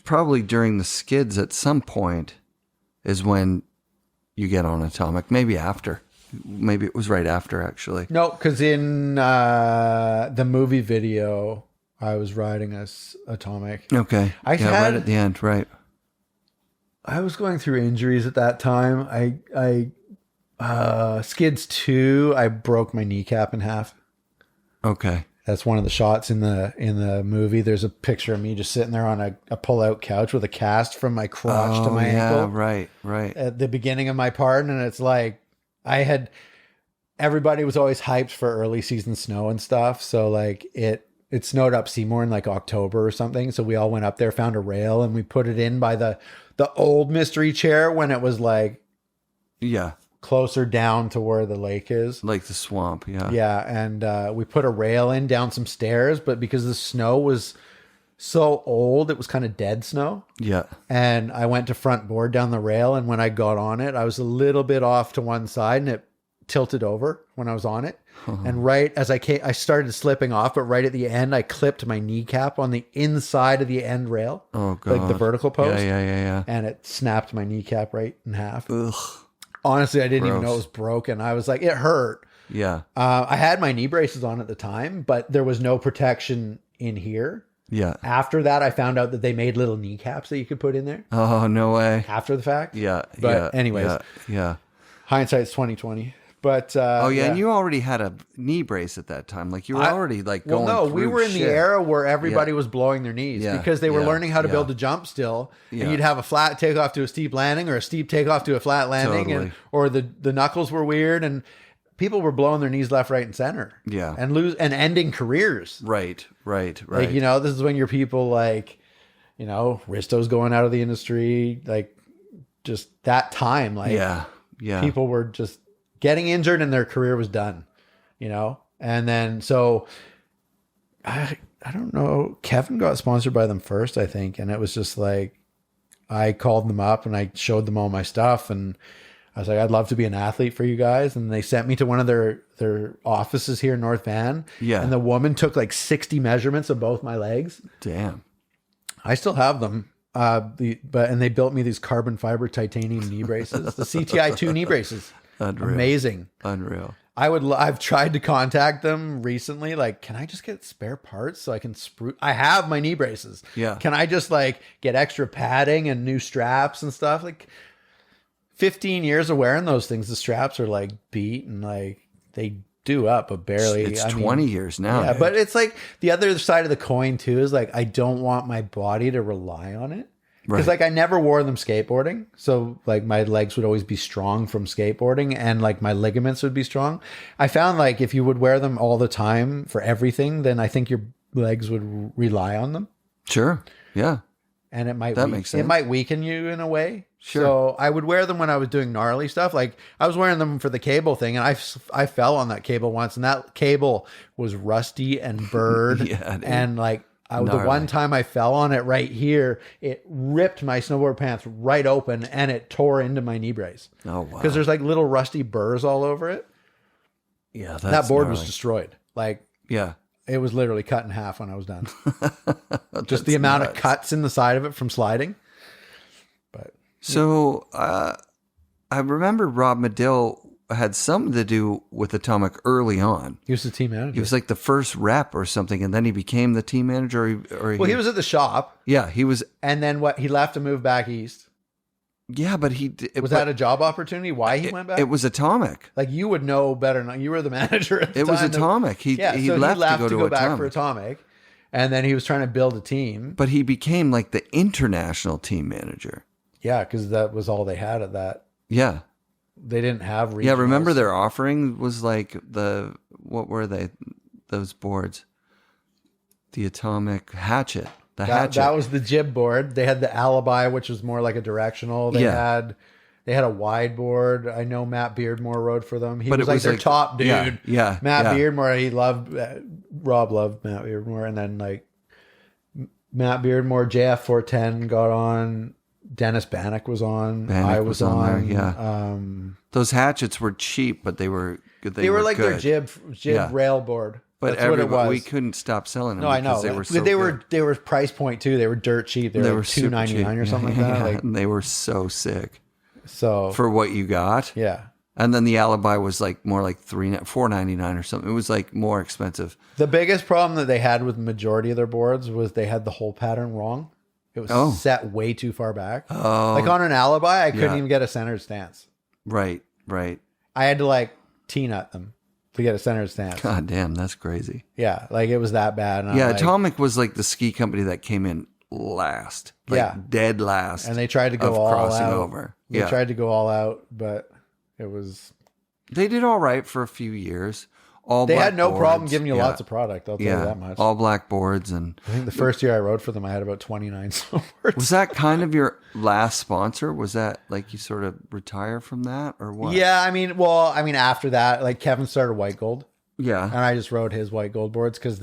probably during the Skids at some point is when you get on Atomic. Maybe it was right after, actually. No, because in the movie video, I was riding Atomic. Okay. Right at the end, right. I was going through injuries at that time. Skids 2, I broke my kneecap in half. Okay. That's one of the shots in the movie. There's a picture of me just sitting there on a pull-out couch with a cast from my crotch to my ankle. Right. At the beginning of my part, and it's like everybody was always hyped for early season snow and stuff. So like it snowed up Seymour in like October or something. So we all went up there, found a rail, and we put it in by the old mystery chair when it was like closer down to where the lake is. Like the swamp, yeah. Yeah, and we put a rail in down some stairs, but because the snow was so old, it was kind of dead snow. Yeah. And I went to front board down the rail, and when I got on it, I was a little bit off to one side, and it tilted over when I was on it. And right as I started slipping off, but right at the end, I clipped my kneecap on the inside of the end rail. Oh, God. Like the vertical post. Yeah. And it snapped my kneecap right in half. Ugh. Honestly, I didn't even know it was broken. I was like, it hurt. Yeah. I had my knee braces on at the time, but there was no protection in here. Yeah. After that, I found out that they made little kneecaps that you could put in there. Oh, no way. After the fact. Yeah. But anyways. Yeah. Hindsight's 20/20. But and you already had a knee brace at that time. Like you were already like going. Well, no, we were in the era where everybody was blowing their knees because they were learning how to build a jump still. Yeah. And you'd have a flat takeoff to a steep landing, or a steep takeoff to a flat landing, or the knuckles were weird, and people were blowing their knees left, right, and center. Yeah, and ending careers. Right. Like this is when your people like, Risto's going out of the industry. Like just that time, like people were just getting injured and their career was done, And then, so I don't know, Kevin got sponsored by them first, I think. And it was just like, I called them up and I showed them all my stuff. And I was like, I'd love to be an athlete for you guys. And they sent me to one of their offices here in North Van. Yeah. And the woman took like 60 measurements of both my legs. Damn. I still have them. And they built me these carbon fiber titanium knee braces, the CTI 2 knee braces. Unreal. Amazing. Unreal. I've tried to contact them recently. Like, can I just get spare parts so I can I have my knee braces. Yeah. Can I just like get extra padding and new straps and stuff? Like 15 years of wearing those things, the straps are like beat and like they do up, but barely. It's 20 years now. Yeah. Dude. But it's like the other side of the coin too, is like, I don't want my body to rely on it. Because like I never wore them skateboarding. So like my legs would always be strong from skateboarding, and like my ligaments would be strong. I found like if you would wear them all the time for everything, then I think your legs would rely on them. Sure. Yeah. And it might makes sense. It might weaken you in a way. Sure. So I would wear them when I was doing gnarly stuff. Like I was wearing them for the cable thing, and I fell on that cable once, and that cable was rusty and burred. Yeah, and like The Gnarly. one time I fell on it right here, it ripped my snowboard pants right open and it tore into my knee brace. Oh, wow. Because there's like little rusty burrs all over it. Yeah, That board was gnarly. destroyed. Like, Yeah. it was literally cut in half when I was done. Just the amount of cuts in the side of it from sliding. But So I remember Rob Medill had something to do with Atomic early on. he was the team manager. He was like the first rep or something, and then he became the team manager. He was at the shop, Yeah, he was. and then he left to move back east. Yeah, but Was that a job opportunity? Why he went back? It was Atomic. Like, you would know better than you were the manager at the It time. was Atomic. He left to go back Atomic. for Atomic, and then he was trying to build a team. But he became like the international team manager. Yeah, because that was all they had at that. Yeah. They didn't have regionals. Yeah, remember their offering was like what were they? Those boards. The Atomic Hatchet. The Hatchet. That was the jib board. They had the Alibi, which was more like a directional. They had a wide board. I know Matt Beardmore rode for them. He was like their top dude. Yeah. Matt Beardmore, Rob loved Matt Beardmore. And then like Matt Beardmore, JF 410 got on. Dennis Bannock was on. I was on there, yeah. Those hatchets were cheap, but they were good. They were like good. their jib rail board. But that's what it was. We couldn't stop selling them. No, I know. They were so they were price point too. They were dirt cheap. They were super $2.99 or cheap. something like that. Like, and they were so sick so for what you got. yeah. And then the Alibi was like more like $4.99 or something. It was like more expensive. The biggest problem that they had with the majority of their boards was they had the hole pattern wrong. It was set way too far back. Oh, Like on an Alibi, I couldn't even get a centered stance. right. I had to like T-nut them to get a centered stance. God damn, that's crazy. Yeah, like it was that bad. And Yeah, I'm like, Atomic was like the ski company that came in last. Like Yeah. dead last. and they tried to go of all crossing out. over. They Yeah. tried to go all out, but it was. They did all right for a few years. All They black had no problem boards. giving you lots of product. I'll tell you that much. All black boards. And I think the first year I rode for them, I had about 29 snowboards. was that kind of your last sponsor? Was that like you sort of retire from that or what? Yeah, I mean, after that, like Kevin started White Gold, Yeah. and I just rode his White Gold boards because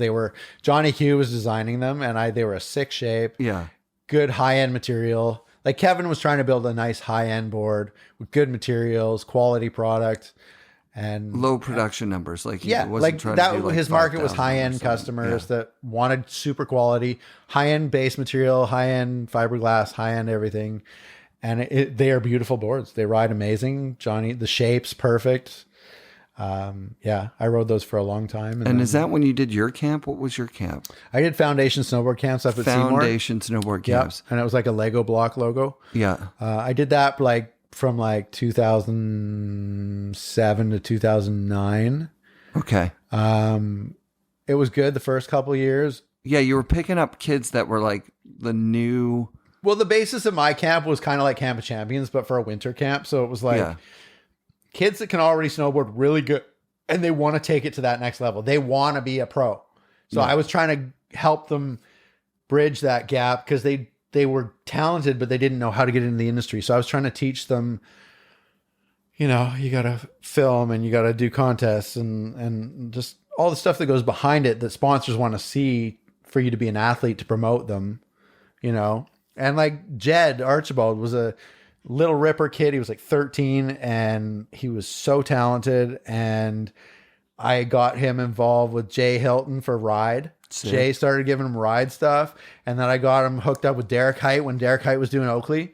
Johnny Hugh was designing them, and they were a sick shape, Yeah. good high end material. Like Kevin was trying to build a nice high end board with good materials, quality product, and Low production numbers. Like he wasn't like trying that. to do like his market was 5,000 high or end something. customers Yeah. that wanted super quality, high end base material, high end fiberglass, high end everything. And they are beautiful boards. They ride amazing. Johnny, the shape's perfect. Yeah, I rode those for a long time. And is that when you did your camp? What was your camp? I did foundation snowboard camps up at Seymour. Foundation snowboard Yep. camps. And it was like a Lego block logo. Yeah. I did that like from like 2007 to 2009. Okay. It was good the first couple of years. Yeah, you were picking up kids that were like the new. Well, the basis of my camp was kind of like Camp of Champions, but for a winter camp. So it was like kids that can already snowboard really good and they want to take it to that next level. They want to be a pro. So I was trying to help them bridge that gap because they were talented, but they didn't know how to get into the industry. So I was trying to teach them, you got to film and you got to do contests and just all the stuff that goes behind it that sponsors want to see for you to be an athlete to promote them, And like Jed Archibald was a little ripper kid. He was like 13 and he was so talented. And I got him involved with Jay Hilton for ride. Sick. Jay started giving him ride stuff. And then I got him hooked up with Derek Height when Derek Height was doing Oakley.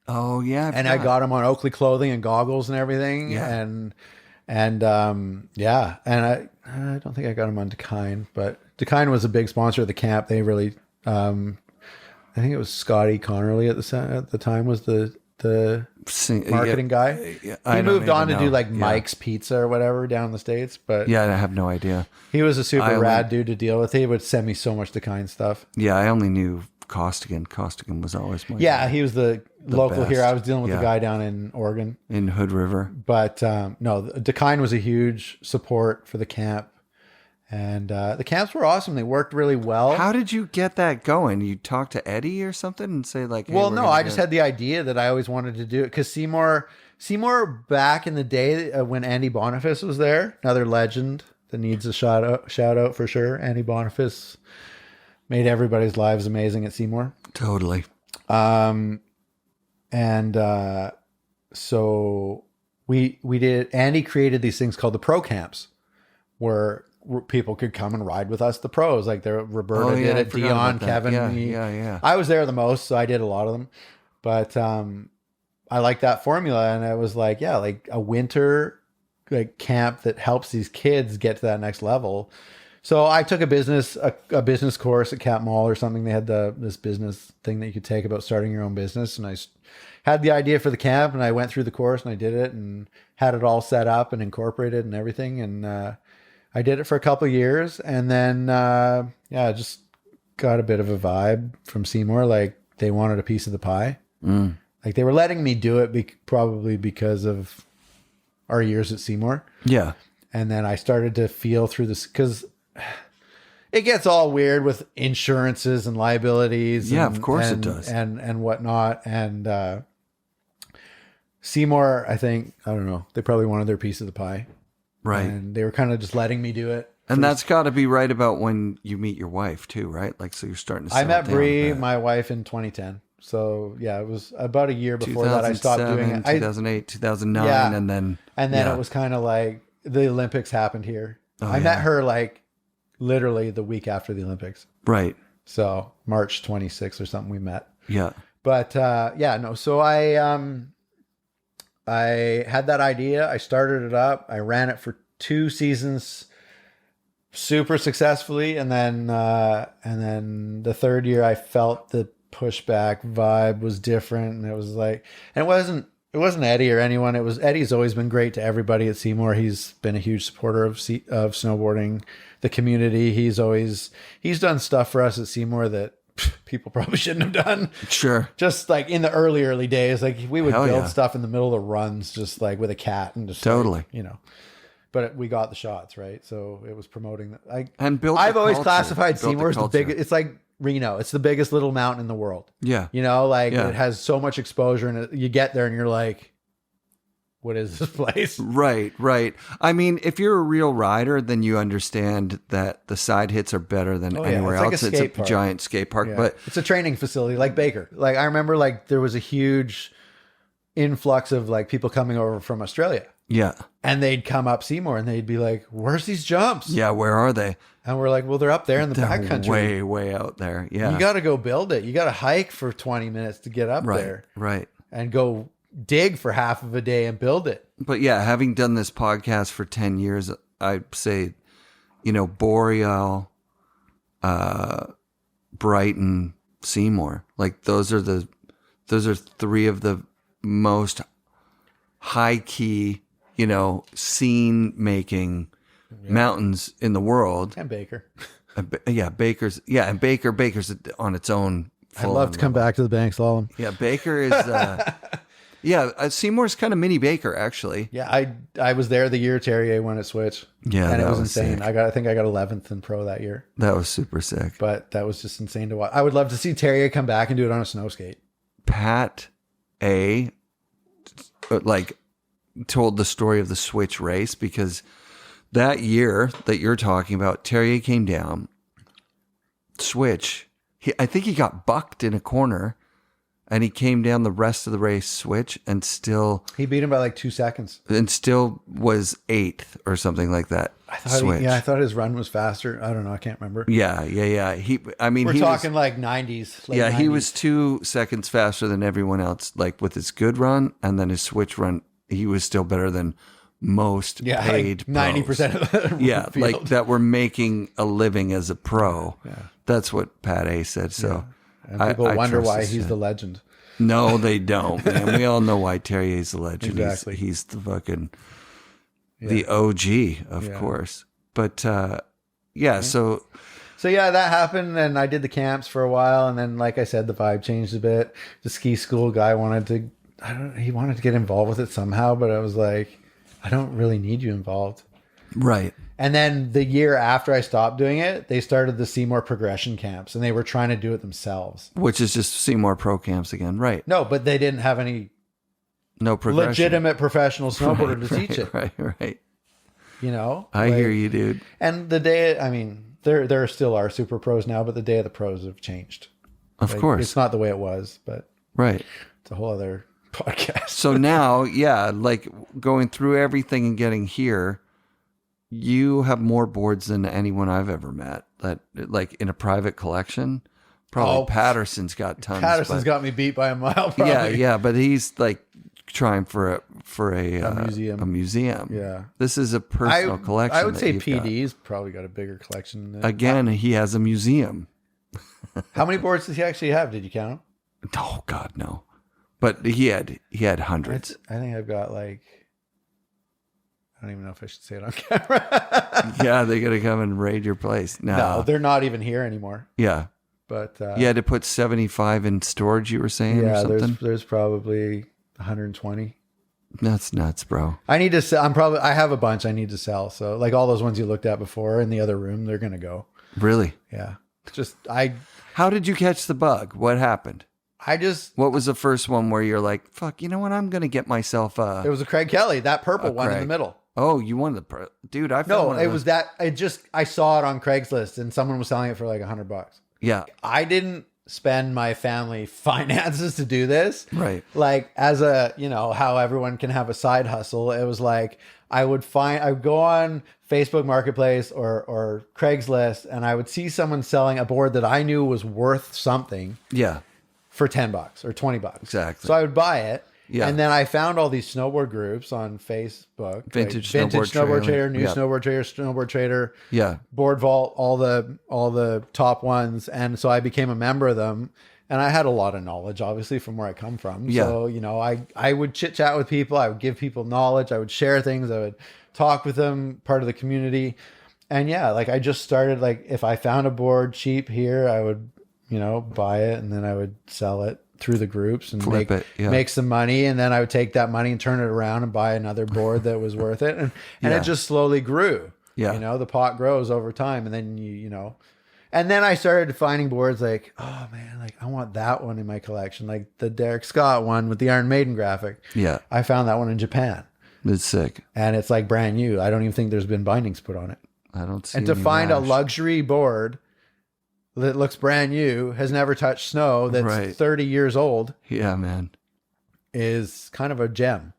Oh yeah. And I got him on Oakley clothing and goggles and everything. Yeah. And I don't think I got him on Dakine, but Dakine was a big sponsor of the camp. They really, I think it was Scotty Connerly at the time was the marketing guy. Yeah, he moved on to do like Yeah. Mike's Pizza or whatever down in the States, but Yeah, I have no idea. he was a super rad dude to deal with. He would send me so much Dakine stuff. Yeah, I only knew Costigan. Costigan was always my Yeah, he was the local best. here. I was dealing with Yeah. the guy down in Oregon. in Hood River. But no, Dakine was a huge support for the camp. And the camps were awesome. They worked really well. How did you get that going? You talk to Eddie or something and say like, hey, Well, we're no, gonna I go- just had the idea that I always wanted to do it because Seymour back in the day when Andy Boniface was there, another legend that needs a shout out for sure. Andy Boniface made everybody's lives amazing at Seymour. Totally. So we did, Andy created these things called the pro camps where people could come and ride with us, the pros, like Roberta did it, Dion, Kevin, me. Yeah. I was there the most, so I did a lot of them, but I like that formula. And I was like, yeah, like a winter like camp that helps these kids get to that next level. So I took a business course at Cap Mall or something. They had this business thing that you could take about starting your own business. And I had the idea for the camp, and I went through the course and I did it and had it all set up and incorporated and everything. And I did it for a couple of years, and then I just got a bit of a vibe from Seymour. Like they wanted a piece of the pie. Like they were letting me do it probably because of our years at Seymour. Yeah. And then I started to feel through this, because it gets all weird with insurances and liabilities. Yeah, of course it does. And whatnot. And Seymour, I think, I don't know, they probably wanted their piece of the pie. Right. And they were kind of just letting me do it. And that's got to be right about when you meet your wife too, right? Like, so you're starting to settle down. I met Bree, my wife, in 2010. So yeah, it was about a year before that I stopped doing it. 2008, 2009, and then it was kind of like the Olympics happened here. I met her like literally the week after the Olympics. Right. So March 26th or something we met. Yeah. But so I had that idea. I started it up. I ran it for 2 seasons super successfully, and then the third year I felt the pushback vibe was different, and it was like, and it wasn't Eddie or anyone. It was Eddie's always been great to everybody at Seymour. He's been a huge supporter of snowboarding, the community. He's done stuff for us at Seymour that people probably shouldn't have done. Sure. Just like in the early days, like we would build stuff in the middle of the runs, just like with a cat and just totally, but we got the shots, right? So it was promoting that. I've always classified Seymour as the biggest. It's like Reno. It's the biggest little mountain in the world. Yeah. It has so much exposure, and you get there and you're like, what is this place? Right. I mean, if you're a real rider, then you understand that the side hits are better than anywhere else. It's a giant skate park, but it's a training facility like Baker. Like I remember, like there was a huge influx of like people coming over from Australia. Yeah. And they'd come up Seymour and they'd be like, where's these jumps? Yeah, where are they? And we're like, well, they're up there in the backcountry. Way out there. Yeah. You got to go build it. You got to hike for 20 minutes to get up there. Right. And go dig for half of a day and build it. But yeah, having done this podcast for 10 years, I'd say, Boreal, Brighton, Seymour, like those are 3 of the most high key, scene making mountains in the world. And Baker. Baker's Baker's on its own. I'd love to come back to the bank slalom. Yeah, Baker is Seymour's kind of mini Baker actually. Yeah, I was there the year Terrier won at Switch. Yeah, and it was insane. Sick. I think I got 11th in pro that year. That was super sick. But that was just insane to watch. I would love to see Terrier come back and do it on a snow skate. Pat A told the story of the Switch race, because that year that you're talking about, Terrier came down, Switch. I think he got bucked in a corner, and he came down the rest of the race Switch, and still he beat him by like 2 seconds, and still was 8th or something like that. I thought his run was faster. I don't know. I can't remember. Yeah. We're talking like 90s. Yeah, 90s. He was 2 seconds faster than everyone else, like with his good run, and then his Switch run. He was still better than most paid 90% of the field. Like that were making a living as a pro. Yeah. That's what Pat A said. So and people wonder why he's the legend. No, they don't, man. We all know why Terrier's the legend. Exactly. He's the fucking the OG, of course. But so that happened, and I did the camps for a while, and then like I said, the vibe changed a bit. The ski school guy wanted to get involved with it somehow, but I was like, I don't really need you involved. Right. And then the year after I stopped doing it, they started the Seymour progression camps, and they were trying to do it themselves. Which is just Seymour pro camps again. Right. No, but they didn't have any legitimate professional snowboarder to teach it. Right. I hear you, dude. And the there still are super pros now, but the day of the pros have changed. Of course. It's not the way it was, but right. It's a whole other podcast. So now, yeah, like going through everything and getting here, you have more boards than anyone I've ever met. That like in a private collection, probably Patterson's got tons. Patterson's got me beat by a mile. Probably. Yeah, but he's like trying for a museum. A museum. Yeah, this is a personal collection. I would say PD's probably got a bigger collection than Again, he has a museum. How many boards does he actually have? Did you count them? Oh God, no. But he had hundreds. I think I've got like, I don't even know if I should say it on camera. Yeah, they're gonna come and raid your place. No, they're not even here anymore. Yeah, but you had to put 75 in storage. You were saying, or something? there's probably 120. That's nuts, bro. I need to sell. I have a bunch I need to sell. So like all those ones you looked at before in the other room, they're gonna go. Really? Yeah. How did you catch the bug? What happened? What was the first one where you're like, fuck, you know what? I'm going to get myself It was a Craig Kelly, that purple one in the middle. Oh, you wanted dude, I found No, one it was that. I saw it on Craigslist and someone was selling it for like $100. Yeah. I didn't spend my family finances to do this. Right. Like as how everyone can have a side hustle. It was like, I would go on Facebook Marketplace or Craigslist and I would see someone selling a board that I knew was worth something. Yeah. For $10 or $20. Exactly. So I would buy it. Yeah. And then I found all these snowboard groups on Facebook. Vintage Snowboard Trader, New yeah. Snowboard Trader, Snowboard Trader. Yeah. Board Vault, all the top ones. And so I became a member of them. And I had a lot of knowledge, obviously, from where I come from. Yeah. So, I would chit chat with people. I would give people knowledge. I would share things. I would talk with them, part of the community. And yeah, like I just started, like if I found a board cheap here, I would, buy it and then I would sell it through the groups and make some money. And then I would take that money and turn it around and buy another board that was worth it. And it just slowly grew. Yeah. The pot grows over time. And then, and then I started finding boards like, oh man, like I want that one in my collection. Like the Derek Scott one with the Iron Maiden graphic. Yeah. I found that one in Japan. It's sick. And it's like brand new. I don't even think there's been bindings put on it. I don't see. And to find a luxury board that looks brand new, has never touched snow, that's 30 years old. Yeah, man. Is kind of a gem.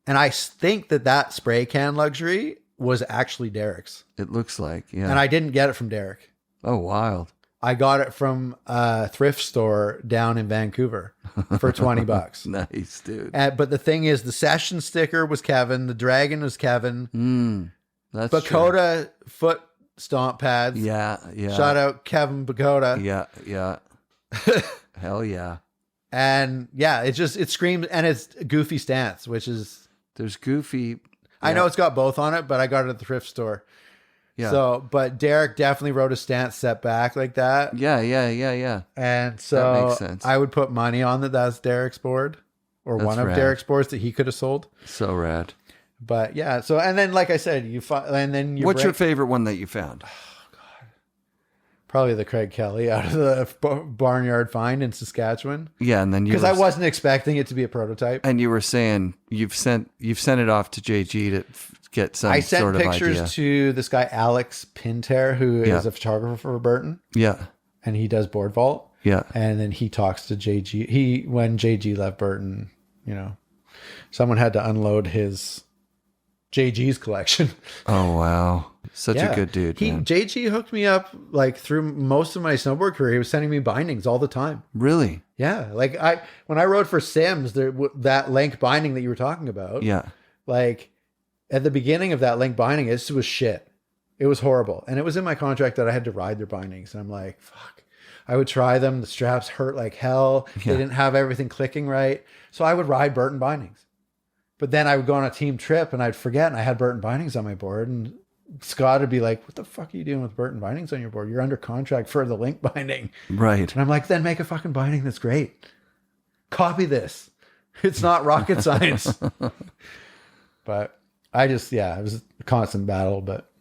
And I think that spray can luxury was actually Derek's. It looks like, yeah. And I didn't get it from Derek. Oh, wild. I got it from a thrift store down in Vancouver for $20. Nice, dude. But the thing is, the session sticker was Kevin. The dragon was Kevin. That's Bakota foot stomp pads. Yeah, yeah. Shout out Kevin Bakota. Yeah, yeah. Hell yeah. And yeah, it screams, and it's Goofy stance, which is... There's Goofy. Yeah. I know it's got both on it, but I got it at the thrift store. Yeah. So, but Derek definitely wrote a stance set back like that. Yeah. And so that makes sense. I would put money on that's Derek's board, or That's one of rad. Derek's boards that he could have sold. So rad. But yeah, so, and then like I said, what's your favorite one that you found? Oh God, probably the Craig Kelly out of the barnyard find in Saskatchewan. Yeah, and then because I wasn't expecting it to be a prototype. And you were saying you've sent it off to JG to get some I sent sort of pictures idea. to this guy Alex Pinter, who is a photographer for Burton. Yeah, and he does board vault. Yeah, and then he talks to JG. When JG left Burton, someone had to unload his JG's collection. Oh wow, such a good dude. JG hooked me up like through most of my snowboard career. He was sending me bindings all the time. Really? Yeah, like when I rode for Sims, that link binding that you were talking about. Yeah, like at the beginning of that link binding, it was shit. It was horrible, and it was in my contract that I had to ride their bindings. And I'm like, fuck. I would try them. The straps hurt like hell. Yeah. They didn't have everything clicking right, so I would ride Burton bindings. But then I would go on a team trip and I'd forget, and I had Burton bindings on my board, and Scott would be like, what the fuck are you doing with Burton bindings on your board? You're under contract for the link binding. Right. And I'm like, then make a fucking binding that's great. Copy this. It's not rocket science. But it was a constant battle, but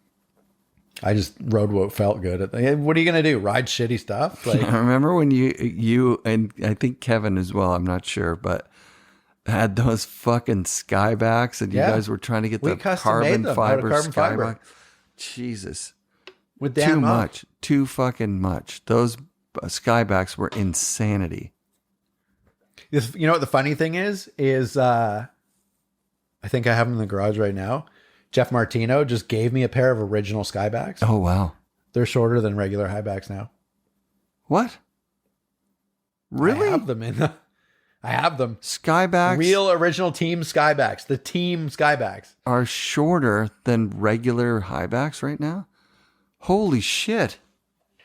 I just rode what felt good. What are you going to do? Ride shitty stuff? Like, I remember when you and I think Kevin as well, I'm not sure, but had those fucking skybacks, and you guys were trying to get the carbon fiber skyback. Jesus. With Dan Too Muck. much. Too fucking much. Those Skybacks were insanity. You know what the funny thing is I think I have them in the garage right now. Jeff Martino just gave me a pair of original Skybacks. Oh, wow. They're shorter than regular highbacks now. What? Really? I have them in I have them. Skybacks Real original team Skybacks. The team Skybacks. are shorter than regular highbacks right now? Holy shit.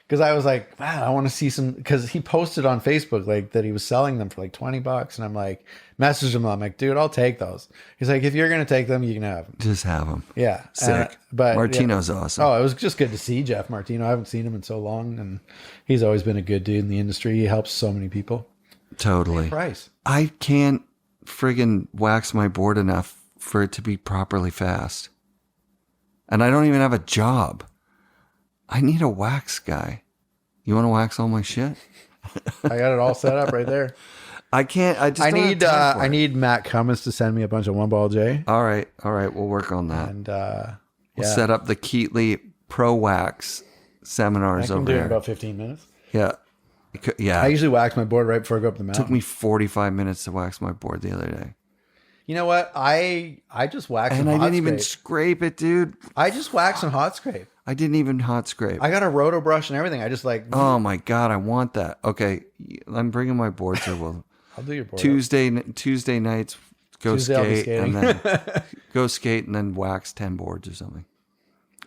Because I was like, wow, I want to see some. Because he posted on Facebook like that he was selling them for like $20, and I'm like, messaged him. I'm like, dude, I'll take those. He's like, if you're gonna take them, you can have them. Just have them. Yeah, Sick. But Martino's awesome. Oh, it was just good to see Jeff Martino. I haven't seen him in so long, and he's always been a good dude in the industry. He helps so many people. Totally. Price. I can't friggin' wax my board enough for it to be properly fast. And I don't even have a job. I need a wax guy. You want to wax all my shit? I got it all set up right there. I can't. I just. I don't need have time for I it. need Matt Cummins to send me a bunch of 1Ball J. All right. We'll work on that. And We'll set up the Keetley Pro Wax I seminars can over do it in there. about 15 minutes. Yeah. Yeah. I usually wax my board right before I go up the mountain. Took me 45 minutes to wax my board the other day. You know what? I just wax And and I hot didn't even scrape. scrape it, dude. I just wax and hot scrape. I didn't even hot scrape. I got a roto brush and everything. I just like, Oh my God, I want that. Okay. I'm bringing my board to well, I'll do your board. Tuesday nights, go Tuesday I'll be skate and skating. then go skate and then wax 10 boards or something.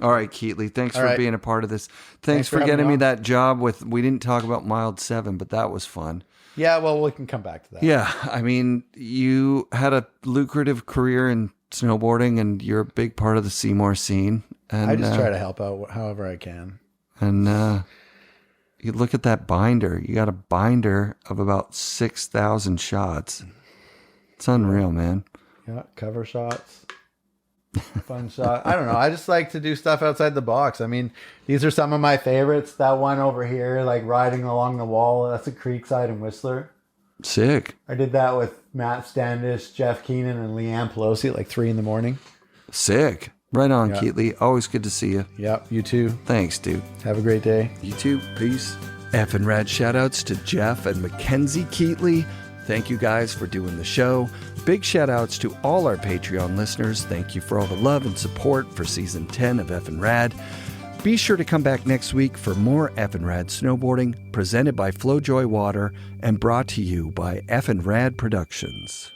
All right, Keetley, thanks All for right. being a part of this. Thanks for for getting having me me on. that job with, we didn't talk about Mild 7, but that was fun. Yeah, well, we can come back to that. Yeah, I mean, you had a lucrative career in snowboarding and you're a big part of the Seymour scene. And I just try to help out however I can. And you look at that binder. You got a binder of about 6,000 shots. It's unreal, man. Yeah, cover shots. Fun shot. I don't know. I just like to do stuff outside the box. I mean, these are some of my favorites. That one over here, like riding along the wall, that's a Creekside and Whistler. Sick. I did that with Matt Standish, Jeff Keenan, and Leanne Pelosi at like 3 a.m. Sick. Right on, Yeah. Keetley. Always good to see you. Yep, you too. Thanks, dude. Have a great day. You too. Peace. FNRad shoutouts to Jeff and Mackenzie Keetley. Thank you guys for doing the show. Big shoutouts to all our Patreon listeners. Thank you for all the love and support for season 10 of FNRad. Be sure to come back next week for more FNRad snowboarding presented by Flojoy Water and brought to you by FNRad Productions.